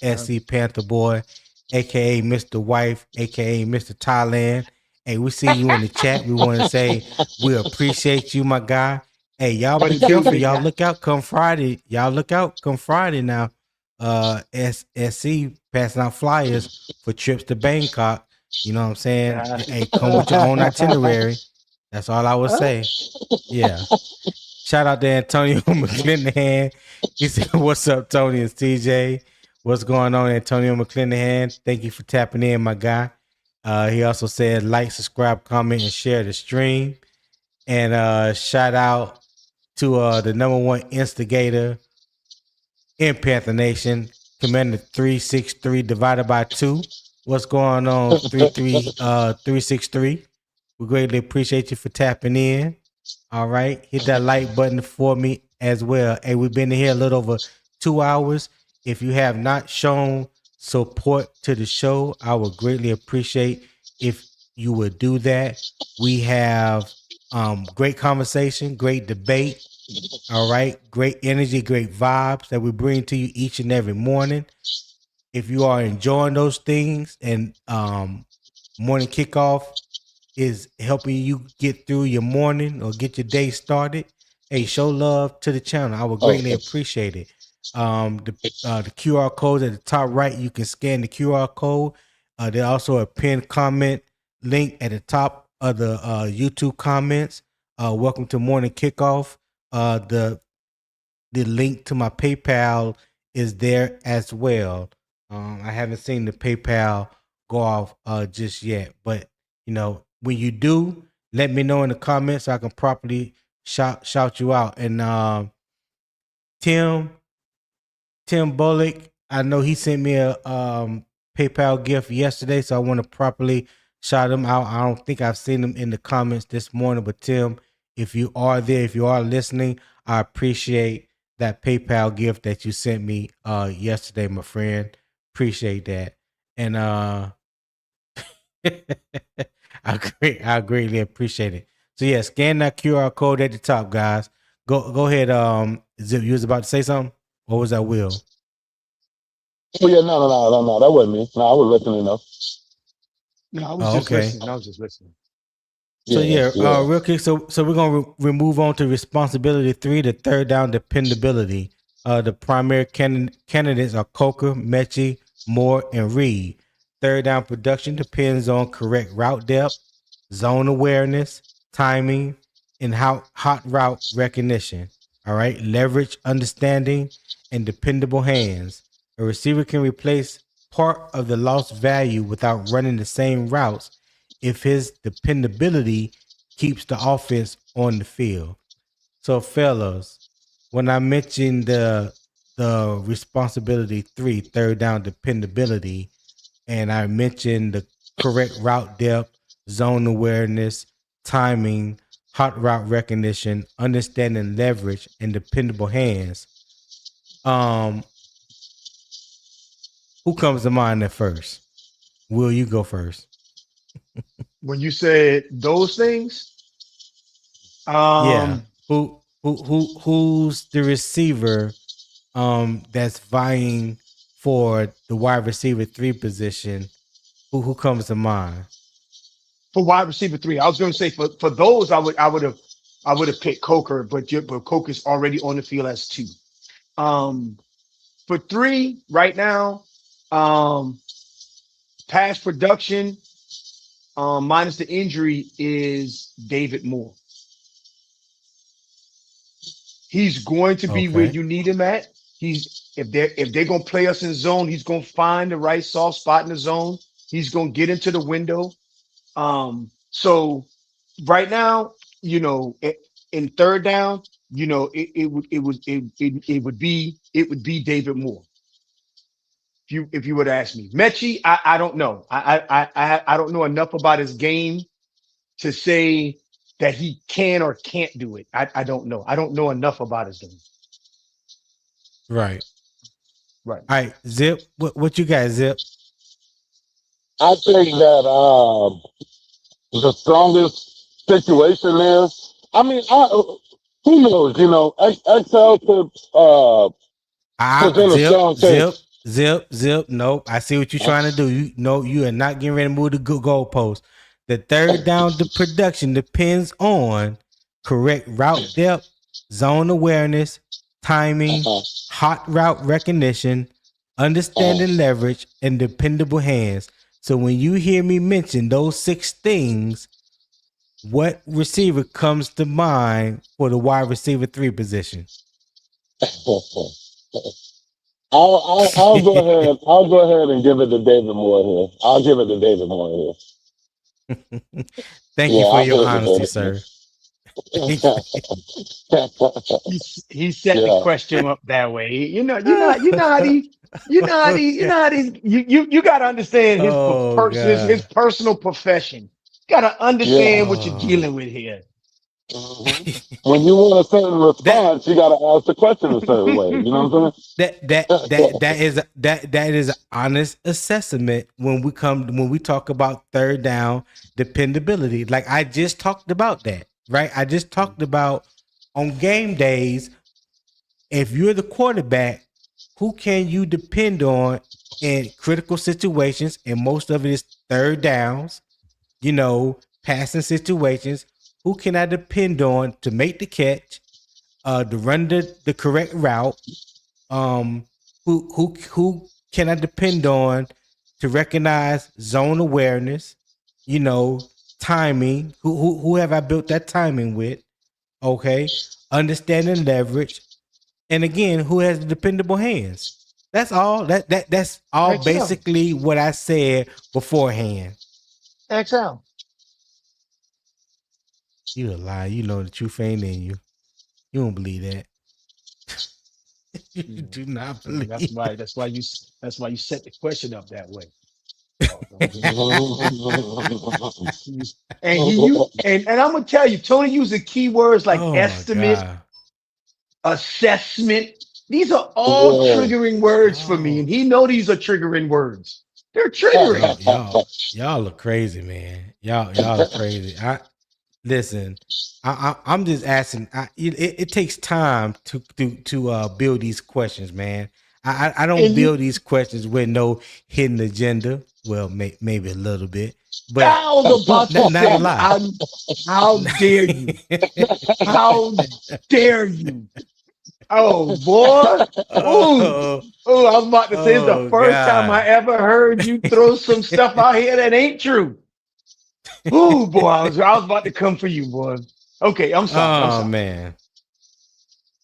SC Panther Boy, aka Mr. Wife, aka Mr. Thailand. Hey, we see you in the chat. We want to say we appreciate you, my guy. Hey, y'all be careful. Y'all look out come Friday. Now. SC passing out flyers for trips to Bangkok. You know what I'm saying? Hey, come with your own itinerary. That's all I would say. Yeah. Shout out to Antonio McClanahan. He said, "What's up, Tony and TJ? What's going on, Antonio McClanahan? Thank you for tapping in, my guy. He also said like, subscribe, comment, and share the stream. And shout out to the number one instigator in Panther Nation, Commander 363 divided by 2. What's going on, 363? We greatly appreciate you for tapping in. All right. Hit that like button for me as well. Hey, we've been here a little over 2 hours. If you have not shown support to the show, I would greatly appreciate if you would do that. We have great conversation, great debate. All right. Great energy, great vibes that we bring to you each and every morning. If you are enjoying those things and morning kickoff is helping you get through your morning or get your day started, hey, show love to the channel. I would greatly appreciate it. The QR code at the top right, you can scan the QR code. There's also a pinned comment link at the top of the YouTube comments. Welcome to Morning Kickoff. The link to my PayPal is there as well. I haven't seen the PayPal go off just yet, but you know, when you do, let me know in the comments so I can properly shout you out. And Tim Bullock, I know he sent me a PayPal gift yesterday, so I want to properly shout him out. I don't think I've seen him in the comments this morning, but Tim, if you are there, if you are listening, I appreciate that PayPal gift that you sent me yesterday, my friend. Appreciate that. And I greatly appreciate it. So yeah, scan that QR code at the top, guys. Go ahead. Zip, you was about to say something? Or was that Will? Oh yeah, no, that wasn't me. No, I was listening though. No, I was just listening. I was just listening. So real quick. So we're gonna remove on to responsibility 3, the third down dependability. The primary candidates are Coker, Metchie, Moore, and Reed. Third down production depends on correct route depth, zone awareness, timing, and hot route recognition. All right, leverage, understanding, and dependable hands. A receiver can replace part of the lost value without running the same routes if his dependability keeps the offense on the field. So, fellas, when I mentioned the responsibility 3, third down dependability, and I mentioned the correct route depth, zone awareness, timing, hot route recognition, understanding leverage, and dependable hands, who comes to mind at first? Will, you go first? When you said those things, yeah, who's the receiver that's vying for the wide receiver 3 position? Who comes to mind? For wide receiver 3, I was going to say for those I would have picked Coker, but Coker's already on the field as 2. For 3 right now, pass production minus the injury is David Moore. He's going to be where you need him at. If they're gonna play us in zone, he's gonna find the right soft spot in the zone. He's gonna get into the window. So right now, you know, in third down, you know, it would be David Moore. If you would ask me, Metchie, I don't know. I don't know enough about his game to say that he can or can't do it. I don't know. I don't know enough about his game. Right. Right. All right, Zip. What you got, Zip? I think that the strongest situation is, I mean, who knows? You know, XL could present a strong case. Zip. Nope. I see what you're trying to do. You are not getting ready to move the goalpost. The third down production depends on correct route depth, zone awareness, timing, hot route recognition, understanding leverage, and dependable hands. So when you hear me mention those 6 things, what receiver comes to mind for the wide receiver 3 position? I'll go ahead. I'll go ahead and give it to David Moore here. I'll give it to David Moore here. Thank Yeah, you for I'll your give it to honesty, David sir. He set the Yeah. question up that way. You know how these, you got to understand Oh his God. personal profession. Got to Yeah. understand what you're Oh. dealing with here. hmm When you want a certain that response, you got to ask the question a certain way. You know what that is an honest assessment when we talk about third down dependability. Like I just talked about that, right? I just talked about on game days, if you're the quarterback, who can you depend on in critical situations? And most of it is third downs, passing situations. Who can I depend on to make the catch, to run the correct route? Um, who can I depend on to recognize zone awareness? Timing. Who have I built that timing with? Okay, understanding leverage, and again, who has the dependable hands? That's all. That's all XL. basically what I said beforehand. XL. You a lie. You know the truth ain't in you. You don't believe that. You Yeah. do not See, that's believe. why that's why you set the question up that way. Oh, and he you I'm saying? and I'm gonna tell you, Tony using keywords like Oh my estimate, god. assessment. These are all Yeah. triggering words for me, Oh, and he know these are triggering words. They're triggering. y'all are crazy, man. Y'all are crazy. I listen. I'm just asking. It takes time to build these questions, man. I don't And you, build these questions with no hidden agenda. Well, maybe a little bit, but I was about to not a say, lot. how dare you? How dare you? Oh boy. Ooh. oh, Oh, I was about to say it's the oh first time I God. ever heard you throw some stuff out here that ain't true. Oh boy, I was about to come for you, boy. Okay, I'm sorry. I'm Oh sorry. man.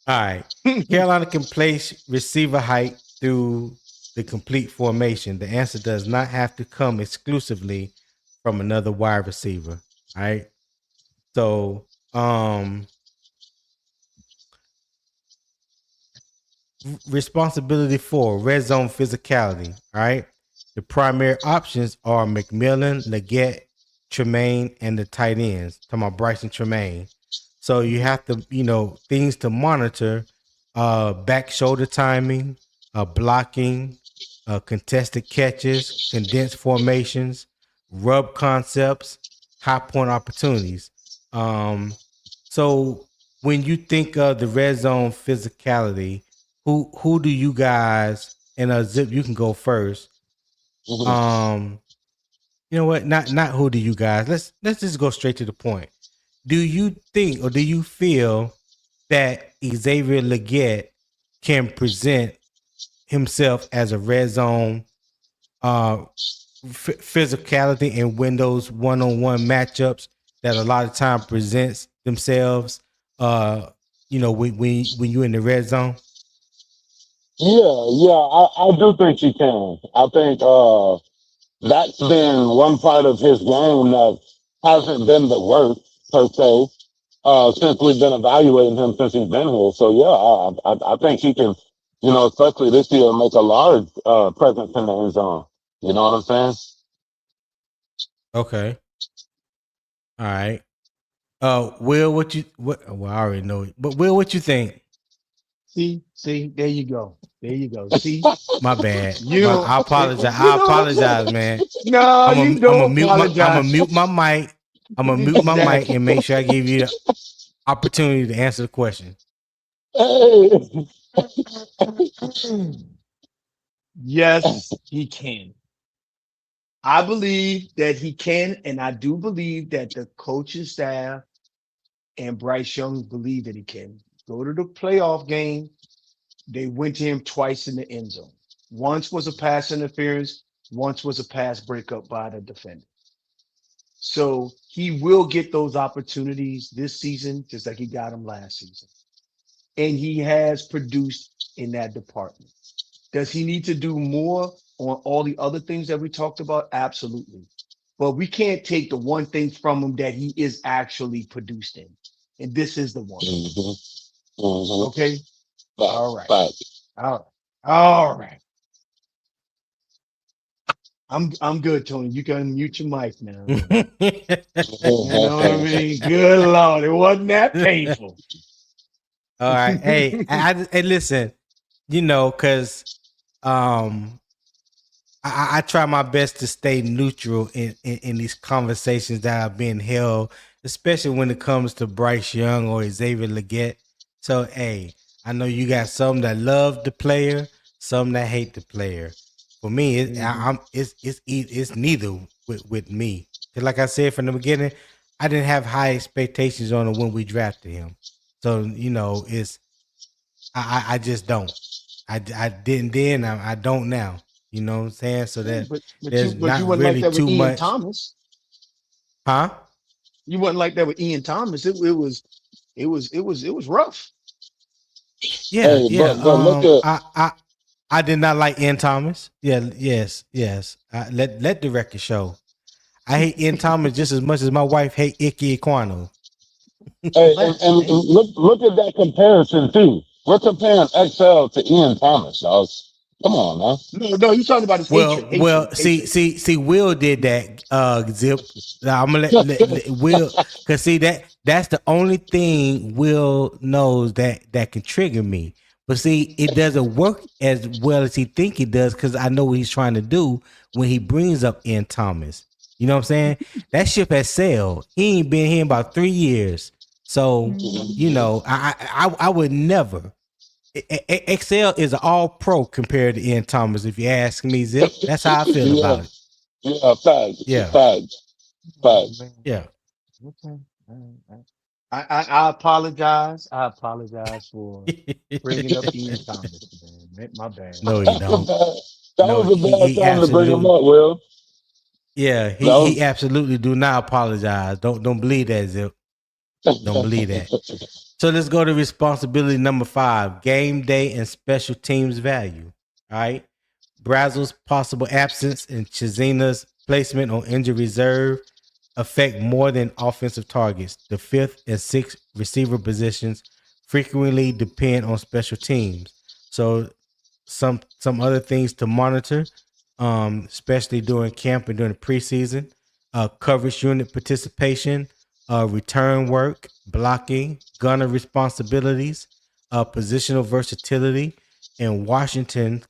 All right. Carolina can place receiver height through the complete formation. The answer does not have to come exclusively from another wide receiver. All right. So, responsibility for red zone physicality. All right. The primary options are McMillan, Legette, Tremaine, and the tight ends. Talking about Bryson Tremaine. So you have to, things to monitor: back shoulder timing, blocking, contested catches, condensed formations, rub concepts, high point opportunities. So when you think of the red zone physicality, who do you guys, and Zip, you can go first. Um, you know what? Not who do you guys. Let's just go straight to the point. Do you think or do you feel that Xavier Legette can present himself as a red zone uh physicality and win those one-on-one matchups that a lot of time presents themselves when you're in the red zone? Yeah, I do think he can. I think that's been one part of his game that hasn't been the worst per se since we've been evaluating him since he's been here. So yeah, I think he can, especially this year, make a large presence in the end zone. You know what I'm saying? Okay. All right. Will, well, I already know it, but Will, what you think? See, there you go. There you go. See, My bad. you don't, I apologize. you I know what I'm apologize, saying? man. No, you I'm gonna don't mute my apologize. mic. I'm gonna mute my mic Exactly. and make sure I give you the opportunity to answer the question. Hey. Yes, he can. I believe that he can, and I do believe that the coaching staff and Bryce Young believe that he can. Go to the playoff game. They went to him twice in the end zone. Once was a pass interference, once was a pass breakup by the defender. So he will get those opportunities this season, just like he got them last season. And he has produced in that department. Does he need to do more on all the other things that we talked about? Absolutely. But we can't take the one thing from him that he is actually producing. And this is the one. Mm-hmm. Mm-hmm. Okay? All right. Fact. All right. All right. I'm good, Tony. You can mute your mic now. You know what I mean? Good Lord. It wasn't that painful. All right. Hey, hey, listen, because I try my best to stay neutral in these conversations that are being held, especially when it comes to Bryce Young or Xavier Legette. So, hey, I know you got some that love the player, some that hate the player. For me, it's neither with me. 'Cause like I said from the beginning, I didn't have high expectations on him when we drafted him. So I just don't. I didn't then. I don't now. You know what I'm saying? So that but there's you not wasn't like really that with too Ian much, Thomas. huh? You wasn't like that with Ian Thomas. It was rough. Yeah, Hey, yeah. but look at I did not like Ian Thomas. Yeah, yes. Let the record show. I hate Ian Thomas just as much as my wife hate Ike Ekwano. hey, Bless. and look at that comparison too. We're comparing XL to Ian Thomas, dog. Come on, man. No, you talking about his hatred. Well. See. Will did that. Zip. Now, I'm gonna let Will, cause see that's the only thing Will knows that can trigger me. But see, it doesn't work as well as he think it does, cause I know what he's trying to do when he brings up Ian Thomas. You know what I'm saying? That ship has sailed. He ain't been here in about 3 years. So I would never. Excel is an all pro compared to Ian Thomas. If you ask me, Zip, that's how I feel Yeah, about it. yeah, facts, Yeah, facts. yeah. Okay. I apologize. I apologize for bringing up Ian Thomas. Man. My bad. No, you don't. That No, was a bad he time to bring him absolutely. up, Will. Yeah, That he absolutely do not apologize. Don't believe that, Zip. Don't believe that. So let's go to responsibility number 5: game day and special teams value. All right. Brazzell's possible absence and Chizina's placement on injury reserve affect more than offensive targets. The 5th and 6th receiver positions frequently depend on special teams. So some other things to monitor, especially during camp and during the preseason: coverage unit participation, return work, blocking, gunner responsibilities, positional versatility, and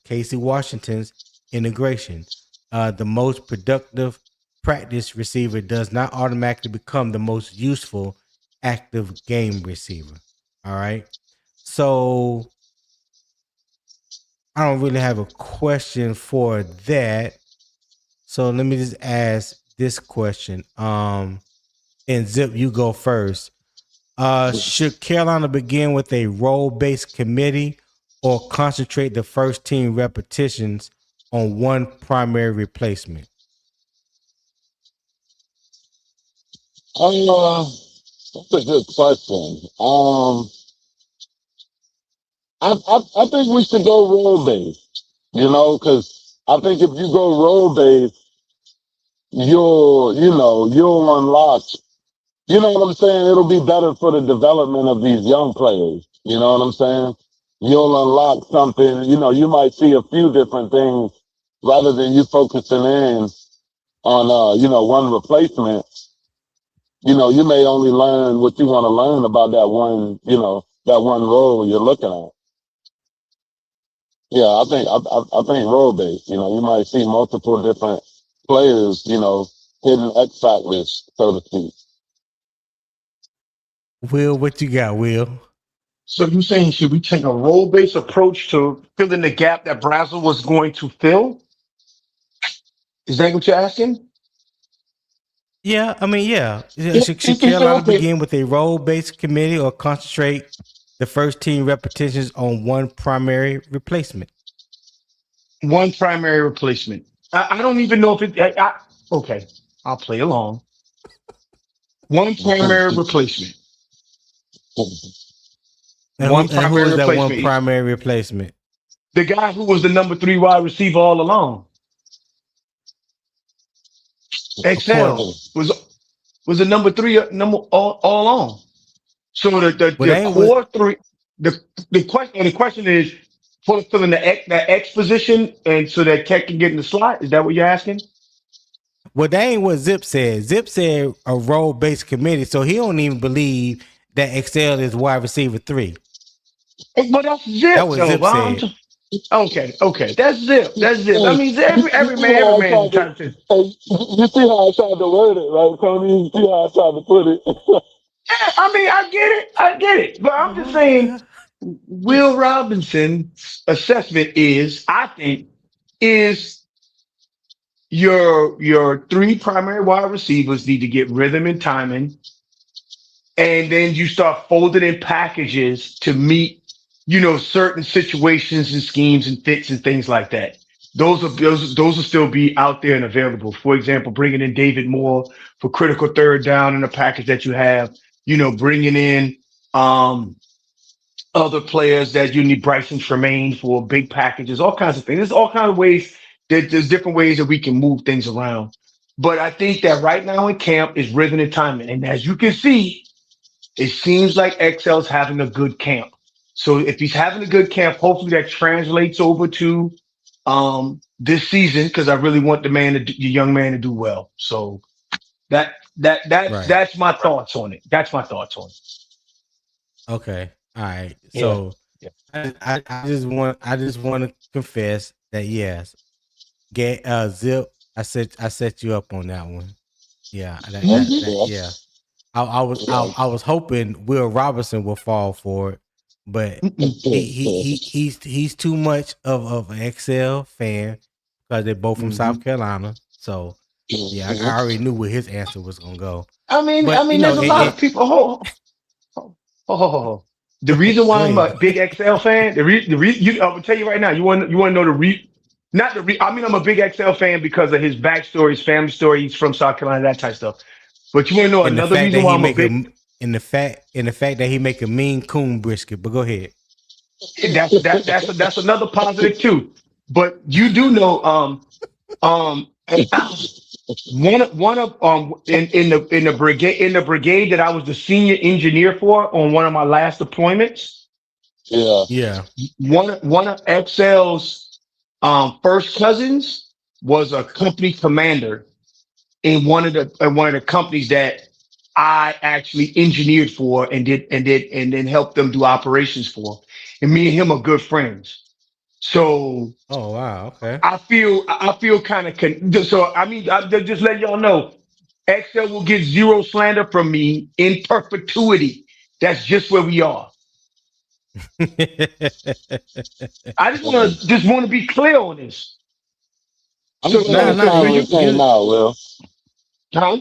Casey Washington's integration. The most productive practice receiver does not automatically become the most useful active game receiver. All right. So I don't really have a question for that. So let me just ask this question. And Zip, you go first. Should Carolina begin with a role-based committee or concentrate the first team repetitions on one primary replacement? That's a good question. I think we should go role based. Because I think if you go role based, you'll unlock. You know what I'm saying? It'll be better for the development of these young players. You know what I'm saying? You'll unlock something. You might see a few different things rather than you focusing in on one replacement. You may only learn what you want to learn about that one role you're looking at. Yeah, I think role based. You might see multiple different players. Hidden X factors, so to speak. Will, what you got, Will? So you saying should we take a role-based approach to filling the gap that Brazzell was going to fill? Is that what you're asking? Yeah, I mean, yeah. Yeah, Should he said, Carolina okay. begin with a role-based committee or concentrate the first team repetitions on one primary replacement? One primary replacement. I don't even know if okay, I'll play along. One primary replacement. And One who primary is that one replacement. primary replacement? The guy who was the number 3 wide receiver all along. According, XL was the number 3 number all along. So well, the they ain't with. core 3 the question is filling that X position and so that Tech can get in the slot. Is that what you're asking? Well, that ain't what Zip said. Zip said a role based committee, so he don't even believe that Excel is wide receiver 3. But that's That Zip what though. Zip said. Okay. That's Zip. That's Zip. I Hey, mean, you see how I every man tried to, trying to. hey, you see how I tried to word it, right, Tony? You see how I tried to put it? Yeah, I mean, I get it. But I'm just saying, Will Robinson's assessment is, I think, is your 3 primary wide receivers need to get rhythm and timing, and then you start folding in packages to meet, certain situations and schemes and fits and things like that. Those will still be out there and available. For example, bringing in David Moore for critical third down in a package that you have. Bringing in um, other players that you need, Bryson Tremaine for big packages, all kinds of things. There's all kinds of ways. There's different ways that we can move things around. But I think that right now in camp is rhythm and timing, and as you can see, it seems like XL's having a good camp. So if he's having a good camp, hopefully that translates over to this season because I really want the young man to do well. So Right. that's my thoughts on it. That's my thoughts on it. Okay. All right. Yeah. So I just want to confess that yes, Zip. I set you up on that one. Yeah. Yeah. I was hoping Will Robinson would fall for it, but he's too much of an XL fan because they're both from South Carolina. So yeah, I already knew where his answer was gonna go. I mean, But there's a lot of people. The reason why go I'm a ahead. big XL fan, I will tell you right now. You want to know not the I mean, I'm a big XL fan because of his backstory, his family story. He's from South Carolina, that type of stuff. But you want to know And the another fact reason that why he I'm a make big in the fact that he make a mean coon brisket. But go ahead. that's another positive too. But you do know one of in the brigade that I was the senior engineer for on one of my last deployments. Yeah. Yeah. One of XL's first cousins was a company commander in one of the companies that I actually engineered for and then helped them do operations for. And me and him are good friends. So Oh wow. Okay. I feel kind of so I mean I just let y'all know XL will get zero slander from me in perpetuity. That's just where we are. I just want to be clear on this. I'm So glad nah, so it nah. so so finally you came You out, Will. huh?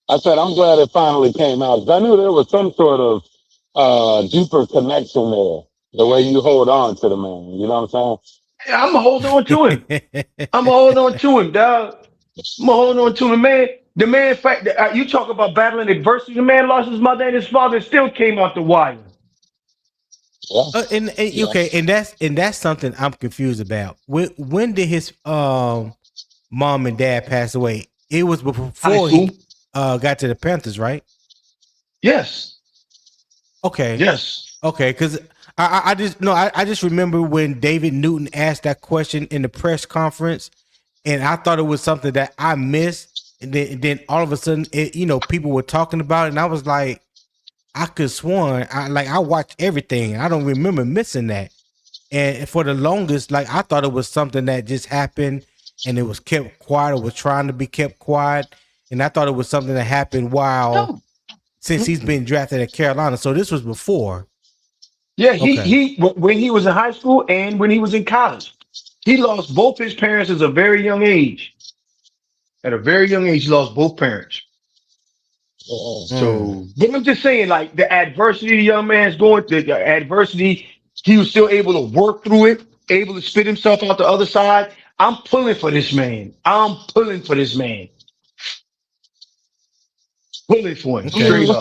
I said I'm glad it finally came out. 'Cause I knew there was some sort of deeper connection there. The way you hold on to the man, you know what I'm Yeah, I'm gonna hold on to him. I'm gonna hold on to him, dog. I'm gonna hold on to him, man. The man, in fact, you talk about battling adversity. The man lost his mother and his father, and still came out the wire. saying? and okay, and that's something I'm confused about. When did his mom and dad pass away? It was High before school. he got to the Panthers, right? Yes. Okay. Yes. Okay, because I just no, I just remember when David Newton asked that question in the press conference, and I thought it was something that I missed, and then all of a sudden, people were talking about it, and I was like, I could sworn I watched everything. I don't remember missing that, and for the longest, like I thought it was something that just happened, and it was kept quiet. It was trying to be kept quiet, and I thought it was something that happened while No. since he's been drafted at Carolina. So this was before. Yeah, Okay. when he was in high school and when he was in college, he lost both his parents at a very young age. At a very young age, he lost both parents. Mm. So, but I'm just saying, like the adversity the young man's going through, the adversity, he was still able to work through it, able to spit himself out the other side. I'm pulling for this man. I'm pulling for this man. Pulling for him, I mean, Okay. straight up.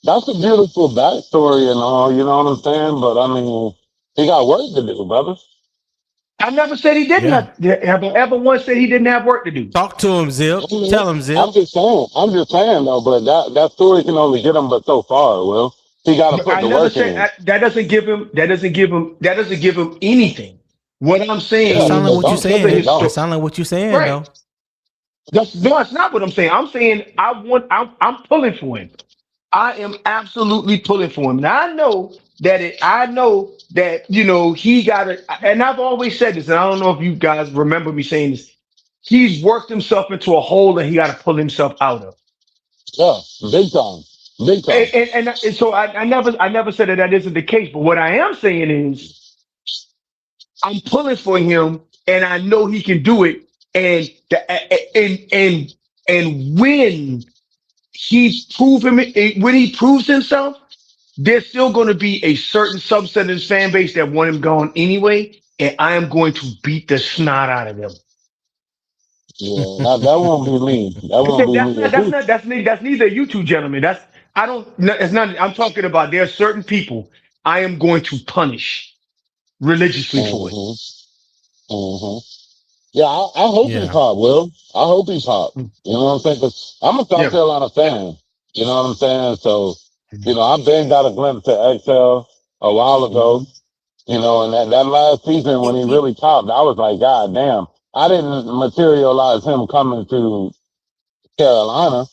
that's a beautiful backstory and all. You know what I'm saying? But I mean, He got work to do, brother. I never said he didn't Yeah. have I ever once said he didn't have work to do. Talk to him, Zip. Tell him, Zip. I'm just saying. I'm just saying though, but that story can only get him but so far. Will he got to But put I the never work said in? that doesn't give him anything. What I'm That Yeah, saying sound like is it what you don't. because of It saying. his That don't. story. sound like what you saying, Right. though. That's not what I'm saying. I'm saying I'm pulling for him. I am absolutely pulling for him. And I know that, he got it. And I've always said this, and I don't know if you guys remember me saying this. He's worked himself into a hole that he got to pull himself out of. Yeah, big time, big time. And so I never said that isn't the case. But what I am saying is I'm pulling for him and I know he can do it. And when when he proves himself, there's still going to be a certain subset of his fan base that want him gone anyway, and I am going to beat the snot out of them. Yeah, that won't be me. That won't be That's me. not. If That's he, not. That's neither you two gentlemen. That's I don't. No, it's not. I'm talking about there are certain people I am going to punish religiously for it. hmm hmm Yeah, I hope he Yeah. pop. Will I hope he pop? Mm. You know what I'm saying? 'Cause I'm a South Yeah. Carolina fan. You know what I'm saying? So, I've been got a glimpse of XL a while ago. And that last season when he really popped, I was like, God damn. I didn't materialize him coming to Carolina.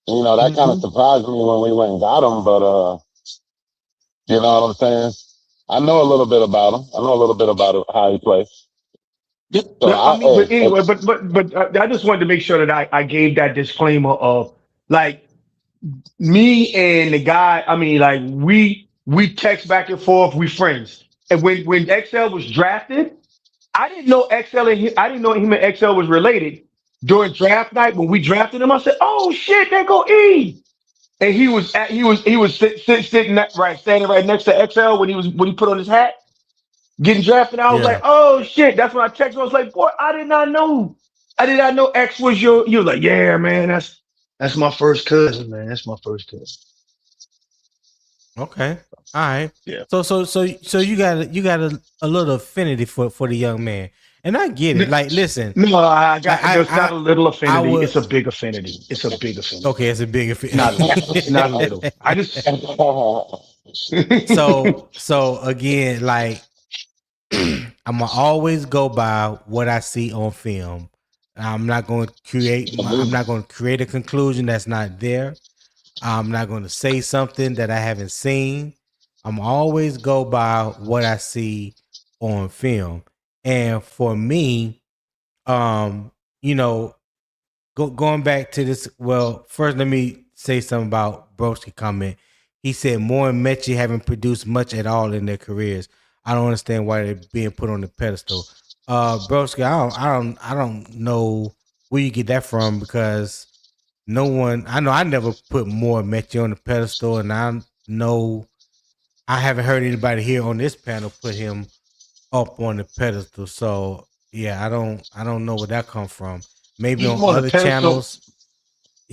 That kind of Mhm. surprised me when we went and got him. But you know what I'm saying? I know a little bit about him. I know a little bit about how he plays. Yeah, So I mean, but hey, anyway, but I just wanted to make sure that I gave that disclaimer of like me and the guy. I mean, like we text back and forth. We friends. And when XL was drafted, I didn't know I didn't know him and XL was related. During draft night when we drafted him, I said, "Oh shit, there go E." And standing right next to XL when he put on his hat. Getting drafted, I was like, Yeah. oh shit. That's when I texted him. I was like, boy, I did not know. I did not know X was you were like, yeah, man, that's my first cousin, man. That's my first cousin. Okay. All right. Yeah. So you got a little affinity for the young man, and I get it. N- Like, listen, No, I like got there's not a little I affinity. would. It's a big affinity. It's a big affinity. Okay, it's a big Not little. Not a little. affinity. I just So again, like I'm gonna always go by what I see on film. I'm not going to I'm not going to create a conclusion that's not there. I'm not going to say something that I haven't seen. I'm always go by what I see on film. And for me, um, you know, going back to this. Well, first let me say something about Broski comment. He said Moore and Metchie haven't produced much at all in their careers. I don't understand why they're being put on the pedestal. Broski, I don't know where you get that from because no one. I know I never put Moore and Metchie on the pedestal, and I haven't heard anybody here on this panel put him up on the pedestal. So yeah, I don't know where that come from. Maybe put him on on a other pedestal. channels.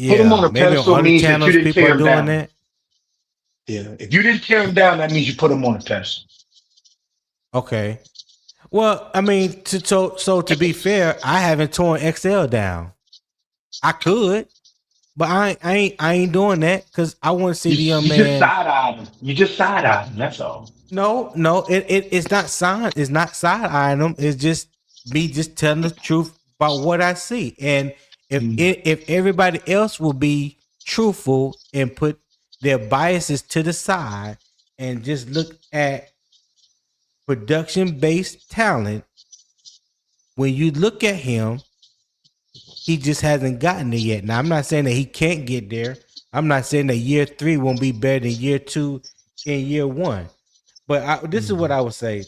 Put him Yeah, on a maybe on pedestal other means that you channels didn't people tear are him doing down. that. Yeah. If you didn't tear him down, that means you put him on a pedestal. Okay. Well, I mean, so to be fair, I haven't torn XL down. I could, but I ain't doing that because I want to see the young You just man. side eyed him. You just side eyed him. That's all. No, it's not side. It's not side eyeing them. It's just me just telling the truth about what I see. And if everybody else will be truthful and put their biases to the side and just look at production based talent, when you look at him, he just hasn't gotten there yet. Now I'm not saying that he can't get there. I'm not saying that year 3 won't be better than year 2 and year 1. But this is what I would say.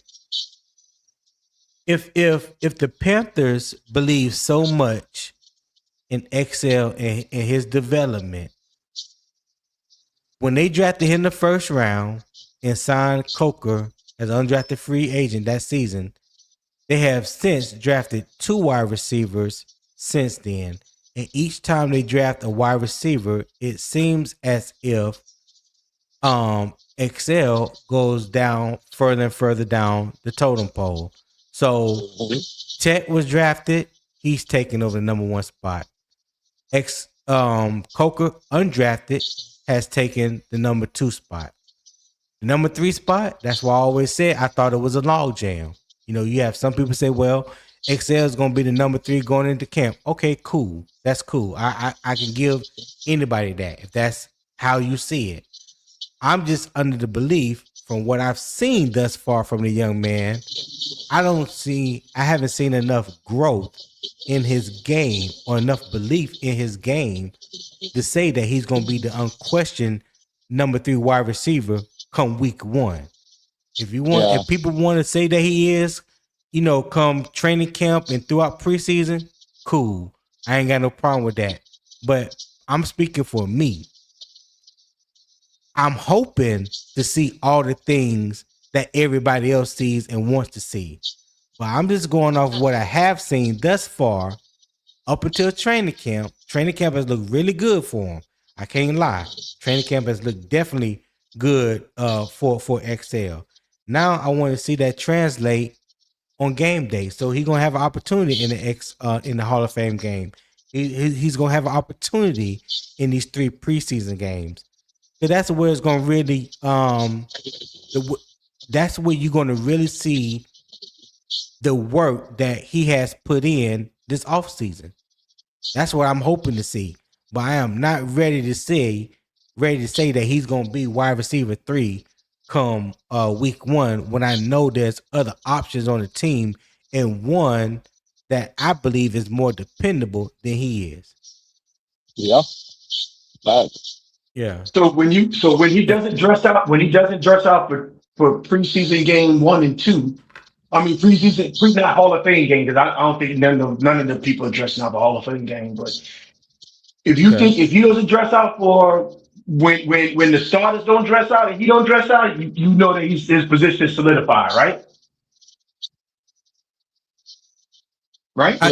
If the Panthers believe so much in XL and his development, when they drafted him in the first round and signed Coker as an undrafted free agent that season, they have since drafted 2 wide receivers since then. And each time they draft a wide receiver, it seems as if Excel goes down further and further down the totem pole. So Chet was drafted. He's taking over the number 1 spot. Coker, undrafted, has taken the number 2 spot. The number 3 spot, that's why I always said I thought it was a log jam. You know, you have some people say, well, Excel is going to be the number 3 going into camp. Okay, cool. That's cool. I can give anybody that if that's how you see it. I'm just under the belief from what I've seen thus far from the young man, I haven't seen enough growth in his game or enough belief in his game to say that he's going to be the unquestioned number 3 wide receiver come week 1. If people want to say that he is, you know, come training camp and throughout preseason, cool. I ain't got no problem with that. But I'm speaking for me. I'm hoping to see all the things that everybody else sees and wants to see. But I'm just going off what I have seen thus far up until training camp. Training camp has looked really good for him. I can't lie. Training camp has looked definitely good for XL. Now I want to see that translate on game day. So he's gonna have an opportunity in the Hall of Fame game. He's gonna have an opportunity in these 3 preseason games. So that's where it's gonna really that's where you're gonna really see the work that he has put in this offseason. That's what I'm hoping to see. But I am not ready to say that he's gonna be wide receiver 3 come week 1 when I know there's other options on the team and one that I believe is more dependable than he is. Yeah. Facts. Yeah. So when he doesn't dress out for preseason game 1 and 2, I mean not Hall of Fame game, because I don't think none of the people are dressing out for Hall of Fame game. But if you think if he doesn't dress out for when the starters don't dress out and he don't dress out, you know that his position is solidified, right? Right? I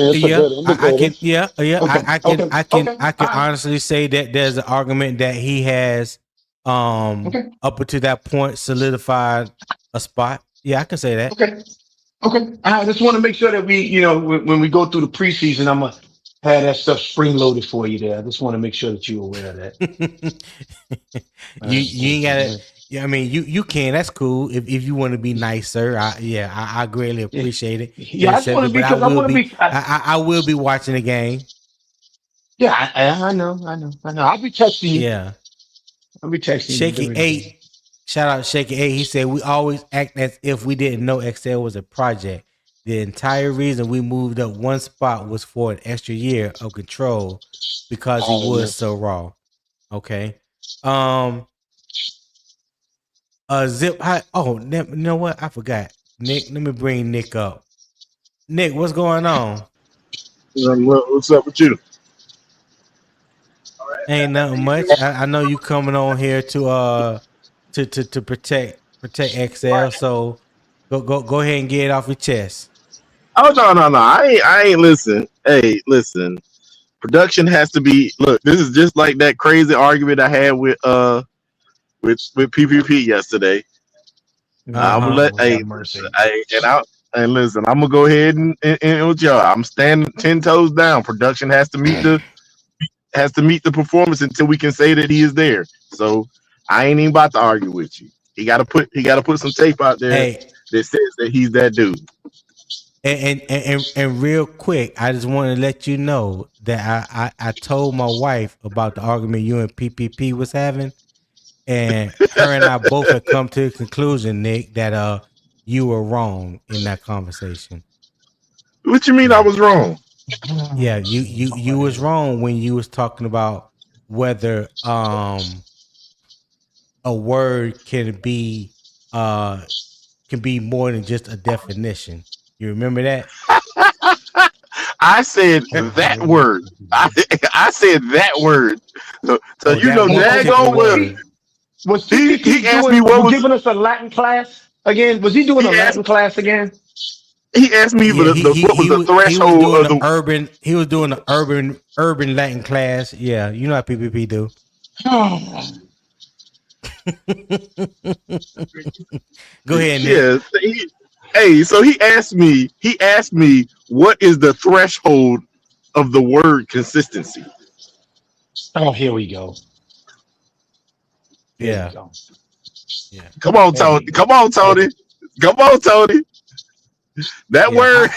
can honestly say that there's an argument that he has up to that point solidified a spot. Yeah, I can say that. Okay. I just want to make sure that we, you know, when we go through the preseason, I'm gonna have that stuff spring loaded for you there. I just want to make sure that you're aware of that. you ain't gotta. Yeah, I mean, you can. That's cool if you want to be nice, sir. I greatly appreciate it. Yeah, I want to be. I will be watching the game. Yeah, I know. I'll be texting you. Yeah, I'll be texting Shaky you. 8. Shout out Shaky 8. He said we always act as if we didn't know XL was a project. The entire reason we moved up 1 spot was for an extra year of control because he was so raw. Okay. Zip. You know what? I forgot. Nick, let me bring Nick up. Nick, what's going on? What's up with you? Ain't nothing much. I know you coming on here to protect XL. So go ahead and get it off your chest. Oh no! I ain't listen. Hey, listen. Production has to be. Look, this is just like that crazy argument I had with PPP yesterday. I'm gonna let and listen. I'm gonna go ahead and with y'all. I'm standing 10 toes down. Production has to meet the performance until we can say that he is there. So I ain't even about to argue with you. He got to put some tape out there that says that he's that dude. And real quick, I just want to let you know that I told my wife about the argument you and PPP was having, and her and I both have come to the conclusion, Nick, that you were wrong in that conversation. What you mean I was wrong? Yeah, you was wrong when you was talking about whether a word can be more than just a definition. You remember that? I said that word. I said that word. So you know, daggone well. Was he asked me what was giving us a Latin class again? Was he doing a Latin class again? He asked me what was the threshold of the urban. He was doing the urban Latin class. Yeah, you know how PPP do. Go ahead, Nick. Yeah. So he asked me. What is the threshold of the word consistency? Oh, here we go. Here we Yeah. go. Yeah. Come on, There Tony. we go. Come on, Tony. Come on, Tony. That Yeah. word.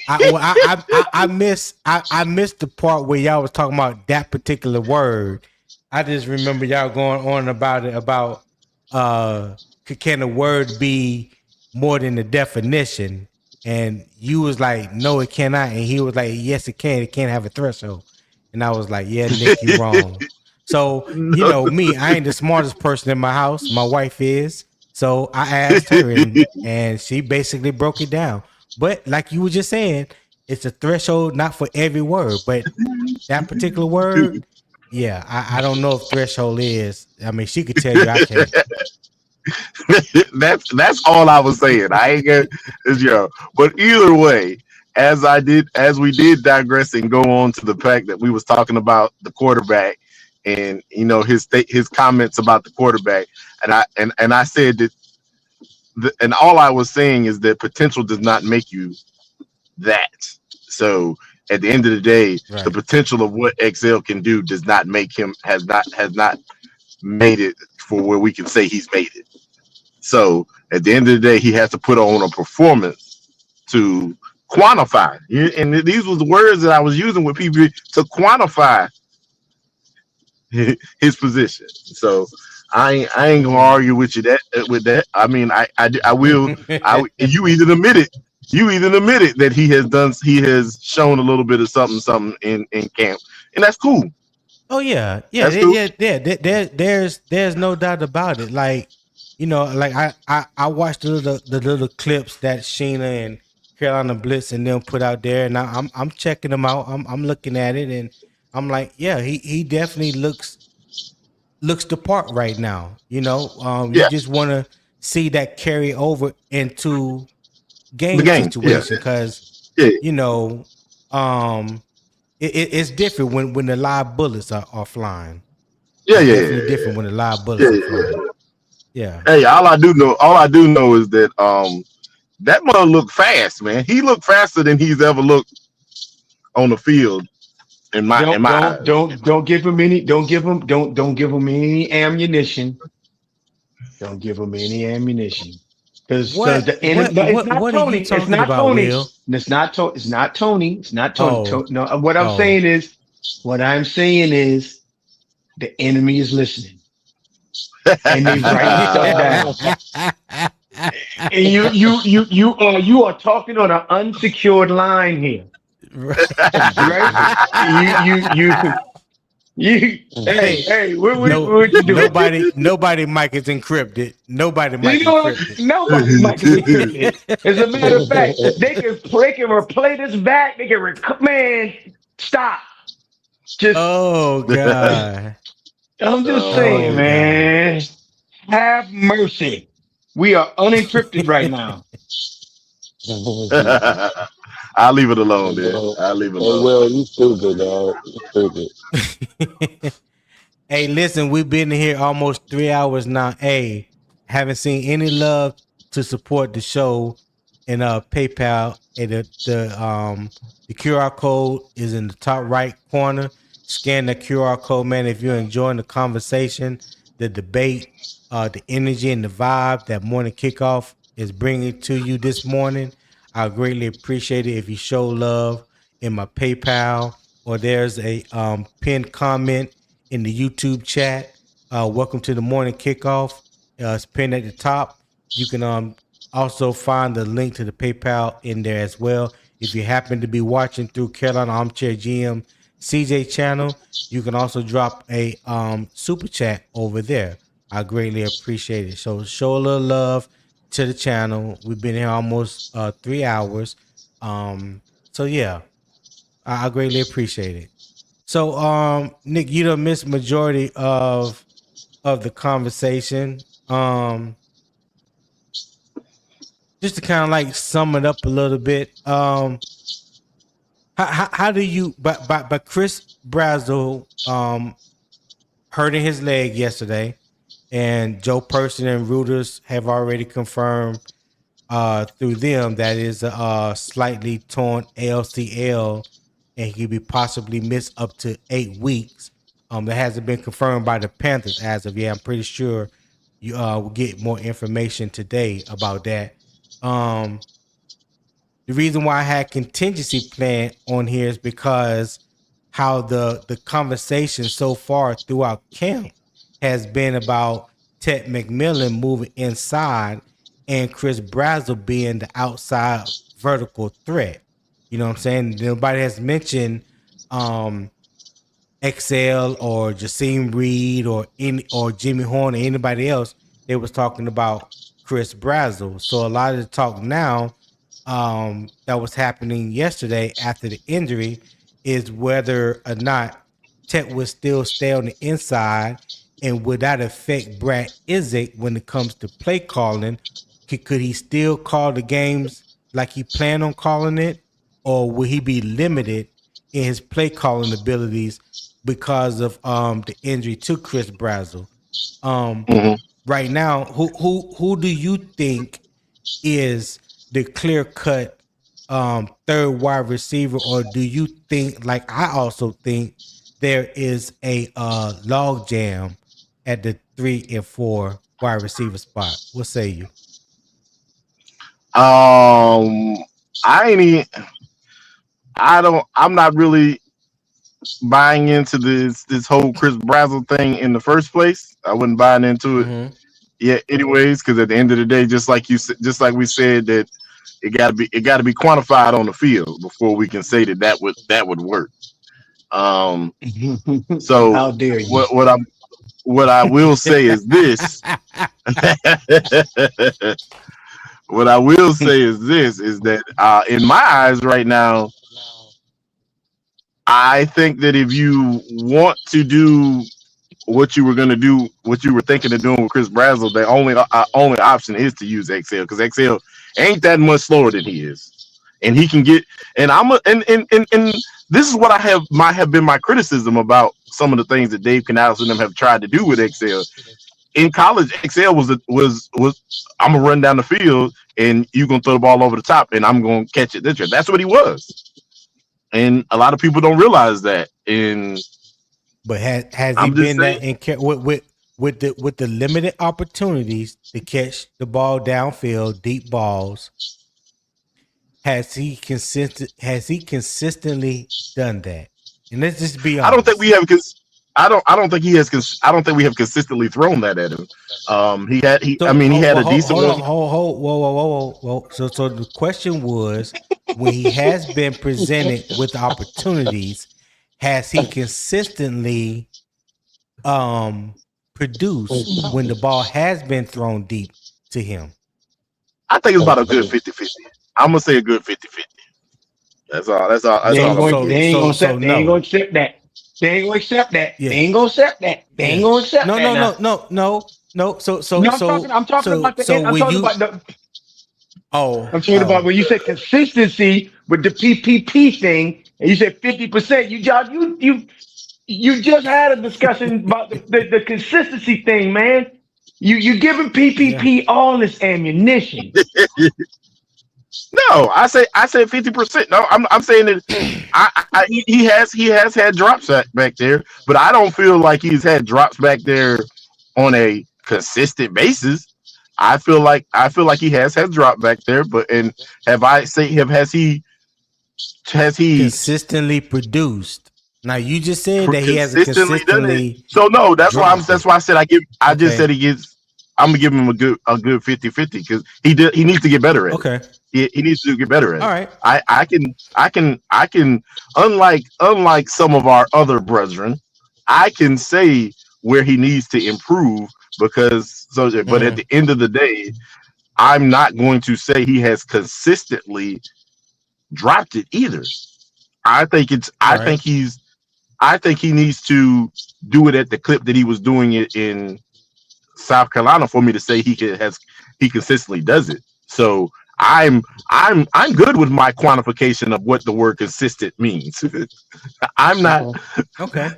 I missed the part where y'all was talking about that particular word. I just remember y'all going on about it about can a word be more than the definition? And you was like, no, it cannot. And he was like, yes, it can. It can't have a threshold. And I was like, yeah, Nick, you wrong. So, No. me, I ain't the smartest person in my house. My wife is. So I asked her and she basically broke it down. But like you were just saying, it's a threshold not for every word, but that particular word, yeah, I don't know if threshold is. I mean, she could tell you, I can't. that's all I was saying. I ain't gonna, but either way, as we did digress and go on to the fact that we was talking about the quarterback and his comments about the quarterback, and I said that and all I was saying is that potential does not make you that. So at the end of the day, the Right. potential of what XL can do does not make him has not made it for where we can say he's made it. So at the end of the day, he has to put on a performance to quantify. And these was the words that I was using with people to quantify his position. So I ain't gonna argue with you with that. I mean, I will. You either admit it that he has shown a little bit of something in camp, and that's cool. Oh yeah, That's cool. There's no doubt about it. Like, like I watched the little clips that Sheena and Carolina Blitz and them put out there, and I'm checking them out. I'm looking at it, and I'm like, yeah, he definitely looks the part right now. You Yeah, just want to see that carry over into the game game. Yeah, situation because yeah, you know, um, it's different when the live bullets are flying. yeah, It's yeah, definitely yeah. different when the live Yeah, bullets are yeah. flying. Yeah. Hey, all I do know is that that mother looked fast, man. He looked faster than he's ever looked on the field in my Don't don't eyes. don't give him any. Don't give him any ammunition. Don't give him any ammunition. Because What the enemy. what No, it's what not what are you Tony. It's talking not about, Tony. Will? It's not Tony. It's not Tony. It's not Tony. Oh, No. What I'm oh. saying is. What I'm saying is the enemy is listening and they writing stuff down. And you are talking on an unsecured line here, right? You. Hey, Hey. no, What you doing? nobody mic is encrypted. Nobody mic You know what? encrypted. Nobody might is encrypted. As a matter of fact, they can replay this back. They can man, stop. Just Oh God. I'm just saying, Oh God. man. Have mercy. We are unencrypted right now. I'll leave it alone, dude. I'll leave it Hey, alone. Will, you stupid, dog. You stupid. Hey, listen, we've been here almost 3 hours now. Hey, haven't seen any love to support the show in PayPal. And the QR code is in the top right corner. Scan the QR code, man. If you're enjoying the conversation, the debate, the energy and the vibe that Morning Kickoff is bringing to you this morning, I greatly appreciate it if you show love in my PayPal, or there's a pinned comment in the YouTube chat. Welcome to the Morning Kickoff. It's pinned at the top. You can also find the link to the PayPal in there as well. If you happen to be watching through Carolina Armchair GM CJ channel, you can also drop a super chat over there. I greatly appreciate it. So show a little love to the channel. We've been here almost 3 hours. So yeah, I greatly appreciate it. So Nick, you done missed majority of the conversation. Just to kind of like sum it up a little bit. How do you but Chris Brazzell hurting his leg yesterday, and Joe Person and Reuters have already confirmed through them that is a slightly torn ALCL, and he could be possibly missed up to 8 weeks. That hasn't been confirmed by the Panthers as of yet. I'm pretty sure you will get more information today about that. The reason why I had contingency plan on here is because how the conversation so far throughout camp has been about Ted McMillan moving inside and Chris Brazzell being the outside vertical threat. You know what I'm saying? Nobody has mentioned XL or Jasim Reed or Jimmy Horn or anybody else. They was talking about Chris Brazzell. So a lot of the talk now that was happening yesterday after the injury is whether or not Ted would still stay on the inside, and would that affect Brad Isaac when it comes to play calling? Could he still call the games like he planned on calling it, or will he be limited in his play calling abilities because of the injury to Chris Brazzell? Right now, who do you think is the clear-cut third wide receiver, or do you think, like I also think, there is a log jam at the 3 and 4 wide receiver spot? What say you? I'm not really buying into this whole Chris Brazzell thing in the first place. I wasn't buying into it yet, anyways, because at the end of the day, just like we said, that it got to be quantified on the field before we can say that would work. So How dare you? what I will say is this. What I will say is this: is that in my eyes right now, I think that if you want to do what you were going to do, what you were thinking of doing with Chris Brazzell, the only option is to use XL, because XL ain't that much slower than he is, and he can get. And and this is what might have been my criticism about some of the things that Dave Canales and them have tried to do with XL. In college, XL was I'm gonna run down the field and you gonna throw the ball over the top and I'm gonna catch it this year. That's what he was, and a lot of people don't realize that. But has he been that in with the limited opportunities to catch the ball downfield, deep balls? Has he consistently done that? And let's just be honest. I don't think we have I don't think we have consistently thrown that at him. He had a decent one. Whoa. So the question was, when he has been presented with opportunities, has he consistently produced when the ball has been thrown deep to him? I think it's about a good 50-50. I'm gonna say a good 50-50. That's all. They ain't gonna accept that. They ain't gonna accept that. Yeah. They ain't gonna accept that. They ain't gonna accept that. No. I'm talking about when you said consistency with the PPP thing, and you said 50%. You just had a discussion about the consistency thing, man. You giving PPP all this ammunition. No, I said 50%. No, I'm saying that he has had drops back there, but I don't feel like he's had drops back there on a consistent basis. I feel like he has had drop back there, but has he consistently produced? Now you just said that he hasn't consistently. So no, that's why I said I just said he gets. I'm gonna give him a good 50-50 because he needs to get better at it. Okay. He needs to get better at it. All right. I can unlike some of our other brethren, I can say where he needs to improve but at the end of the day, I'm not going to say he has consistently dropped it either. I think he needs to do it at the clip that he was doing it in South Carolina for me to say he consistently does it. So I'm good with my quantification of what the word consistent means. I'm not okay.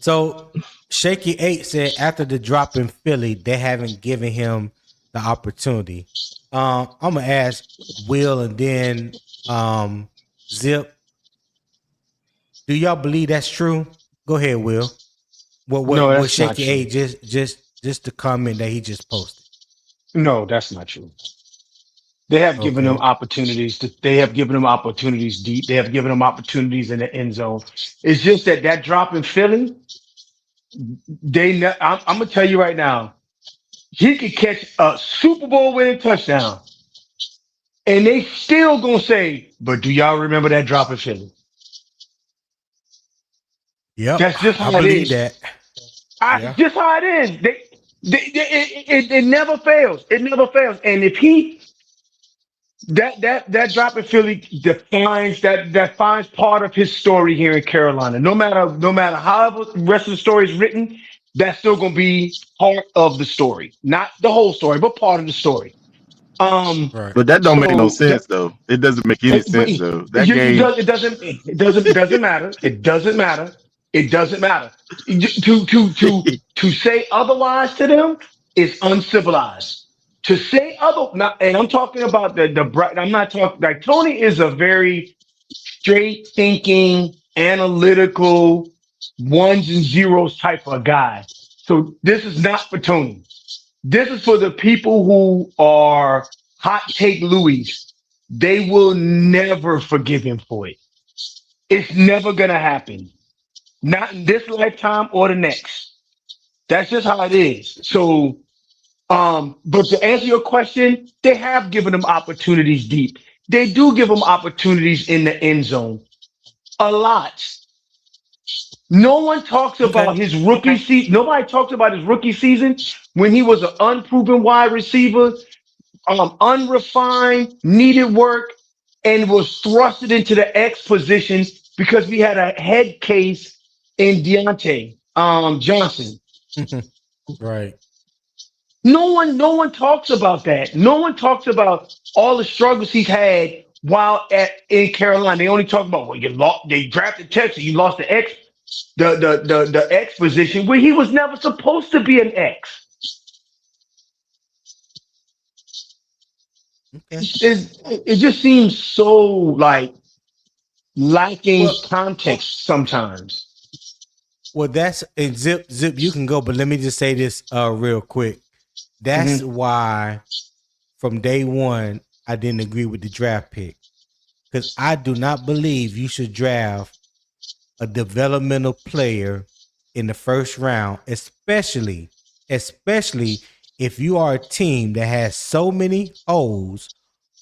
So Shaky 8 said after the drop in Philly, they haven't given him the opportunity. I'm gonna ask Will and then Zip. Do y'all believe that's true? Go ahead, Will. No, What that's not Shaky true. 8 just the comment that he just posted. No, that's not true. They have given them Okay. opportunities. They have given them opportunities deep. They have given them opportunities in the end zone. It's just that drop in Philly. I'm gonna tell you right now, he could catch a Super Bowl winning touchdown, and they still gonna say, "But do y'all remember that drop in Philly?" Yep, That's just I how it believe is. that. Yeah. Just how it is. It never fails. It never fails. And if he that drop in Philly defines part of his story here in Carolina. No matter how the rest of the story is written, that's still gonna be part of the story. Not the whole story, but part of the story. Right. But that don't make no So sense though. It doesn't make any but sense though. That game. it doesn't matter. It doesn't matter. It doesn't matter. To say otherwise to them is uncivilized. To say other, not, and I'm talking about I'm not talking like Tony is a very straight thinking, analytical, ones and zeros type of guy. So this is not for Tony. This is for the people who are hot take Louis. They will never forgive him for it. It's never gonna happen. Not in this lifetime or the next. That's just how it is. So, but to answer your question, they have given them opportunities deep. They do give them opportunities in the end zone. A lot. No one talks Okay. about his rookie season. Nobody talks about his rookie season when he was an unproven wide receiver, unrefined, needed work, and was thrusted into the X position because we had a head case in Deontay Johnson. Right. No one talks about that. No one talks about all the struggles he's had while in Carolina. They only talk about, well, you lost. They drafted Texas. You lost the X, the X position where he was never supposed to be an X. Okay. It just seems so like lacking Well, context sometimes. that's and Zip. You can go, but let me just say this real quick. That's Mhm. why from day one I didn't agree with the draft pick because I do not believe you should draft a developmental player in the first round, especially if you are a team that has so many holes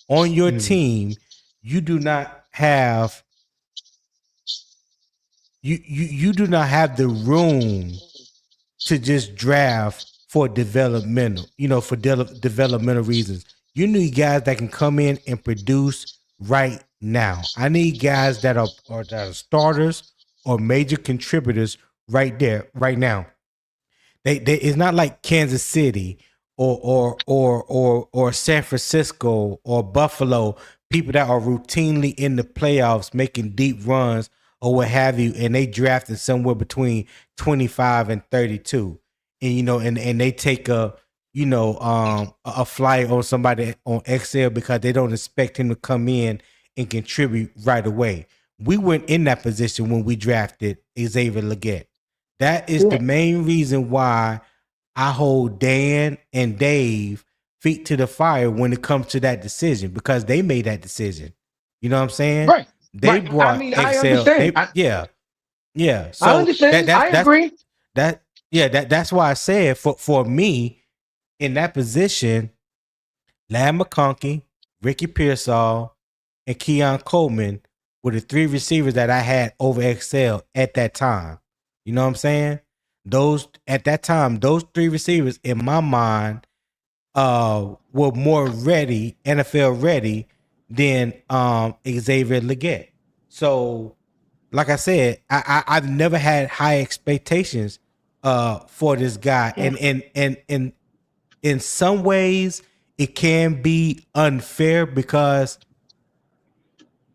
on your Mhm. team. You do not have you do not have the room to just draft for developmental, for developmental reasons. You need guys that can come in and produce right now. I need guys that are starters or major contributors right there, right now. They it's not like Kansas City or San Francisco or Buffalo, people that are routinely in the playoffs making deep runs or what have you, and they drafted somewhere between 25 and 32. And and they take a flyer on somebody on Excel because they don't expect him to come in and contribute right away. We weren't in that position when we drafted Xavier Legette. That is the Yeah. main reason why I hold Dan and Dave feet to the fire when it comes to that decision because they made that decision. You know what I'm saying? Right. They Right. I brought mean, I Excel. understand. Yeah. I So understand. I agree. that's why I said for me in that position, Lam McConkey, Ricky Pearsall, and Keon Coleman were the three receivers that I had over Excel at that time. You know what I'm saying? Those at that time, those three receivers in my mind were more ready, NFL ready than Xavier Legette. So, like I said, I've never had high expectations for this guy. And in some ways it can be unfair because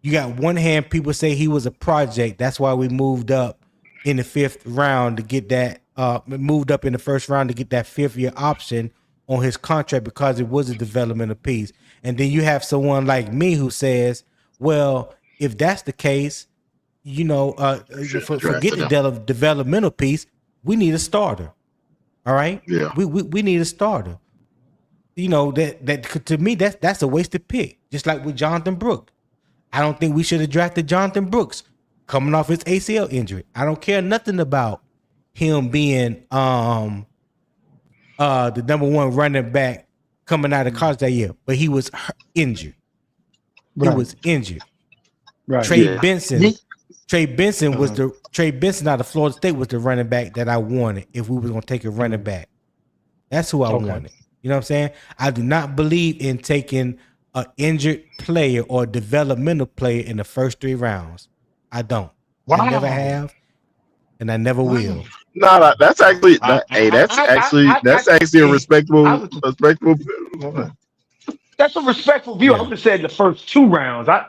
you got one hand people say he was a project. That's why we moved up in the 5th round to get that moved up in the 1st round to get that 5th-year option on his contract because it was a developmental piece. And then you have someone like me who says, well, if that's the case, you know, forget the developmental piece. We need a starter. All right. Yeah. We need a starter. You know, that to me, that's a wasted pick. Just like with Jonathan Brooks. I don't think we should have drafted Jonathan Brooks coming off his ACL injury. I don't care nothing about him being the number 1 running back coming out of college that year, but he was injured. Right. He was injured. Right. Trey Benson was Trey Benson out of Florida State was the running back that I wanted if we was gonna take a running back. That's who I wanted. You know what I'm saying? I do not believe in taking an injured player or a developmental player in the first 3 rounds. I don't. Wow. I never have, and I never will. No, that's actually that's actually a respectable. That's a respectful view. Yeah. I would have said the first 2 rounds. I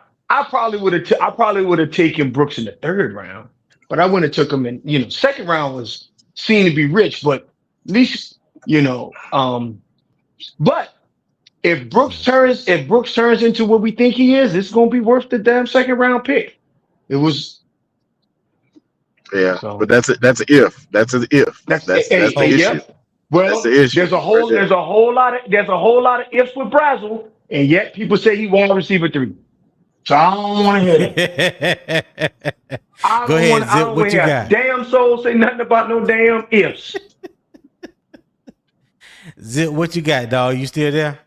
probably would have taken Brooks in the 3rd round, but I wouldn't have took him in. You know, 2nd round was seen to be rich, but at least you know. But if Brooks turns into what we think he is, it's going to be worth the damn 2nd round pick. It was. Yeah, So, but that's an if. That's an if. That's the issue. Well, That's the issue. there's a whole lot of ifs with Brazzell, and yet people say he wide receiver 3. So I don't want to hear that. Go ahead, Zip. What you got? Damn soul say nothing about no damn ifs. Zip, what you got, dog? You still there?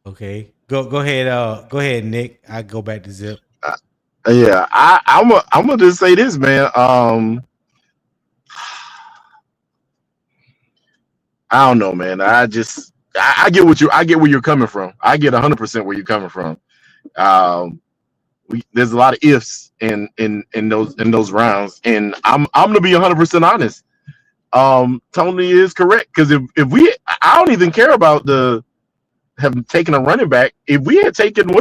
Okay. Go ahead. Go ahead, Nick. I go back to Zip. Yeah, I'm gonna just say this, man. I don't know, man. I get where you're coming from. I get 100% where you're coming from. There's a lot of ifs in those rounds, and I'm gonna be 100% honest. Tony is correct, because if I don't even care about have taken a running back. If we had taken in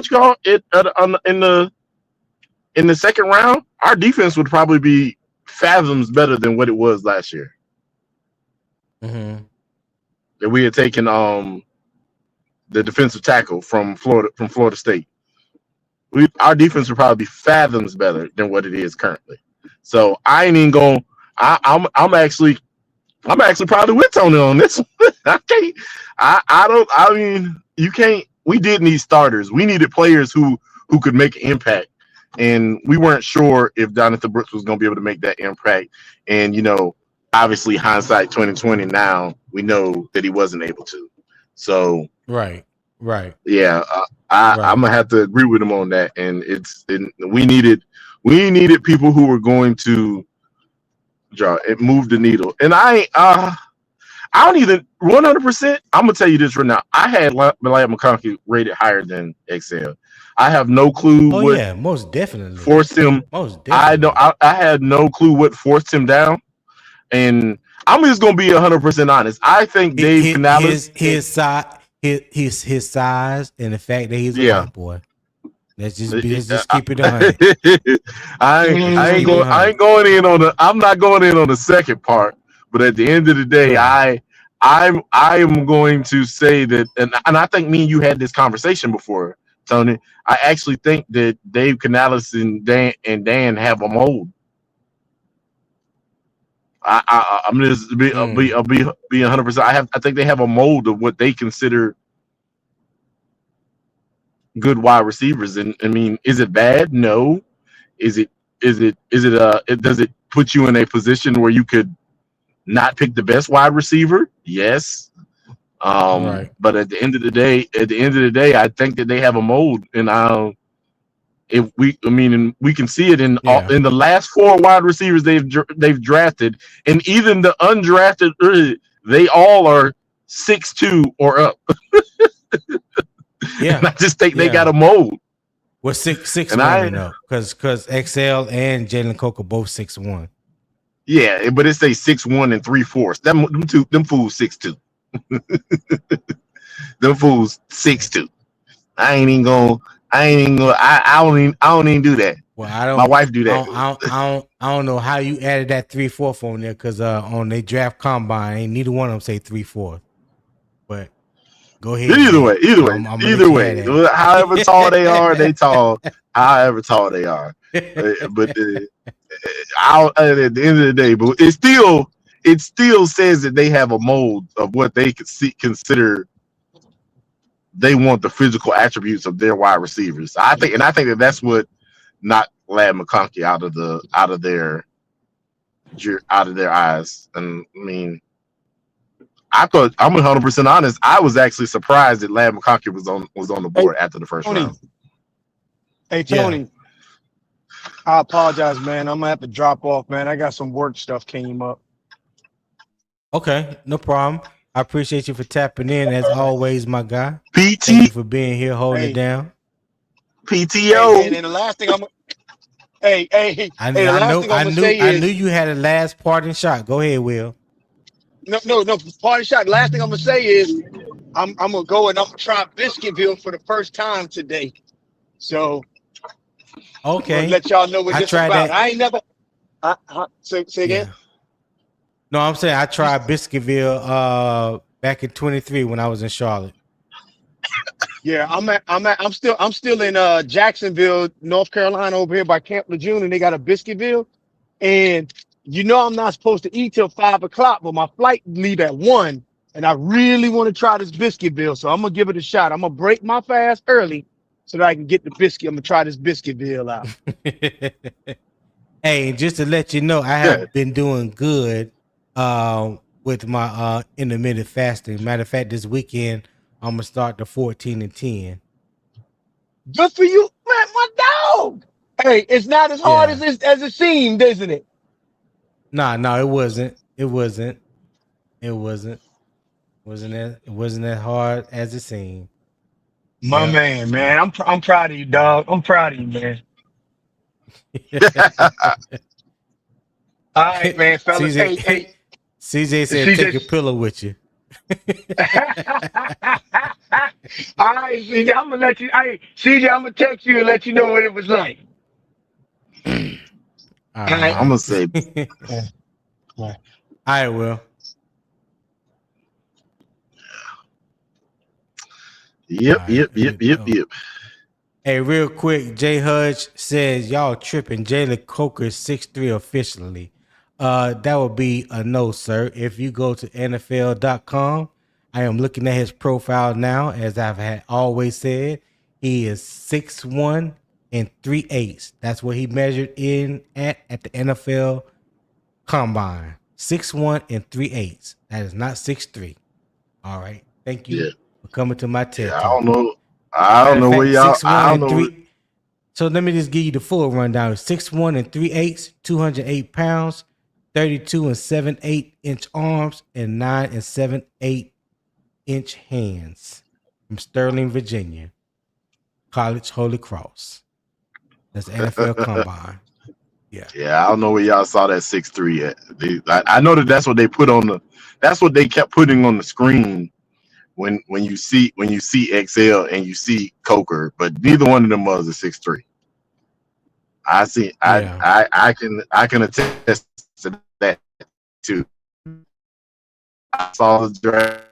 the 2nd round, our defense would probably be fathoms better than what it was last year. Mm-hmm. If we had taken the defensive tackle from Florida State, our defense would probably be fathoms better than what it is currently. So I ain't even going. I'm actually probably with Tony on this. I mean, you can't. We did need starters. We needed players who could make an impact, and we weren't sure if Jonathan Brooks was going to be able to make that impact. And you know, obviously, hindsight 2020. Now we know that he wasn't able to. So right. Yeah, I'm gonna have to agree with him on that. And we needed people who were going to move the needle. And I don't even 100%. I'm gonna tell you this right now. I had Malaya McConkey rated higher than XL. I have no clue. Oh yeah, most definitely forced him. Most definitely. I had no clue what forced him down, and I'm just gonna be 100% honest. I think Dave Canales, his size and the fact that he's a white boy. Let's just keep it 100. I'm not going in on the second part, but at the end of the day, I am going to say that, and I think me and you had this conversation before, Tony. I actually think that Dave Canales and Dan have a mold. I'm just be 100%. I think they have a mold of what they consider good wide receivers. And I mean, is it bad? No. Does it put you in a position where you could not pick the best wide receiver? Yes. Right. But at the end of the day, I think that they have a mold, and we can see it in the last 4 wide receivers they've drafted, and even the undrafted, they all are 6'2" or up. Yeah, and I just think they got a mold. Well, 6'1" up because XL and Jalen Coke are both 6'1". Yeah, but it's 6'1" 3/4. Them fools 6'2". Them fools 6'2". I ain't even I ain't even gonna, I don't even do that. Well, I My don't. wife do that. I don't know how you added that 3/4 on there because on they draft combine, ain't neither one of them say 3/4. But go ahead, Either Vic. way, either way, I'm gonna let either you way. have However tall they are, they tall. However tall they are. that. But at the end of the day, but it still says that they have a mold of what they consider they want the physical attributes of their wide receivers. I think that that's what knocked Lad McConkey out of their eyes. And I mean, I thought, I'm 100% honest, I was actually surprised that Lad McConkey was on the board after the first Tony. round. Hey, Tony. I apologize, man. I'm gonna have to drop off, man. I got some work stuff came up. Okay, no problem. I appreciate you for tapping in as always, my guy. PT. Thank you for being here, holding it down. PTO. And the last thing I'm I knew you had a last parting shot. Go ahead, Will. No. Party shot. Last thing I'm gonna say is I'm gonna go and I'm gonna try Biscuitville for the first time today. So okay, let y'all know what this about. That. I ain't never. Say again. Yeah. No, I'm saying I tried Biscuitville back in 23 when I was in Charlotte. Yeah, I'm still in Jacksonville, North Carolina, over here by Camp Lejeune, and they got a Biscuitville. And you know I'm not supposed to eat till 5 o'clock, but my flight leave at 1, and I really want to try this Biscuitville, so I'm gonna give it a shot. I'm gonna break my fast early so that I can get the biscuit. I'm gonna try this Biscuitville out. Hey, just to let you know, I have been doing good with my intermittent fasting. Matter of fact, this weekend I'm gonna start the 14 and 10. Good for you, man, my dog. Hey, it's not as hard as it seemed, isn't it? No, it wasn't. It wasn't as hard as it seemed. My man, I'm proud of you, dog. I'm proud of you, man. All right, man, fellas. CJ said take your pillow with you. All right, CJ, I'm gonna let you. CJ, I'm gonna text you and let you know what it was like. All right. I'm gonna say. I will. Yep. Hey, real quick, Jay Hudge says y'all tripping. Jalen Coker is 6'3" officially. That would be a no, sir. If you go to NFL.com, I am looking at his profile now. As I've always said, he is 6'1" and 3/8. That's what he measured in at the NFL Combine. 6'1" and 3/8. That is not 6'3". All right. Thank you for coming to my TED Talk. I don't know where y'all. I don't know. So let me just give you the full rundown. 6'1" and 3/8, 208 pounds, 32 and 7/8 inch arms, and 9 and 7/8 inch hands. From Sterling, Virginia. College Holy Cross. That's NFL Combine. Yeah, I don't know where y'all saw that 6'3" at. I know that's what they put on the. That's what they kept putting on the screen when you see XL and you see Coker, but neither one of them was a 6'3". I see. I can attest to that too. I saw the draft.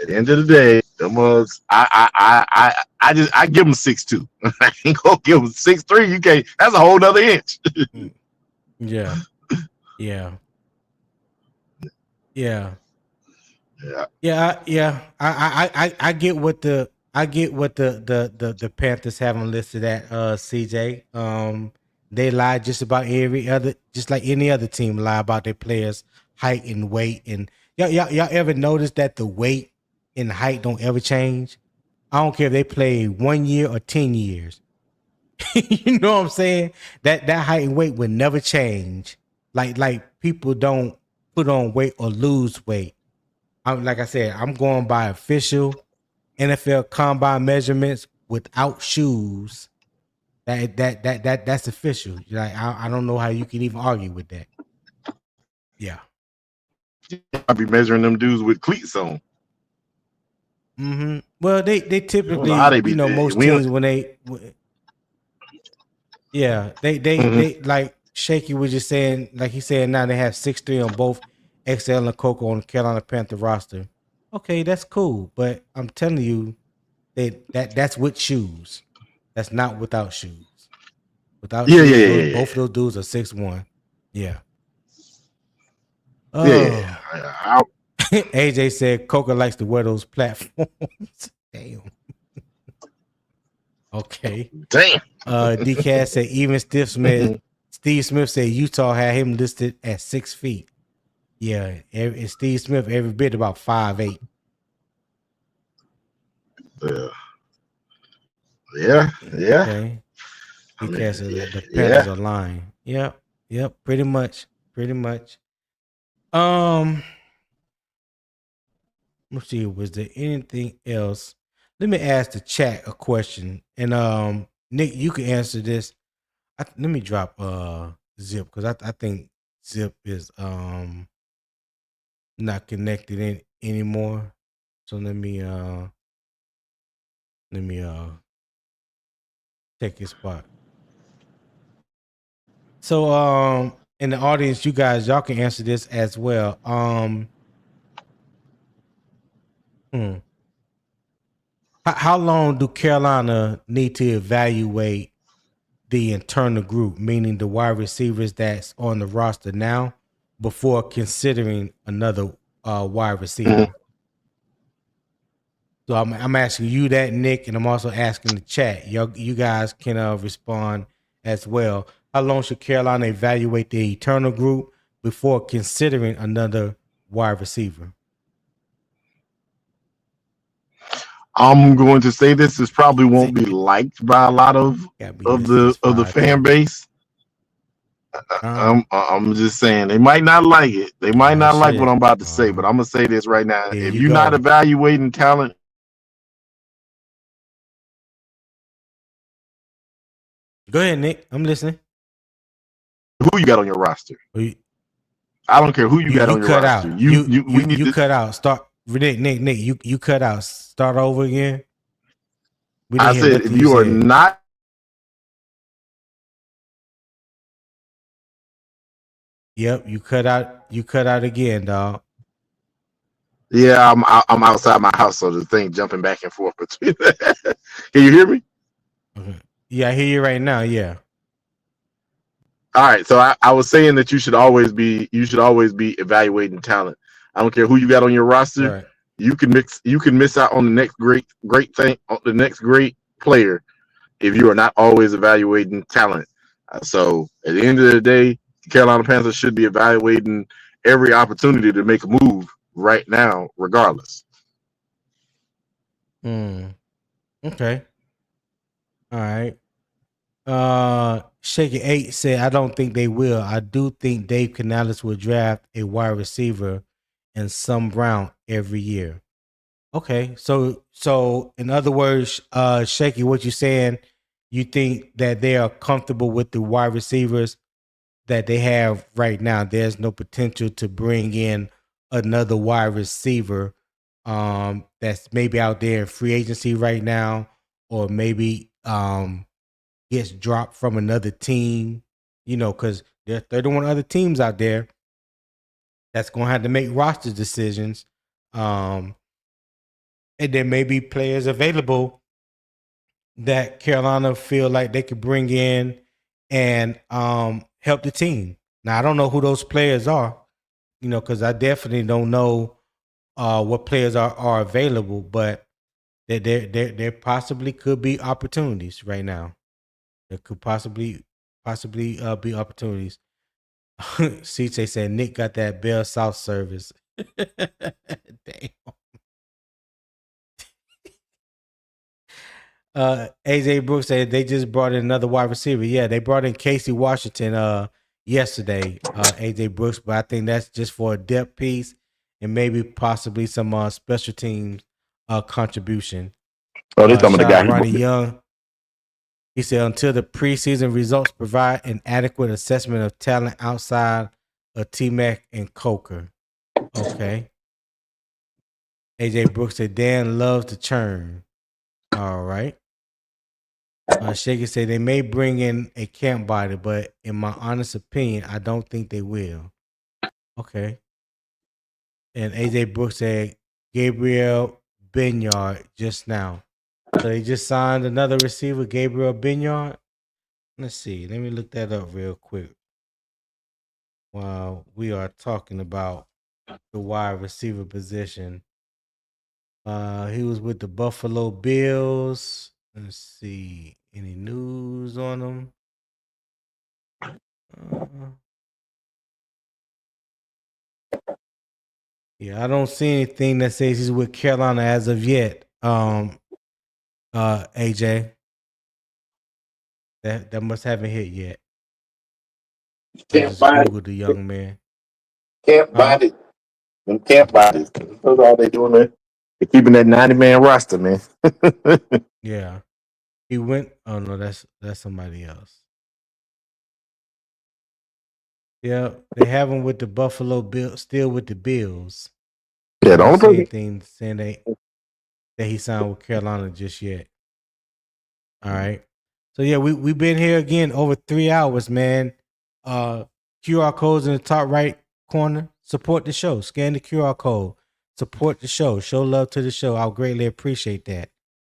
At the end of the day, them was I give them 6'2". I ain't gonna give them 6'3". You can't. That's a whole nother inch. Yeah. I get what the Panthers have them listed at, CJ. They lie just about just like any other team lie about their players' height and weight. And y'all ever notice that the weight and height don't ever change? I don't care if they play 1 year or 10 years. You know what I'm saying? That height and weight would never change. Like people don't put on weight or lose weight. Like I said, I'm going by official NFL Combine measurements without shoes. That's official. Like I don't know how you can even argue with that. Yeah. I'll be measuring them dudes with cleats on. Mm-hmm. Well, they I don't know typically, how they be. most We teams when they they like Shaky was just saying, like he said, now they have 6-3 on both XL and Coco on the Carolina Panther roster. Okay, that's cool, but I'm telling you that's with shoes. That's not without shoes. Without shoes, both of those dudes are 6'1". Yeah. Oh. AJ said Coco likes to wear those platforms. Damn. Okay. Damn. DCAS said even Steve Smith said Utah had him listed at 6 feet. Yeah, and Steve Smith every bit about 5'8". Yeah. Okay. DCAS said the Panthers are lying. Yep. Pretty much. Let's see. Was there anything else? Let me ask the chat a question, and Nick, you can answer this. Let me drop Zip because I think Zip is not connected anymore. So let me take his spot. So in the audience, you guys, y'all can answer this as well. How long do Carolina need to evaluate the internal group, meaning the wide receivers that's on the roster now, before considering another wide receiver? So I'm asking you that, Nick, and I'm also asking the chat. You guys can respond as well. How long should Carolina evaluate the internal group before considering another wide receiver? I'm going to say this probably won't be liked by a lot of the fan base. I'm just saying they might not like it. They might not like what I'm about to say, but I'm gonna say this right now. If you're not evaluating talent, go ahead, Nick. I'm listening. Who you got on your roster? I don't care who you got on your roster. You cut out. Start. Nick, you cut out. Start over again. I said if you are not. Yep, you cut out. You cut out again, dog. Yeah, I'm outside my house, so the thing jumping back and forth between. Can you hear me? Okay. Yeah, I hear you right now. Yeah. All right, so I was saying that you should always be evaluating talent. I don't care who you got on your roster. Right. You can miss out on the next great thing, on the next great player, if you are not always evaluating talent. So at the end of the day, the Carolina Panthers should be evaluating every opportunity to make a move right now, regardless. Okay. All right. Shaky 8 said, I don't think they will. I do think Dave Canales will draft a wide receiver and some Brown every year. Okay. So in other words, Shaky, what you're saying, you think that they are comfortable with the wide receivers that they have right now. There's no potential to bring in another wide receiver that's maybe out there in free agency right now, or maybe gets dropped from another team, because there are 31 other teams out there that's going to have to make roster decisions. And there may be players available that Carolina feel like they could bring in and help the team. Now, I don't know who those players are, because I definitely don't know what players are available, but there possibly could be opportunities right now. There could possibly be opportunities. CJ said Nick got that Bell South service. Damn. AJ Brooks said they just brought in another wide receiver. Yeah, they brought in Casey Washington yesterday, AJ Brooks, but I think that's just for a depth piece and maybe possibly some special teams contribution. Oh, they're talking about the guy Ronnie Young. He said until the preseason results provide an adequate assessment of talent outside of T-Mac and Coker. Okay. AJ Brooks said Dan loves to churn. All right. Shaker said they may bring in a camp body, but in my honest opinion, I don't think they will. Okay. And AJ Brooks said Gabriel Binyard just now. So they just signed another receiver, Gabriel Binyard. Let's see. Let me look that up real quick while we are talking about the wide receiver position. He was with the Buffalo Bills. Let's see. Any news on him? Yeah, I don't see anything that says he's with Carolina as of yet. AJ. That must haven't hit yet. I Camp just body, Googled the young man. camp body, them camp bodies. That's all they doing there. They're keeping that 90-man roster, man. Yeah. He went. Oh no, that's somebody else. Yeah, they have him with the Buffalo Bills, still with the Bills. Yeah, I the don't only see person. anything saying that he signed with Carolina just yet. All right. So yeah, we've been here again over 3 hours, man. QR codes in the top right corner. Support the show. Scan the QR code. Support the show. Show love to the show. I'll greatly appreciate that.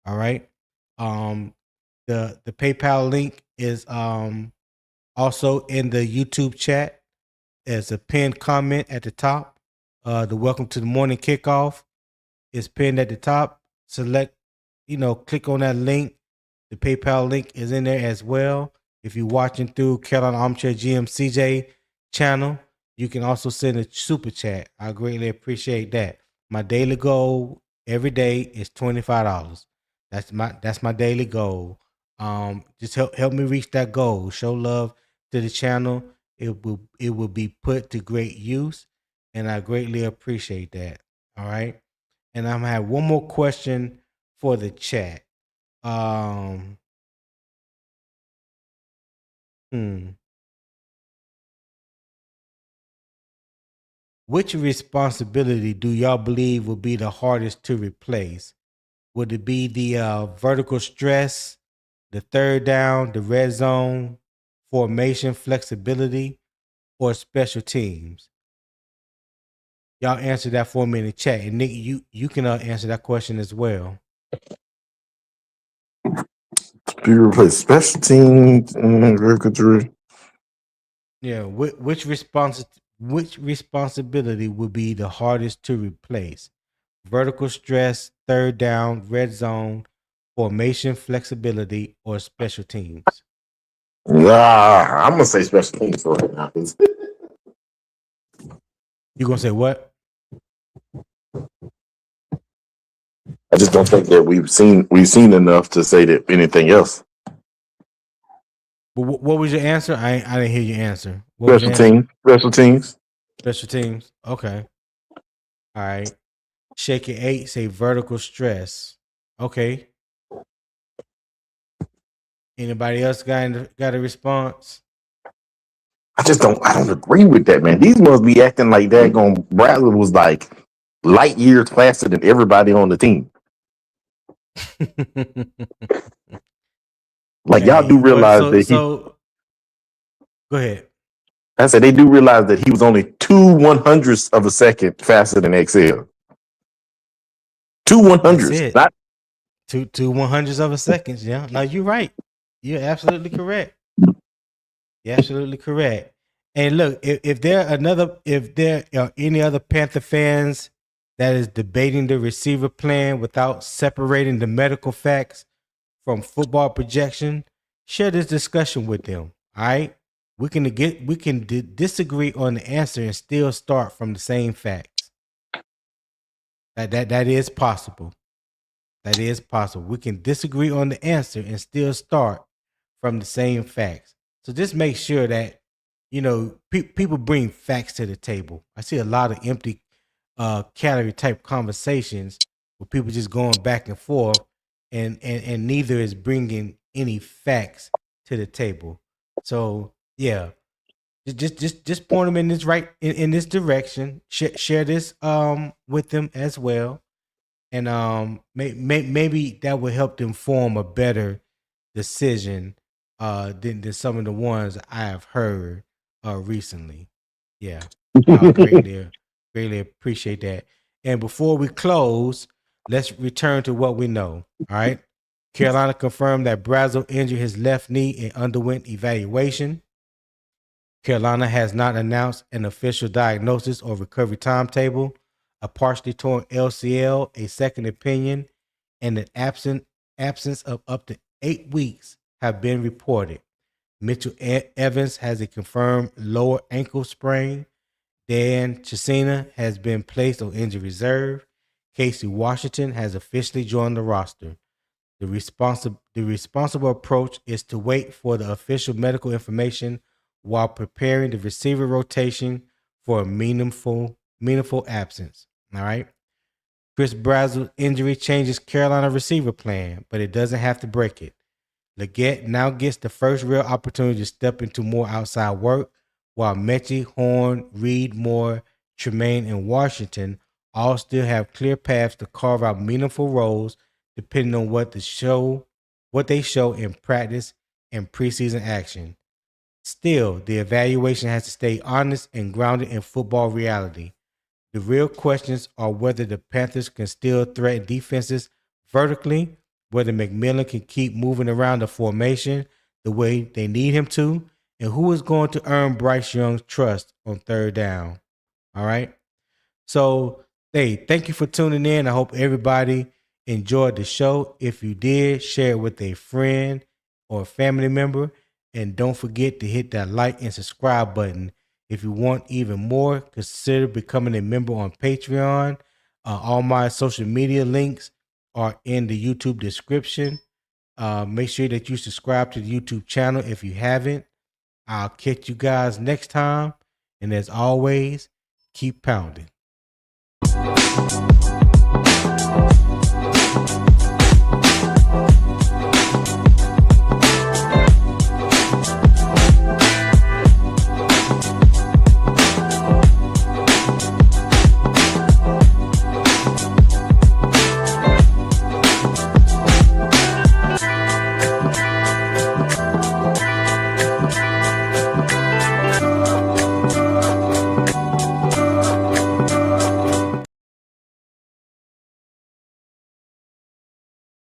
All right. The PayPal link is also in the YouTube chat. There's a pinned comment at the top. The welcome to the morning kickoff is pinned at the top. Select, click on that link. The PayPal link is in there as well. If you're watching through Carolina Armchair GM CJ channel, you can also send a super chat. I greatly appreciate that. My daily goal every day is $25. That's my daily goal. Just help me reach that goal. Show love to the channel. It will be put to great use, and I greatly appreciate that. All right. And I'm gonna have one more question for the chat. Um, Which responsibility do y'all believe will be the hardest to replace? Would it be the vertical stress, the third down, the red zone, formation flexibility, or special teams? Y'all answer that for me in the chat. And Nick, you can answer that question as well. Do you replace special teams and record? Yeah, which responsibility would be the hardest to replace? Vertical stress, third down, red zone, formation flexibility, or special teams? I'm gonna say special teams right now. You gonna say what? I just don't think that we've seen enough to say that anything else. But what was your answer? I didn't hear your answer. What was your Special answer? teams. Special teams. Special teams. Okay. All right. Shake it 8. Say vertical stress. Okay. Anybody else got a response? I don't agree with that, man. These must be acting like daggone Bradley was like light years faster than everybody on the team. Like y'all do realize go ahead. I said they do realize that he was only 2/100ths of a second faster than XL. 2/100ths, not two 100ths of a second. Yeah. No, you're right. You're absolutely correct. You're absolutely correct. And look, if there are any other Panther fans that is debating the receiver plan without separating the medical facts from football projection, share this discussion with them. All right, we can disagree on the answer and still start from the same facts. That is possible. That is possible. We can disagree on the answer and still start from the same facts. So just make sure that people bring facts to the table. I see a lot of empty calorie type conversations with people just going back and forth, and neither is bringing any facts to the table. So yeah, just point them in this in this direction. Share this with them as well. and maybe that would help them form a better decision than some of the ones I have heard recently. Yeah, I would greatly appreciate that. And before we close, let's return to what we know. All right. Carolina confirmed that Brazzell injured his left knee and underwent evaluation. Carolina has not announced an official diagnosis or recovery timetable. A partially torn LCL, a second opinion, and an absence of up to 8 weeks have been reported. Mitchell Evans has a confirmed lower ankle sprain. Dan Chisena has been placed on injury reserve. Casey Washington has officially joined the roster. The responsible approach is to wait for the official medical information while preparing the receiver rotation for a meaningful absence. All right. Chris Brazzell's injury changes Carolina receiver plan, but it doesn't have to break it. Legette now gets the first real opportunity to step into more outside work, while Metchie, Horn, Reed, Moore, Tremaine, and Washington all still have clear paths to carve out meaningful roles depending on what they show in practice and preseason action. Still, the evaluation has to stay honest and grounded in football reality. The real questions are whether the Panthers can still threaten defenses vertically, whether McMillan can keep moving around the formation the way they need him to, and who is going to earn Bryce Young's trust on third down. All right. So, hey, thank you for tuning in. I hope everybody enjoyed the show. If you did, share it with a friend or family member. And don't forget to hit that like and subscribe button. If you want even more, consider becoming a member on Patreon. All my social media links are in the YouTube description. Make sure that you subscribe to the YouTube channel if you haven't. I'll catch you guys next time. And as always, keep pounding.